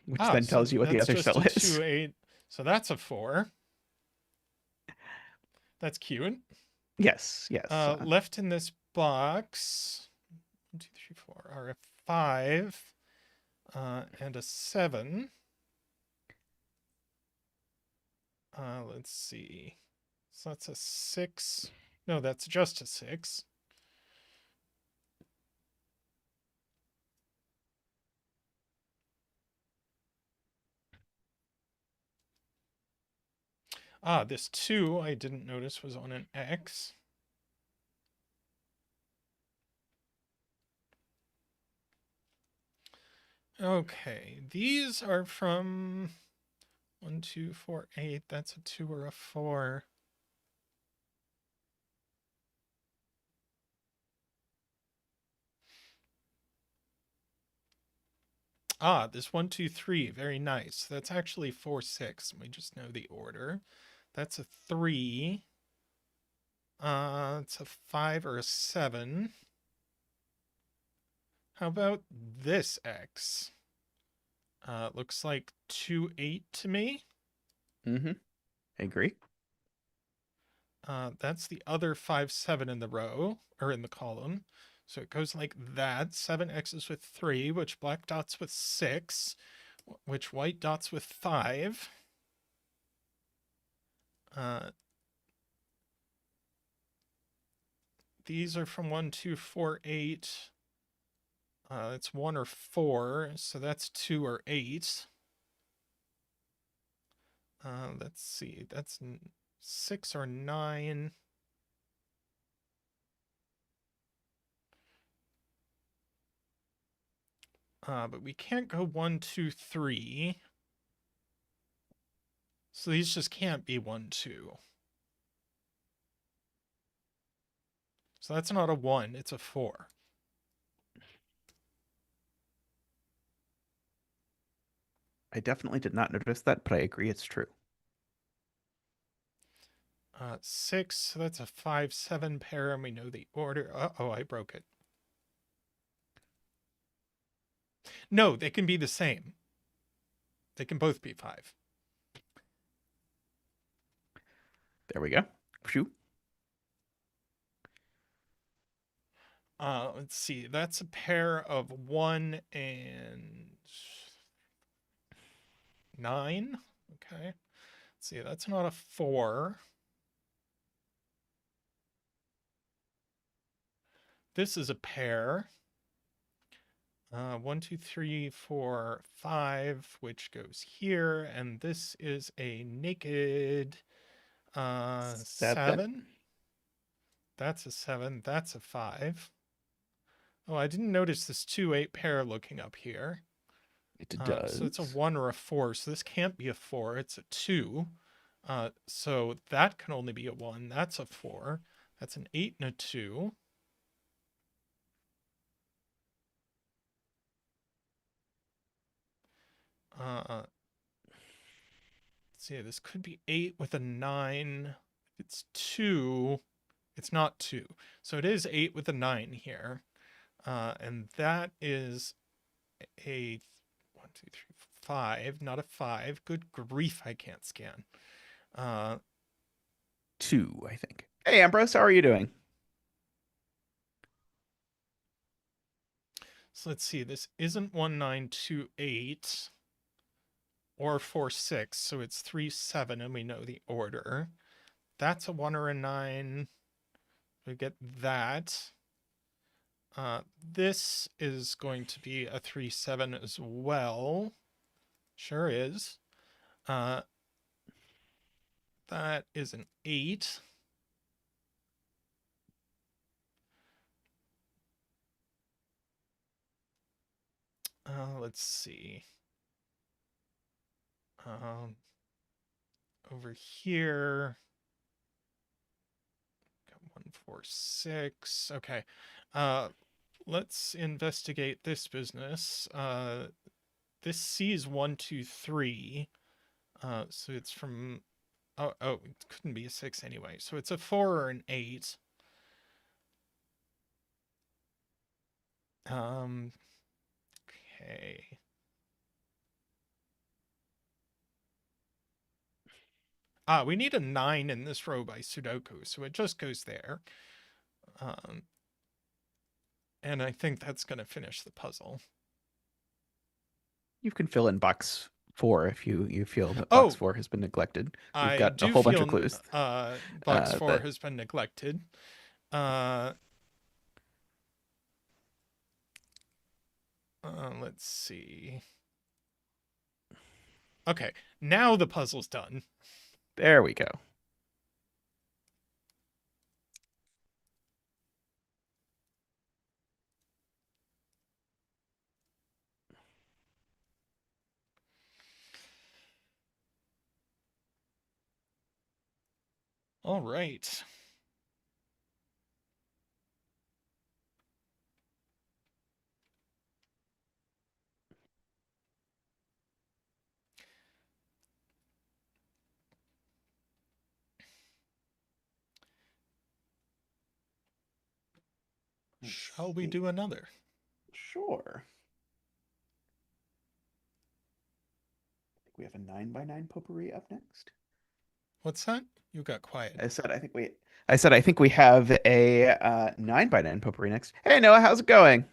Which then So tells you what the that's other just cell a is. 2, 8. So that's a 4. That's cute. Yes, yes. Left in this box, 1, 2, 3, 4, are a 5 and a 7. Let's see. So that's a 6. No, that's just a 6. This 2 I didn't notice was on an X. Okay, these are from 1, 2, 4, 8. That's a 2 or a 4. This 1, 2, 3. Very nice. That's actually 4, 6. We just know the order. That's a 3. It's a 5 or a 7. How about this X? Looks like 2, 8 to me. Mm-hmm. I agree. That's the other 5, 7 in the row, or in the column. So it goes like that. 7 X's with 3, which black dots with 6, which white dots with 5. These are from 1, 2, 4, 8. It's 1 or 4, so that's 2 or 8. Let's see, that's 6 or 9. But we can't go 1, 2, 3. So these just can't be 1, 2. So that's not a 1, it's a 4. I definitely did not notice that, but I agree it's true. 6, so that's a 5, 7 pair, and we know the order. Uh-oh, I broke it. No, they can be the same. They can both be 5. There we go. Phew. Let's see, that's a pair of 1 and 9. Okay. Let's see, that's not a 4. This is a pair. 1, 2, 3, 4, 5, which goes here, and this is a naked 7. 7. That's a 7. That's a 5. Oh, I didn't notice this 2, 8 pair looking up here. It does. So it's a 1 or a 4. So this can't be a 4. It's a 2. So that can only be a 1. That's a 4. That's an 8 and a 2. Let's see, this could be 8 with a 9. If it's 2, it's not 2. So it is 8 with a 9 here. And that is a 1, 2, 3, 5, not a 5. Good grief, I can't scan. 2, I think. Hey, Ambrose, how are you doing? So let's see, this isn't 1928 or 46, so it's 3, 7, and we know the order. That's a 1 or a 9. We get that. This is going to be a 3, 7 as well. Sure is. That is an 8. let's see. Over here, got 146. Okay. Let's investigate this business. This C is 123. So it's from, oh, it couldn't be a 6 anyway. So it's a 4 or an 8. Okay. We need a 9 in this row by Sudoku, so it just goes there. And I think that's going to finish the puzzle. You can fill in box 4 if you feel that Oh, box 4 has been neglected. We've I got a do whole bunch feel of clues. box 4 that has been neglected. Let's see. Okay, now the puzzle's done. There we go. All right. Shall we do another? Sure. I think we have a 9x9 potpourri up next. What's that? You got quiet. I said I think we have a 9x9 potpourri next. Hey Noah, how's it going?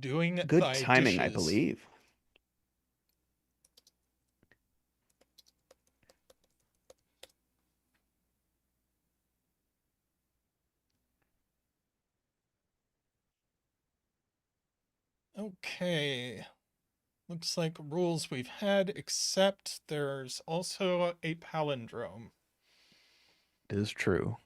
Doing Good thy timing, I dishes. believe. Okay. Looks like rules we've had, except there's also a palindrome. It is true.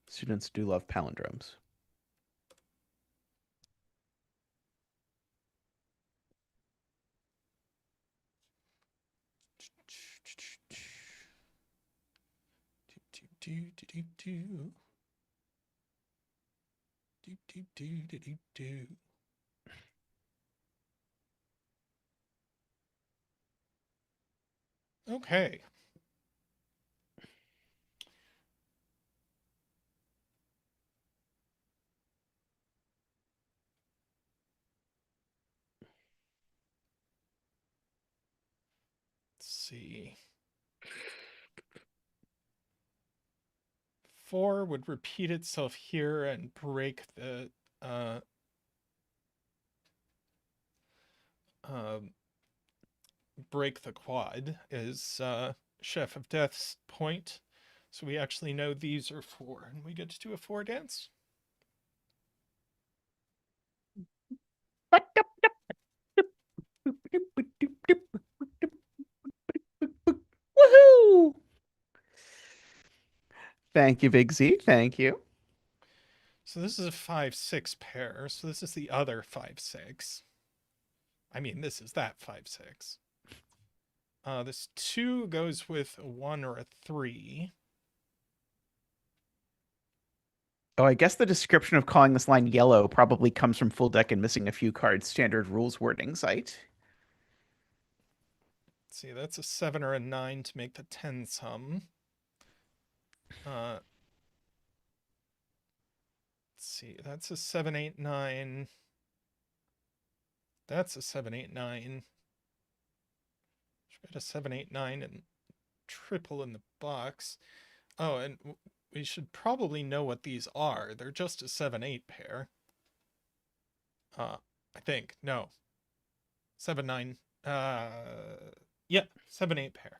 Students do love palindromes. Okay. Let's see. 4 would repeat itself here and break the break the quad is Chef of Death's point. So we actually know these are 4, and we get to do a 4 dance. Woohoo! Thank you, Big Z. Thank you. So this is a 5-6 pair. So this is the other 5-6. I mean, this is that 5-6. This 2 goes with a 1 or a 3. Oh, I guess the description of calling this line yellow probably comes from full deck and missing a few cards standard rules wording site. Let's see, that's a 7 or a 9 to make the 10 sum. Let's see, that's a 7, 8, 9. That's a 7, 8, 9. Got a 7, 8, 9 and triple in the box. Oh, and we should probably know what these are. They're just a 7-8 pair. I think. No. 7-9. Yeah, 7-8 pair.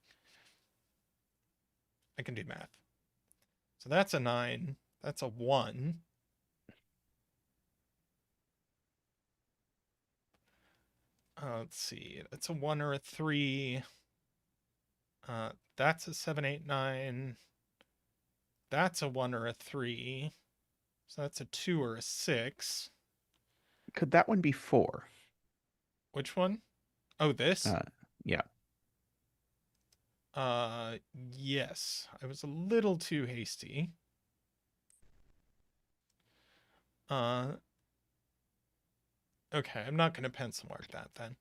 I can do math. So that's a 9. That's a 1. Let's see. That's a 1 or a 3. That's a 7, 8, 9. That's a 1 or a 3. So that's a 2 or a 6. Could that one be 4? Which one? Oh, this? Uh, yeah. Yes. I was a little too hasty. Okay, I'm not going to pencil mark that then.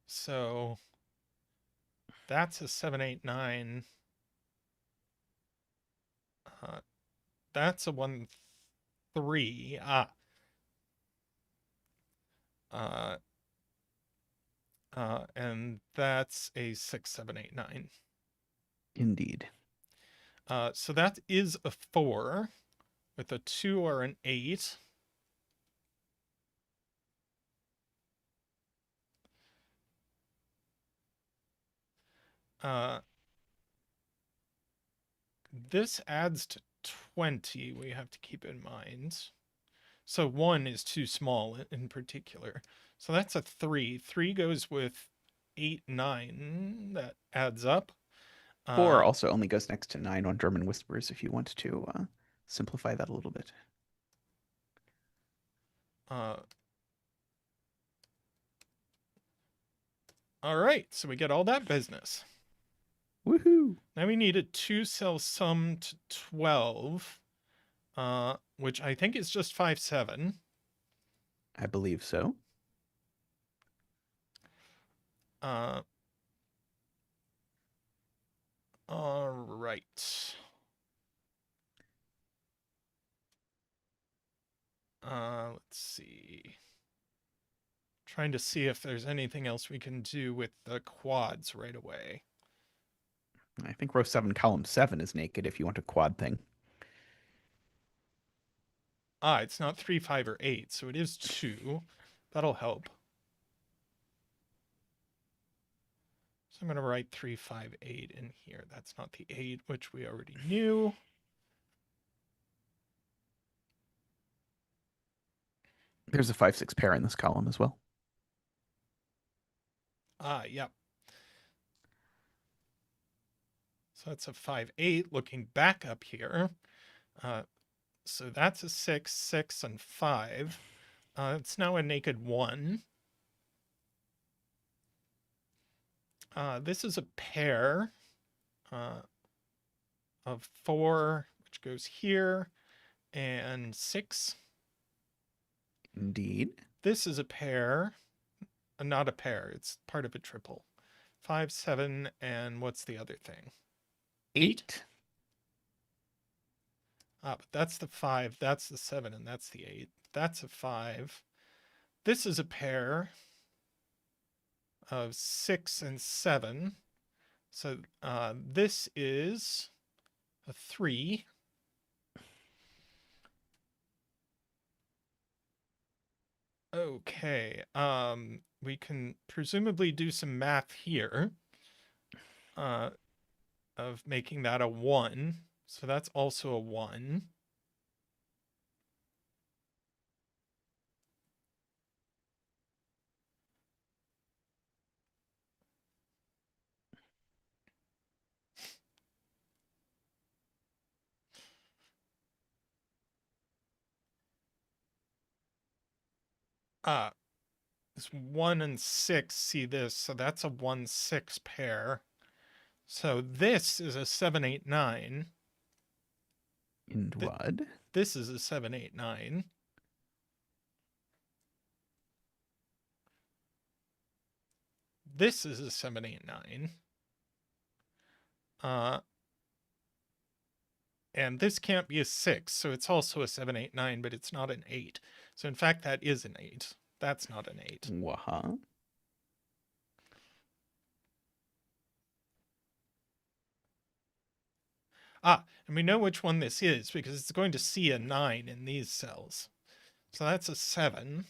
So that's a 7, 8, 9. That's a 1, 3. Uh, and that's a 6, 7, 8, 9. Indeed. So that is a 4 with a 2 or an 8. This adds to 20, we have to keep in mind. So 1 is too small in particular. So that's a 3. 3 goes with 8, 9. That adds up. 4 also only goes next to 9 on German Whispers if you want to simplify that a little bit. All right, so we get all that business. Woohoo! Now we need a 2-cell sum to 12, which I think is just 5, 7. I believe so. All right. Let's see. Trying to see if there's anything else we can do with the quads right away. I think row 7, column 7 is naked if you want a quad thing. It's not 3, 5, or 8, so it is 2. That'll help. So I'm going to write 3, 5, 8 in here. That's not the 8, which we already knew. There's a 5, 6 pair in this column as well. Yep. So that's a 5, 8. Looking back up here. So that's a 6, 6, and 5. It's now a naked 1. This is a pair of 4, which goes here, and 6. Indeed. This is a pair, not a pair, it's part of a triple. 5, 7, and what's the other thing? 8. But that's the 5, that's the 7, and that's the 8. That's a 5. This is a pair of 6 and 7. So this is a 3. Okay, we can presumably do some math here of making that a 1. So that's also a 1. This 1 and 6, see this, so that's a 1, 6 pair. So this is a 7, 8, 9. And what? This is a 7, 8, 9. This is a 7, 8, 9. And this can't be a 6, so it's also a 7, 8, 9, but it's not an 8. So in fact, that is an 8. That's not an 8. What? And we know which one this is because it's going to see a 9 in these cells. So that's a 7.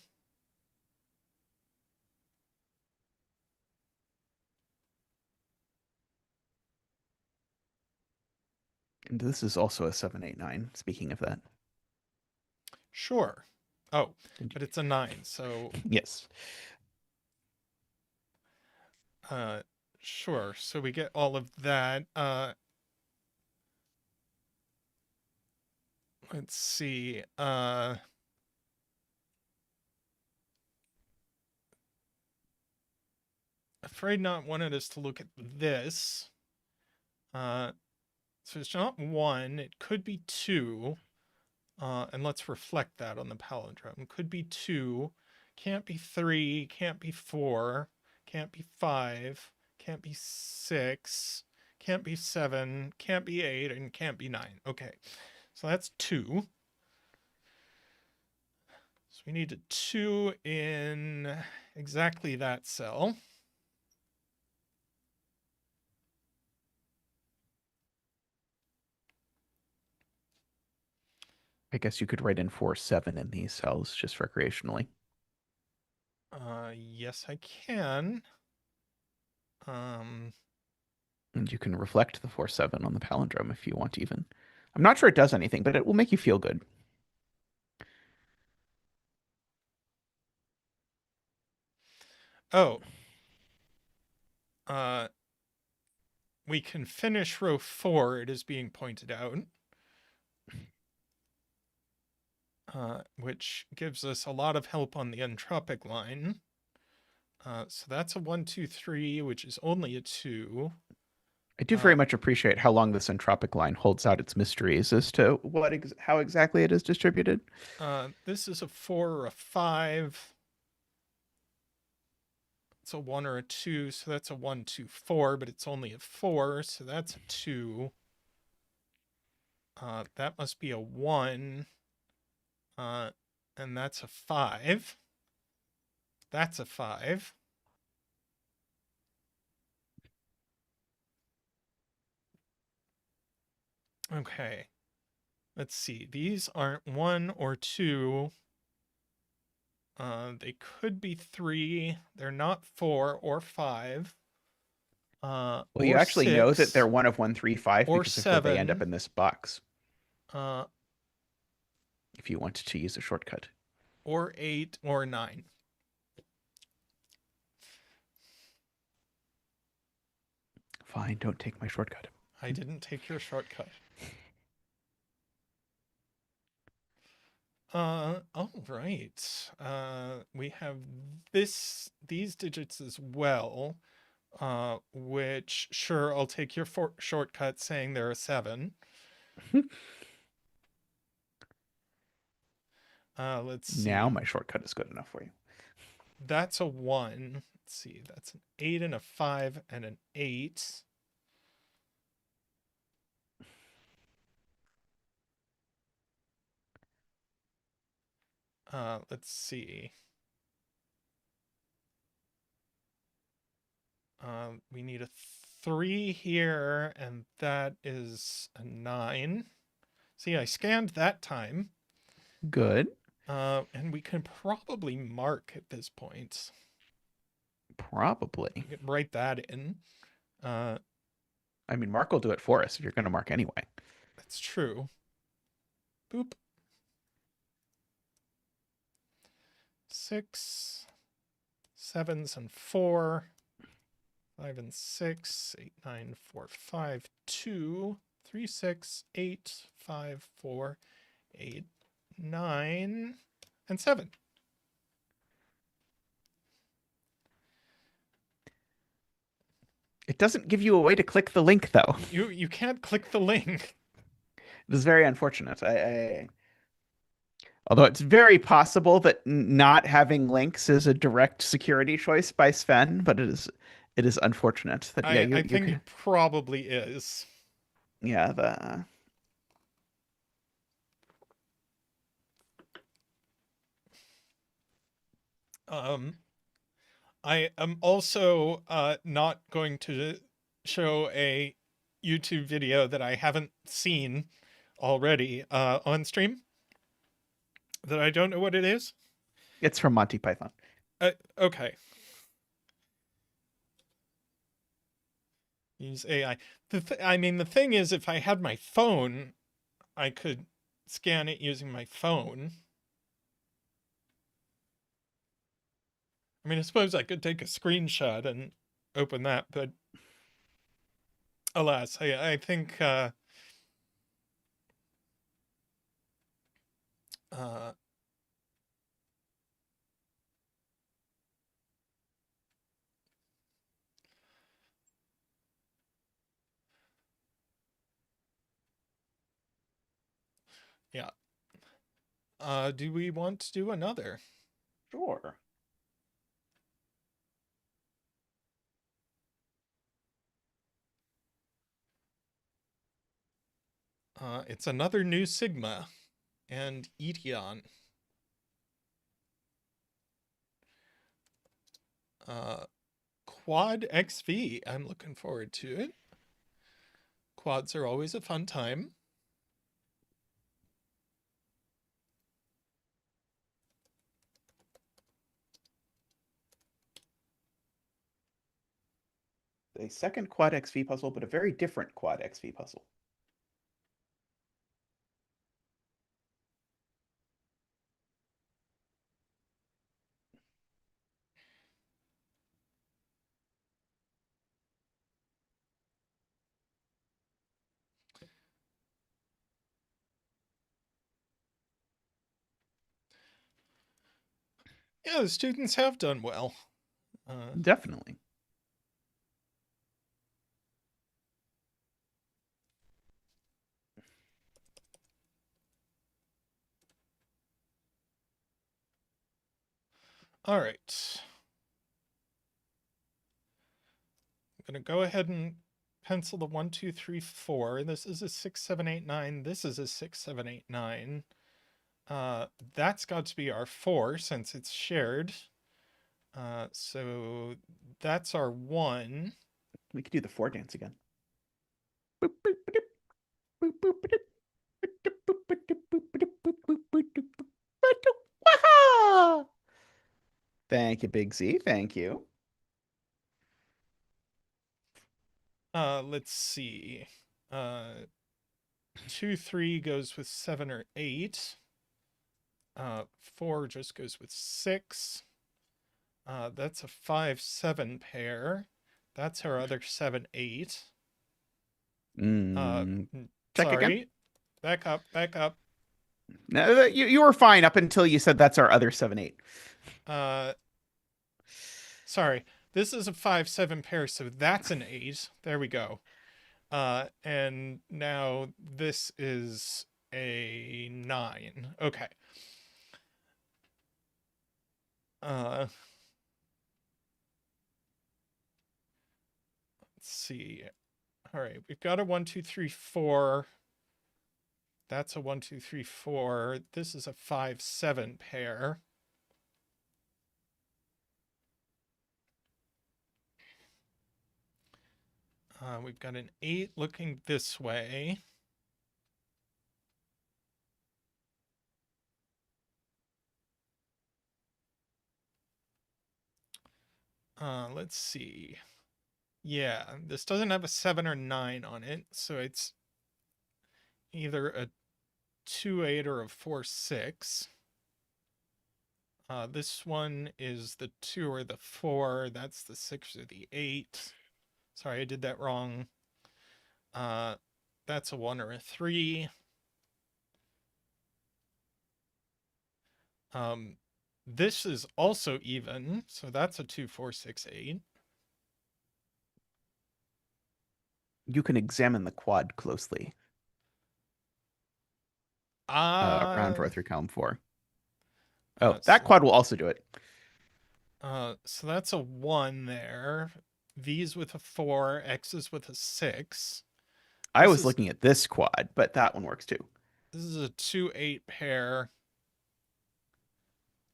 And this is also a 789, speaking of that. Sure. Oh, but it's a 9, so Yes. uh sure. So we get all of that. Let's see. Afraid Not wanted us to look at this. So it's not 1, it could be 2. And let's reflect that on the palindrome. Could be 2, can't be 3, can't be 4, can't be 5, can't be 6, can't be 7, can't be 8, and can't be 9. Okay, so that's 2. So we need a 2 in exactly that cell. I guess you could write in 4-7 in these cells just recreationally. Yes, I can. Um, And you can reflect the 4-7 on the palindrome if you want even. I'm not sure it does anything, but it will make you feel good. oh, uh, we can finish row 4, it is being pointed out. Which gives us a lot of help on the entropic line. So that's a 1, 2, 3, which is only a 2. I do very much appreciate how long this entropic line holds out its mysteries as to how exactly it is distributed. This is a 4 or a 5. It's a 1 or a 2, so that's a 1, 2, 4, but it's only a 4, so that's a 2. That must be a 1. And that's a 5. That's a 5. Okay. Let's see. These aren't 1 or 2. They could be 3. They're not 4 or 5. Well, you Or actually know that they're 6 one of 135 or because of where they end up 7. in this box, Uh, if you wanted to use a shortcut. or 8 or 9. Fine, don't take my shortcut. I didn't take your shortcut. All right. We have these digits as well. Which sure I'll take your shortcut saying they're a 7. Let's Now see. my shortcut is good enough for you. That's a 1. Let's see. That's an 8 and a 5 and an 8. Let's see. We need a 3 here, and that is a 9. See, I scanned that time. Good. And we can probably mark at this point. Probably. We can write that in. I mean, Mark will do it for us if you're going to mark anyway. That's true. Boop. 6, 7s and 4, 5 and 6, 8, 9, 4, 5, 2, 3, 6, 8, 5, 4, 8, 9, and 7. It doesn't give you a way to click the link, though. You can't click the link. It is very unfortunate. Although it's very possible that not having links is a direct security choice by Sven, but it is unfortunate that I think it probably is. yeah the I am also not going to show a YouTube video that I haven't seen already on stream. That I don't know what it is. It's from Monty Python. Okay. use AI. I mean, the thing is, if I had my phone, I could scan it using my phone. I mean, I suppose I could take a screenshot and open that, but alas, I think uh, yeah. Do we want to do another? Sure. It's another new Sigma and Etion. Quad XV. I'm looking forward to it. Quads are always a fun time. A second quad XV puzzle, but a very different quad XV puzzle. Yeah, the students have done well. Definitely. All right. I'm going to go ahead and pencil the 1, 2, 3, 4. This is a 6, 7, 8, 9. This is a 6, 7, 8, 9. That's got to be our 4 since it's shared. So that's our 1. We could do the 4 dance again. Thank you, Big Z. Thank you. Let's see. 2, 3 goes with 7 or 8. 4 just goes with 6. That's a 5, 7 pair. That's our other 7, 8. Check Sorry. again. Back up, back up. No, you were fine up until you said that's our other 7, 8. Sorry. This is a 5, 7 pair, so that's an 8. There we go. And now this is a 9. Okay. Let's see. All right, we've got a 1, 2, 3, 4. That's a 1, 2, 3, 4. This is a 5, 7 pair. We've got an 8 looking this way. Let's see. Yeah, this doesn't have a 7 or 9 on it, so it's either a 2, 8 or a 4, 6. This one is the 2 or the 4. That's the 6 or the 8. Sorry, I did that wrong. That's a 1 or a 3. This is also even, so that's a 2, 4, 6, 8. You can examine the quad closely. Round 4 through column 4. Oh, that quad will also do it. So that's a 1 there. V's with a 4, X's with a 6. I was looking at this quad, but that one works too. This is a 2, 8 pair.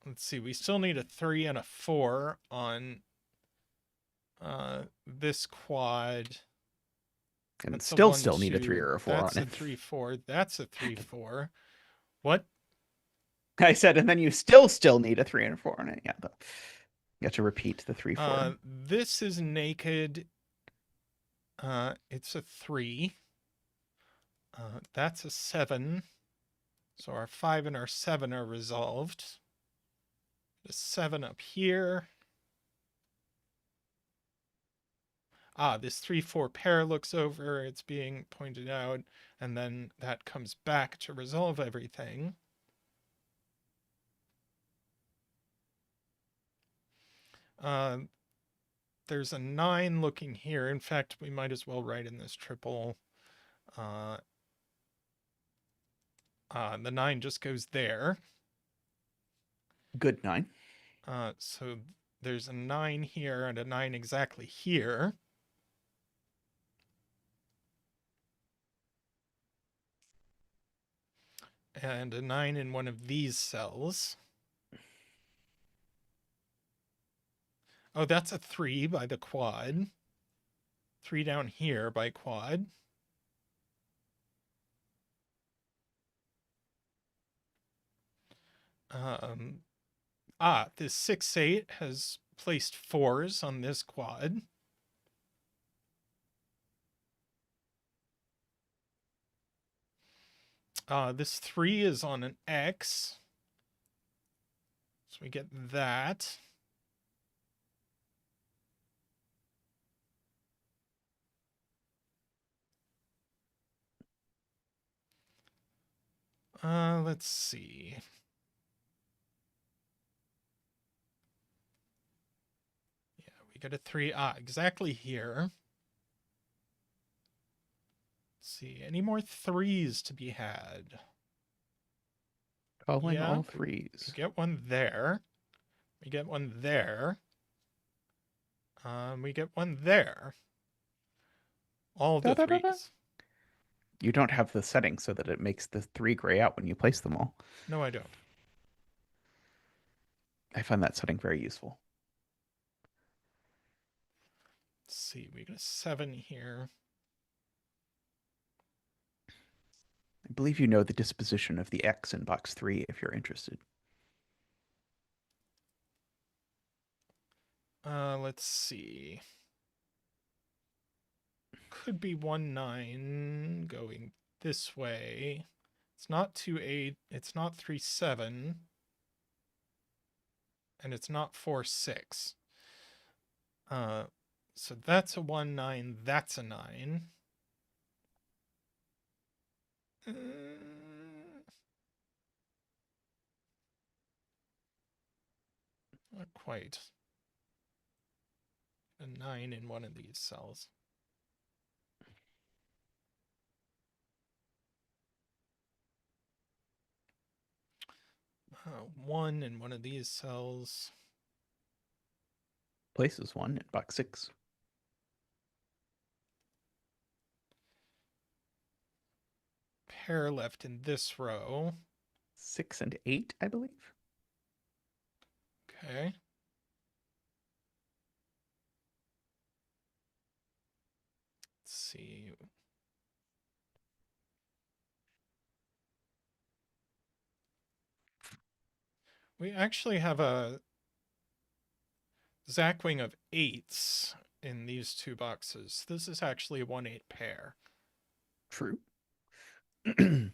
Let's see, we still need a 3 and a 4 on this quad. And That's still 1, need a 2. 3 or a 4 That's on a it. 3, 4. That's a 3, 4. What? I said, and then you still need a 3 and a 4 on it. Yeah, you have to repeat the 3, 4. This is naked. It's a 3. That's a 7. So our 5 and our 7 are resolved. The 7 up here. This 3-4 pair looks over, it's being pointed out, and then that comes back to resolve everything. There's a 9 looking here. In fact, we might as well write in this triple. The 9 just goes there. Good 9. So there's a 9 here and a 9 exactly here. And a 9 in one of these cells. Oh, that's a 3 by the quad. 3 down here by quad. This 6-8 has placed 4s on this quad. This 3 is on an X. So we get that. Let's see. Yeah, we get a 3. Exactly here. Let's see, any more 3s to be had? Calling Yeah, all 3s. We get one there. We get one there. We get one there. All the 3s. You don't have the setting so that it makes the 3 gray out when you place them all. No, I don't. I find that setting very useful. Let's see, we got a 7 here. I believe you know the disposition of the X in box 3 if you're interested. Let's see. Could be 1-9 going this way. It's not 2-8. It's not 3-7. And it's not 4-6. So that's a 1-9. That's a 9. Not quite. A 9 in one of these cells. One in one of these cells. Places 1 in box 6. Pair left in this row. 6 and 8, I believe. Okay. Let's see. We actually have a Zackwing of 8s in these two boxes. This is actually a 1-8 pair. True. Okay.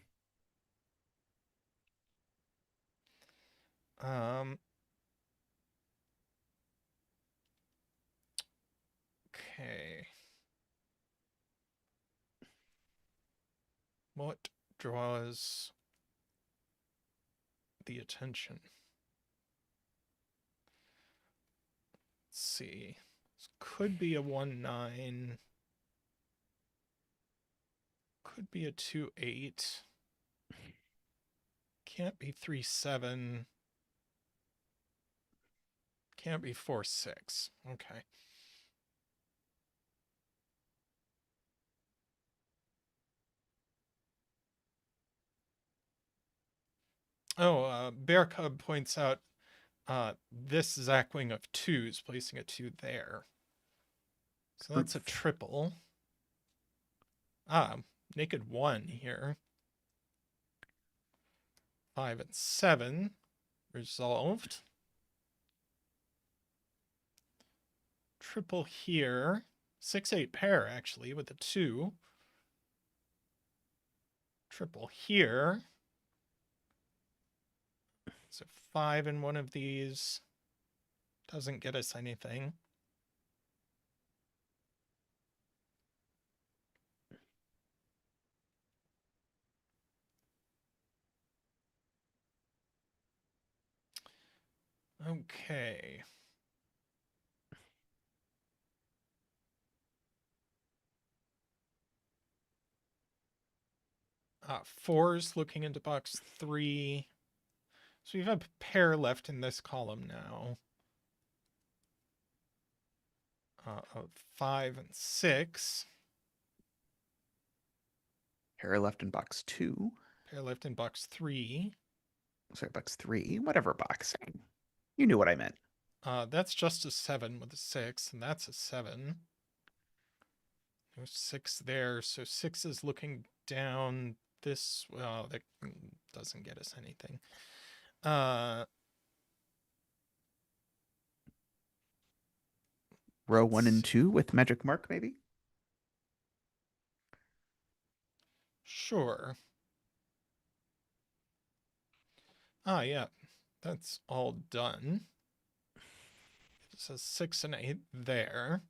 What draws the attention? Let's see. This could be a 1-9. Could be a 2-8. Can't be 3-7. Can't be 4-6. Okay. Oh, Bear Cub points out this Zackwing of 2s, placing a 2 there. So that's a triple. Naked 1 here. 5 and 7 resolved. Triple here. 6-8 pair, actually, with a 2. Triple here. So 5 in one of these doesn't get us anything. Okay. Fours looking into box 3. So we have a pair left in this column now. 5 and 6. Pair left in box 2. Pair left in box 3. Sorry, box 3. Whatever box. You knew what I meant. That's just a 7 with a 6, and that's a 7. No 6 there, so 6 is looking down this. Well, that doesn't get us anything. Row 1 and 2 with magic mark, maybe? Sure. Yeah, that's all done. It says 6 and 8 there.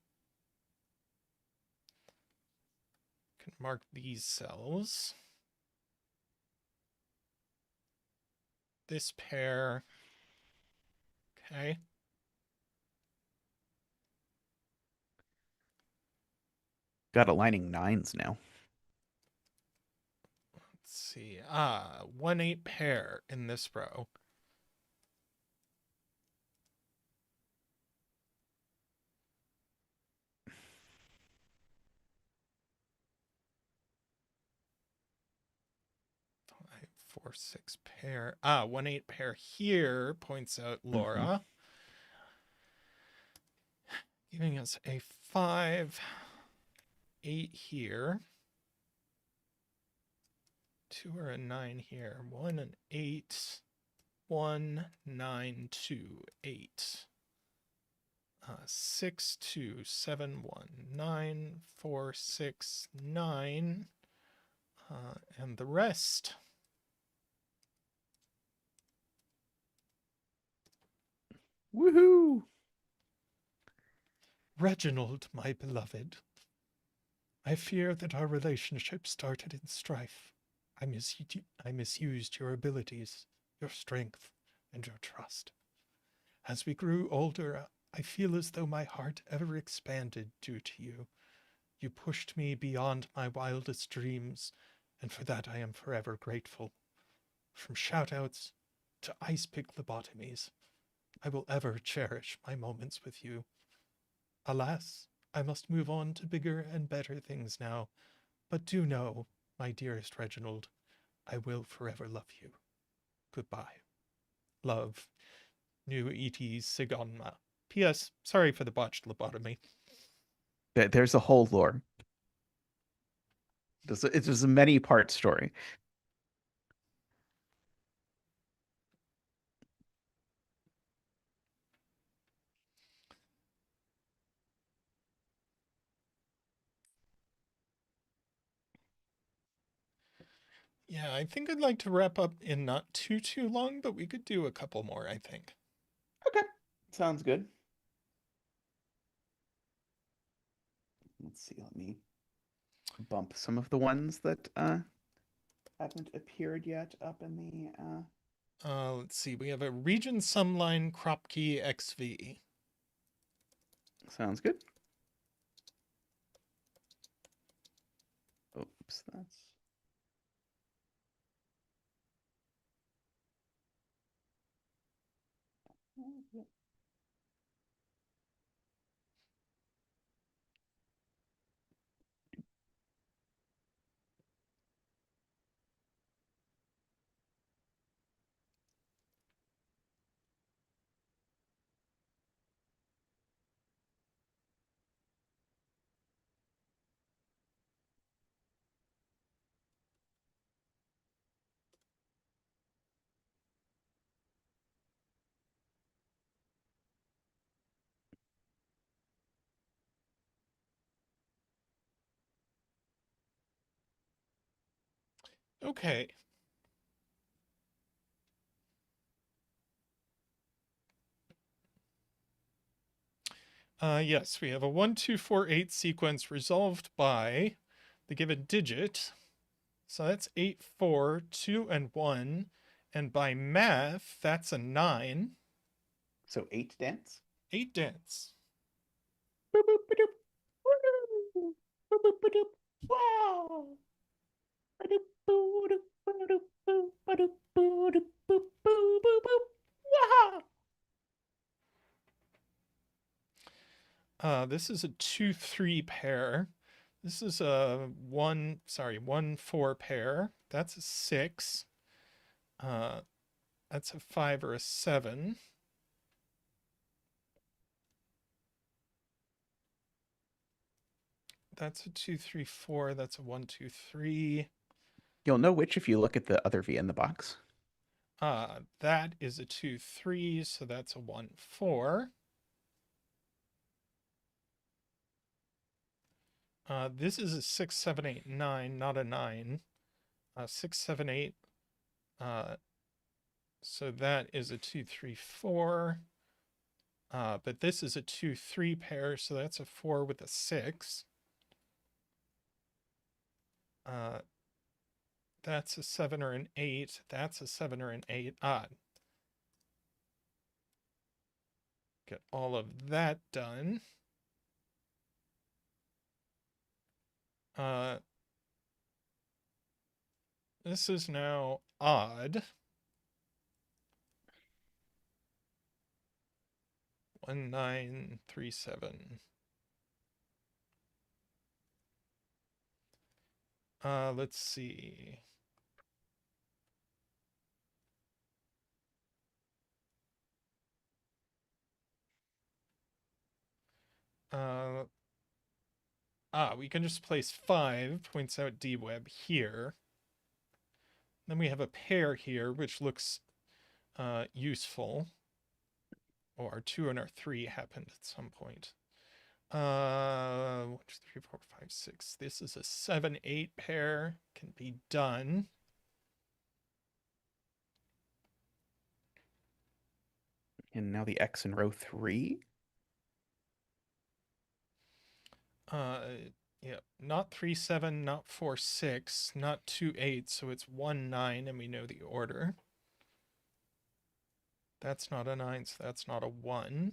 Can mark these cells. This pair. Okay. Got aligning 9s now. Let's see. 1-8 pair in this row. Five, 4, 6 pair. 1-8 pair here, points out Laura. Giving us a 5, 8 here. 2 or a 9 here. 1 and 8. 1, 9, 2, 8. 6, 2, 7, 1, 9, 4, 6, 9. And the rest. Woohoo! Reginald, my beloved. I fear that our relationship started in strife. I misused your abilities, your strength, and your trust. As we grew older, I feel as though my heart ever expanded due to you. You pushed me beyond my wildest dreams, and for that I am forever grateful. From shoutouts to ice pick lobotomies, I will ever cherish my moments with you. Alas, I must move on to bigger and better things now, but do know, my dearest Reginald, I will forever love you. Goodbye. Love, New E.T. Sigonma. P.S. Sorry for the botched lobotomy. There's a whole lore. It's a many-part story. Yeah, I think I'd like to wrap up in not too long, but we could do a couple more, I think. Okay, sounds good. Let's see, let me bump some of the ones that haven't appeared yet up in the Let's see. We have a region sumline Kropki XV. sounds good. Oops, that's Okay. Yes, we have a 1, 2, 4, 8 sequence resolved by the given digit. So that's 8, 4, 2, and 1. And by math, that's a 9. So 8 dents. 8 dents. Boop, boop, ba-doop. Woo! Boop, boop, ba-doop. Wow! Ba-doop, boo-doop, ba-doop, boo, ba-doop, boo-doop, boop, boo, boo, boop. Wow! This is a 2, 3 pair. This is a 1, 4 pair. That's a 6. Uh, that's a 5 or a 7. That's a 2, 3, 4. That's a 1, 2, 3. You'll know which if you look at the other V in the box. That is a 2, 3. So that's a 1, 4. This is a 6, 7, 8, 9, not a 9. 6, 7, 8. So that is a 2, 3, 4. But this is a 2, 3 pair, so that's a 4 with a 6. That's a 7 or an 8. That's a 7 or an 8. Get all of that done. This is now odd. 1, 9, 3, 7. Let's see. We can just place 5, points out dweb here. Then we have a pair here, which looks useful. Oh, our 2 and our 3 happened at some point. 1, 2, 3, 4, 5, 6. This is a 7, 8 pair. Can be done. And now the X in row 3. Yeah, not 3, 7, not 4, 6, not 2, 8. So it's 1, 9, and we know the order. That's not a 9, so that's not a 1.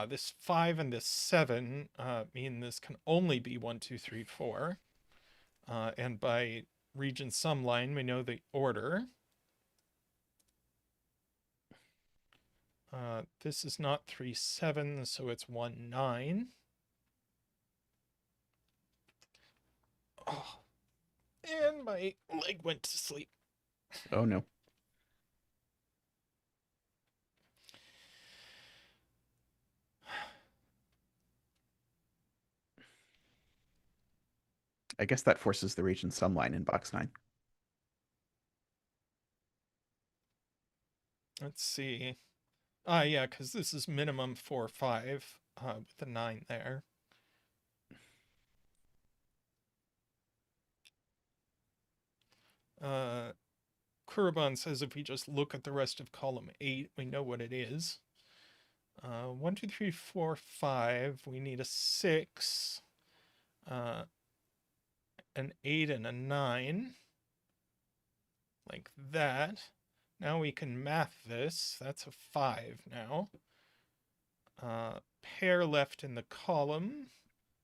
This 5 and this 7 mean this can only be 1, 2, 3, 4. And by region sum line, we know the order. This is not 3, 7, so it's 1, 9. Oh, and my leg went to sleep. Oh no. I guess that forces the region sum line in box 9. Let's see. Yeah, because this is minimum 4, 5 with the 9 there. Kurban says if we just look at the rest of column 8, we know what it is. 1, 2, 3, 4, 5. We need a 6, an 8, and a 9. Like that. Now we can math this. That's a 5 now. Pair left in the column.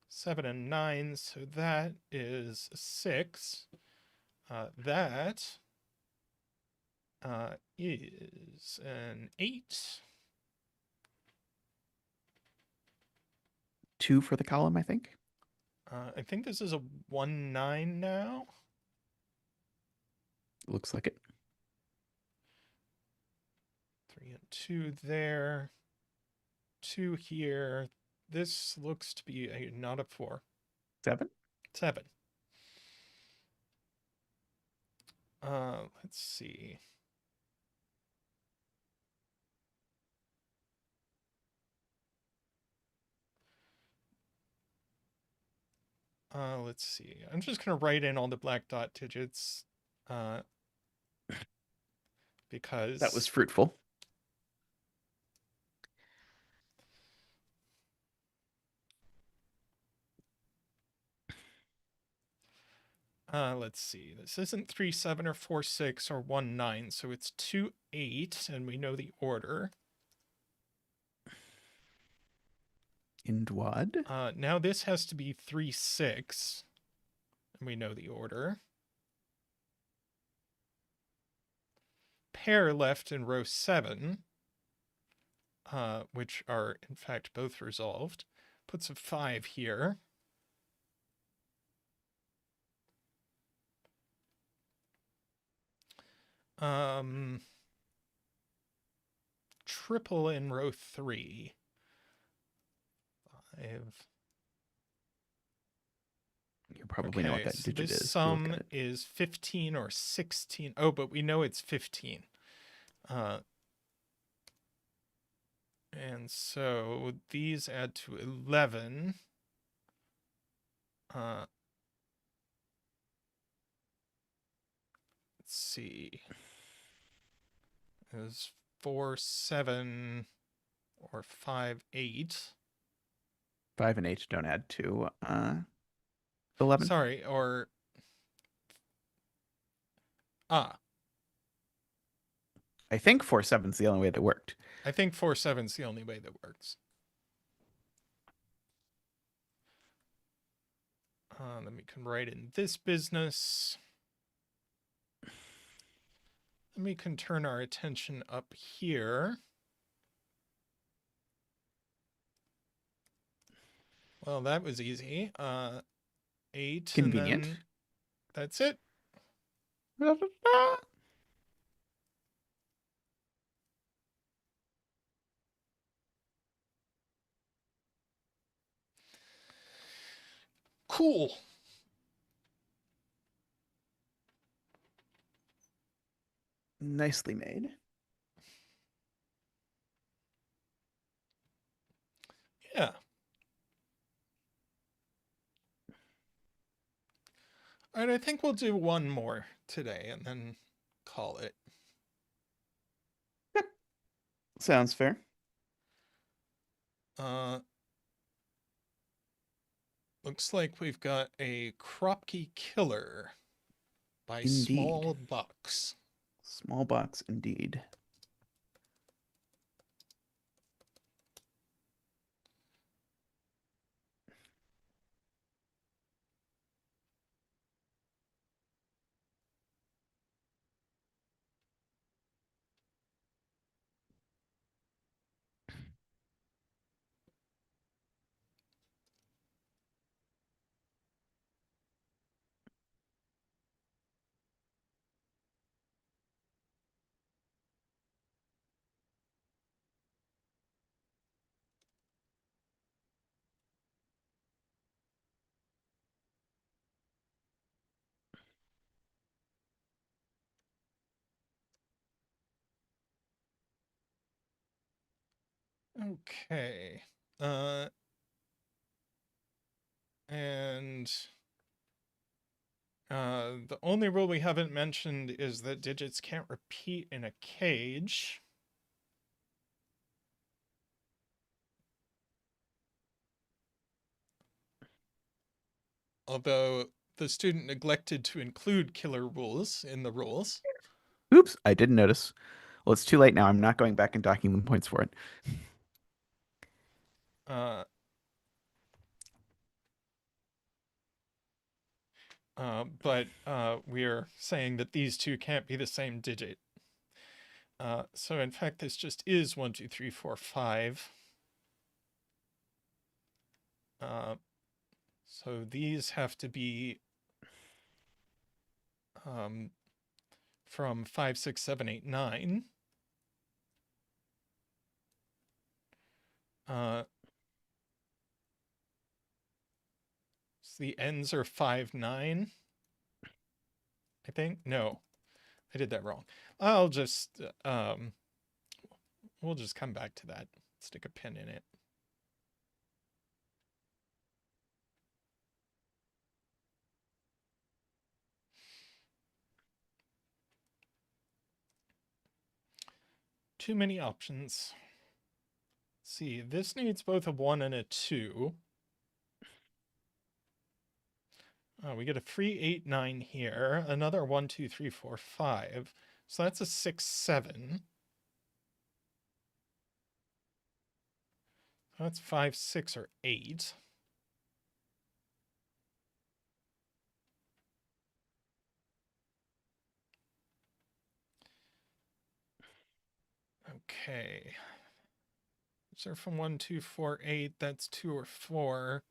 7 and 9, so that is a 6. That is an 8. 2 for the column, I think. I think this is a 1, 9 now. Looks like it. 3 and 2 there. 2 here. This looks to be not a 4. 7. 7. Let's see. Let's see. I'm just going to write in all the black dot digits because That was fruitful. let's see. This isn't 3 7 or 4 6 or 1 9, so it's 2 8, and we know the order. Indwad. Now this has to be 3 6, and we know the order. Pair left in row 7, which are in fact both resolved. Puts a 5 here. Triple in row 3. 5. You probably know what that So digit this is. If you look sum at it. is 15 or 16. Oh, but we know it's 15. And so these add to 11. Let's see. Is 4 7 or 5 8. 5 and 8 don't add to 11. Sorry, or I think 4 7 is the only way that worked. I think 4 7 is the only way that works. Then we can write in this business. Then we can turn our attention up here. Well, that was easy. 8. Convenient. And then that's it. Cool. Nicely made. Yeah. All right, I think we'll do one more today and then call it. Yep. Sounds fair. Looks like we've got a Kropki killer by Indeed. Small Box. Small box indeed. Okay. And the only rule we haven't mentioned is that digits can't repeat in a cage. Although the student neglected to include killer rules in the rules. Oops, I didn't notice. Well, it's too late now. I'm not going back and docking them points for it. But we're saying that these two can't be the same digit. So in fact, this just is 1, 2, 3, 4, 5. So these have to be from 5, 6, 7, 8, 9. So the ends are 5, 9. I think. No, I did that wrong. I'll just we'll just come back to that. Stick a pin in it. Too many options. Let's see, this needs both a 1 and a 2. We get a free 8, 9 here. Another 1, 2, 3, 4, 5. So that's a 6, 7. That's 5, 6, or 8. Okay. So from 1, 2, 4, 8, that's 2 or 4.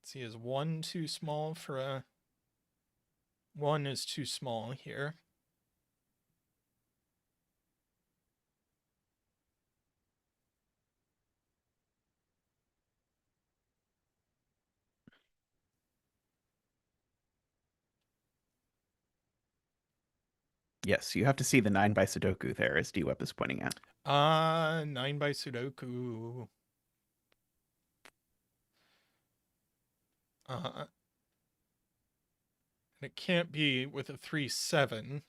Let's see, is 1 too small for a... 1 is too small here. Yes, you have to see the 9 by Sudoku there, as DWeb is pointing out. 9 by Sudoku. And it can't be with a 3, 7.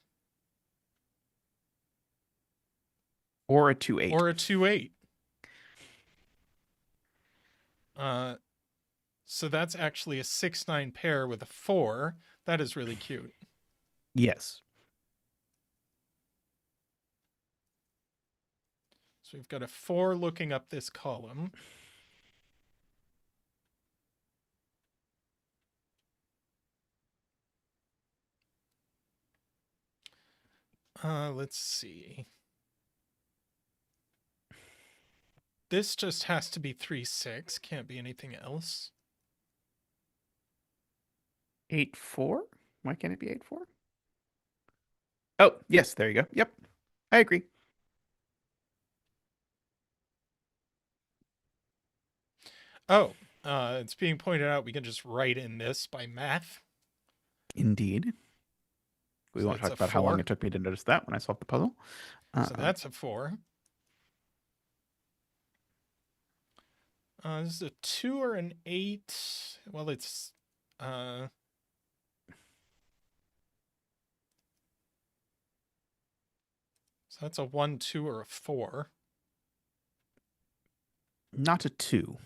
Or a 2, 8. Or a 2, 8. So that's actually a 6, 9 pair with a 4. That is really cute. Yes. So we've got a 4 looking up this column. Let's see. This just has to be 3, 6. Can't be anything else. 8, 4? Why can't it be 8, 4? Oh, yes, there you go. Yep, I agree. Oh, it's being pointed out we can just write in this by math. Indeed. We So won't that's talk a about how long 4. it took me to notice that when I solved the puzzle. So that's a 4. This is a 2 or an 8. Well, it's so that's a 1, 2, or a 4. Not a 2.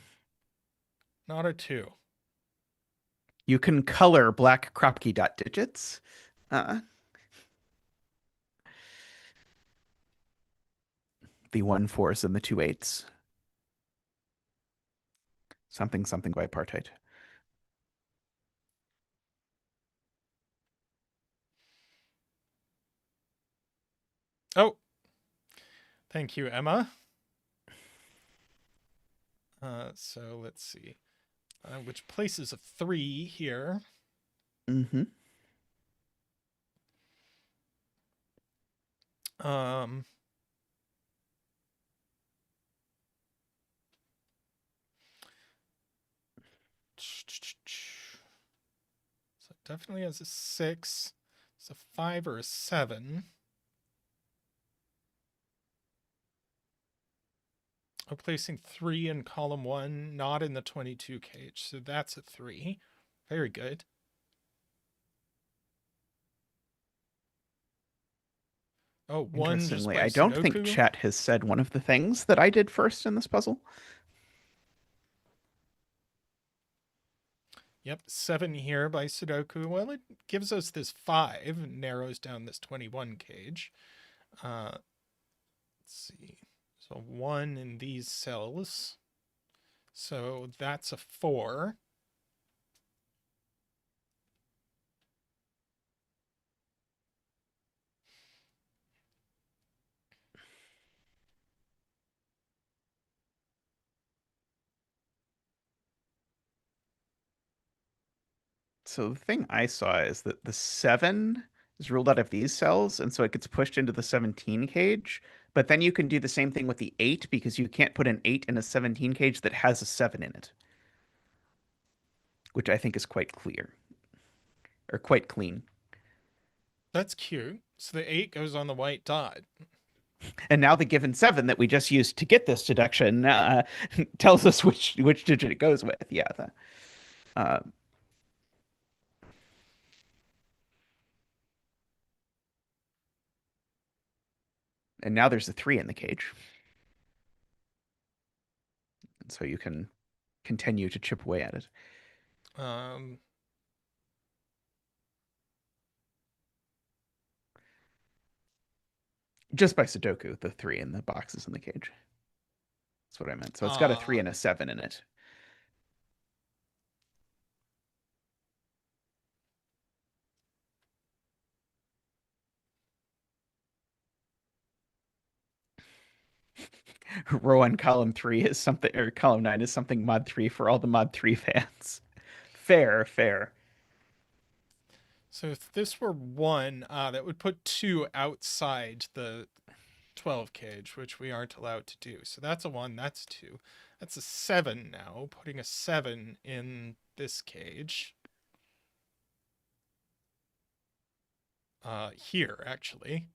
Not a 2. You can color black Kropki dot digits. The 1 4s and the 2 8s. Something something bipartite. Oh, thank you, Emma. So let's see. Which places a 3 here. Mm-hmm. Um, so it definitely has a 6. It's a 5 or a 7. I'm placing 3 in column 1, not in the 22 cage. So that's a 3. Very good. Oh, 1 just Interestingly, by I don't think Sudoku. chat has said one of the things that I did first in this puzzle. Yep, 7 here by Sudoku. Well, it gives us this 5, narrows down this 21 cage. Let's see. So 1 in these cells. So that's a 4. So the thing I saw is that the 7 is ruled out of these cells, and so it gets pushed into the 17 cage. But then you can do the same thing with the 8 because you can't put an 8 in a 17 cage that has a 7 in it, which I think is quite clear or quite clean. That's cute. So the 8 goes on the white dot. And now the given 7 that we just used to get this deduction tells us which digit it goes with. Yeah. Uh, And now there's a 3 in the cage. And so you can continue to chip away at it. Um, Just by Sudoku, the 3 in the boxes in the cage. That's what I meant. So it's got a 3 uh, and a 7 in it. Row on column 3 is something, or column 9 is something mod 3 for all the mod 3 fans. Fair, fair. so if this were 1, that would put 2 outside the 12 cage, which we aren't allowed to do. So that's a 1, that's 2. That's a 7 now, putting a 7 in this cage. Here, actually.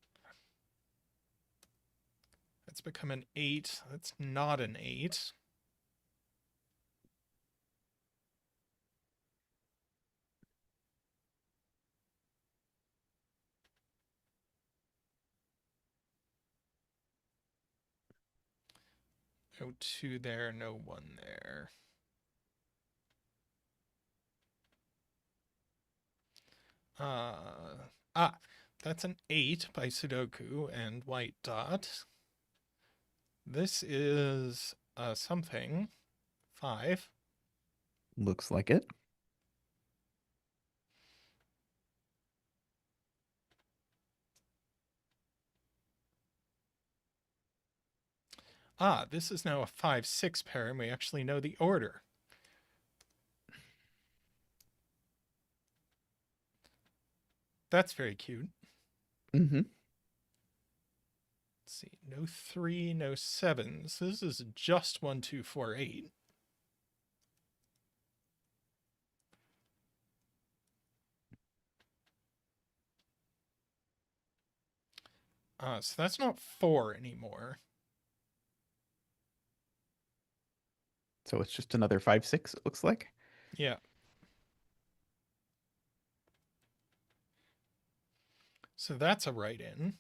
That's become an 8. That's not an 8. No 2 there, no 1 there. That's an 8 by Sudoku and white dot. This is something 5. Looks like it. This is now a 5-6 pair, and we actually know the order. That's very cute. Mm-hmm. Let's see, no 3, no 7s. This is just 1, 2, 4, 8. So that's not 4 anymore. So it's just another 5-6, it looks like. Yeah. So that's a right in.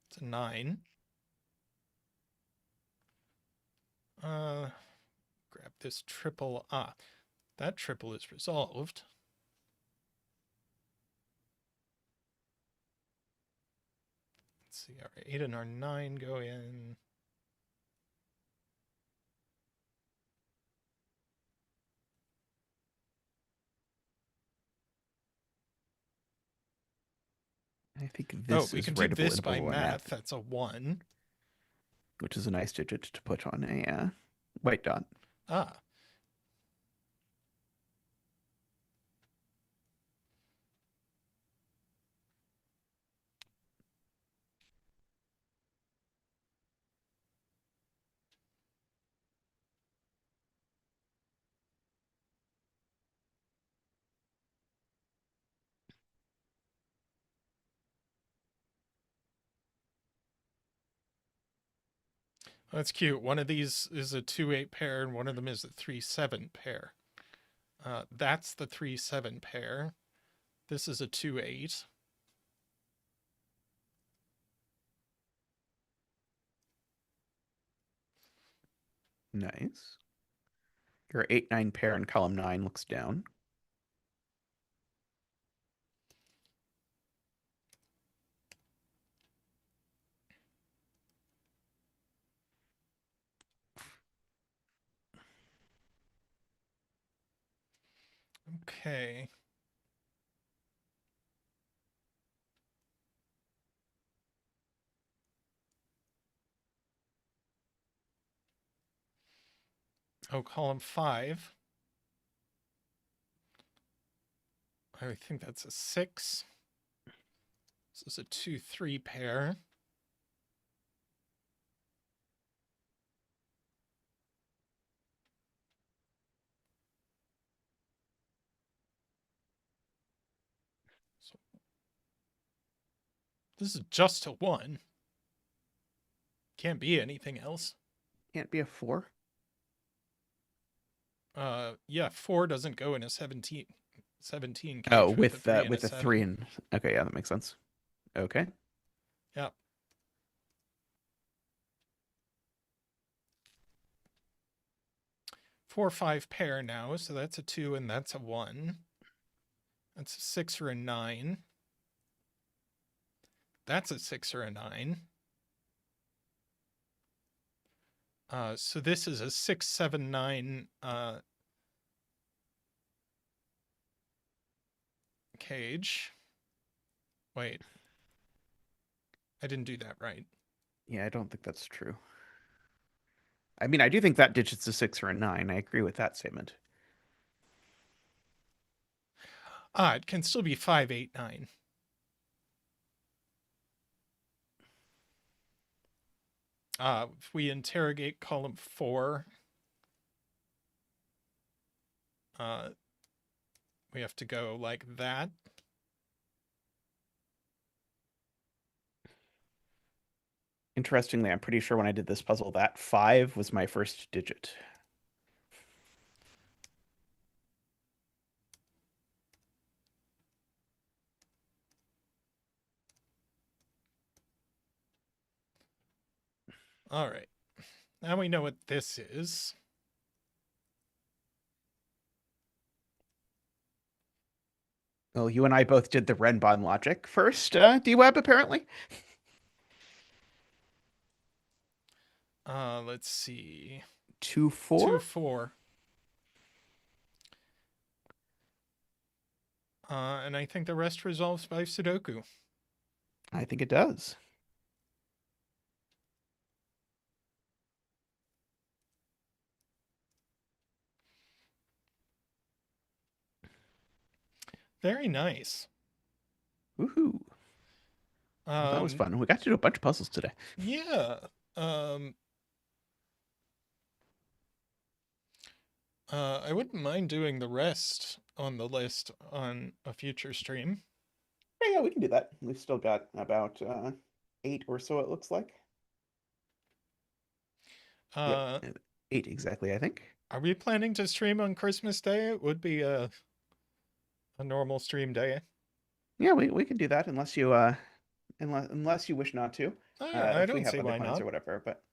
It's a 9. Grab this triple. That triple is resolved. Let's see, our 8 and our 9 go in. I think Oh, this we is can do writable this in by below a map, math. That's a 1. which is a nice digit to put on a white dot. Ah, that's cute. One of these is a 2-8 pair, and one of them is a 3-7 pair. That's the 3-7 pair. This is a 2-8. Nice. Your 8-9 pair in column 9 looks down. Okay. Oh, column 5. I think that's a 6. This is a 2-3 pair. So this is just a 1. Can't be anything else. Can't be a 4. Yeah, 4 doesn't go in a 17 Oh, cage with a 3 and a with a 3 7. and okay, yeah, that makes sense. Okay. Yeah. 4-5 pair now, so that's a 2 and that's a 1. That's a 6 or a 9. That's a 6 or a 9. So this is a 6, 7, 9 cage. Wait, I didn't do that right. Yeah, I don't think that's true. I mean, I do think that digit's a 6 or a 9. I agree with that statement. It can still be 5, 8, 9. If we interrogate column 4, we have to go like that. Interestingly, I'm pretty sure when I did this puzzle, that 5 was my first digit. All right. Now we know what this is. Well, you and I both did the Renbon logic first, D-Web, apparently. Let's see. 2, 2, 4? 4. And I think the rest resolves by Sudoku. I think it does. Very nice. Woohoo. Well, that was fun. We got to do a bunch of puzzles today. Yeah. I wouldn't mind doing the rest on the list on a future stream. Yeah, we can do that. We've still got about 8 or so, it looks like. Yep, 8 exactly, I think. Are we planning to stream on Christmas Day? It would be a normal stream day. Yeah, we can do that unless you unless you wish not to. I If we don't have see other why plans not. or whatever. But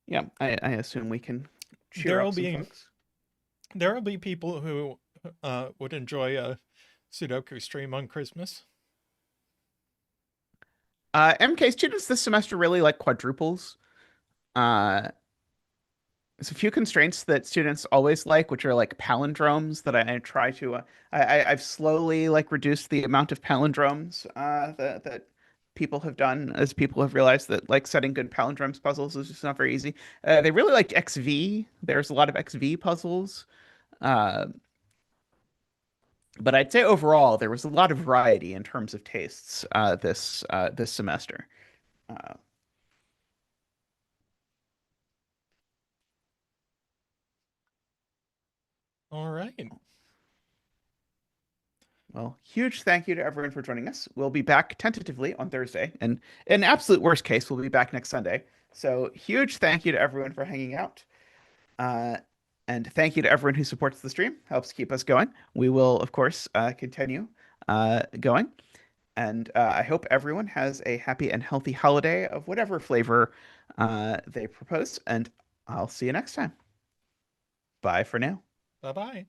yeah, I assume we can cheer There'll up some be folks. there'll be people who would enjoy a Sudoku stream on Christmas. MK students this semester really like quadruples. Uh, there's a few constraints that students always like, which are like palindromes that I try to. I've slowly like reduced the amount of palindromes that people have done as people have realized that like setting good palindromes puzzles is just not very easy. They really liked XV. There's a lot of XV puzzles. Uh, but I'd say overall there was a lot of variety in terms of tastes this semester. Uh, All right. Well, huge thank you to everyone for joining us. We'll be back tentatively on Thursday, and in absolute worst case, we'll be back next Sunday. So huge thank you to everyone for hanging out. Uh, and thank you to everyone who supports the stream, helps keep us going. We will, of course, continue going. And I hope everyone has a happy and healthy holiday of whatever flavor they propose. And I'll see you next time. Bye for now. Bye bye.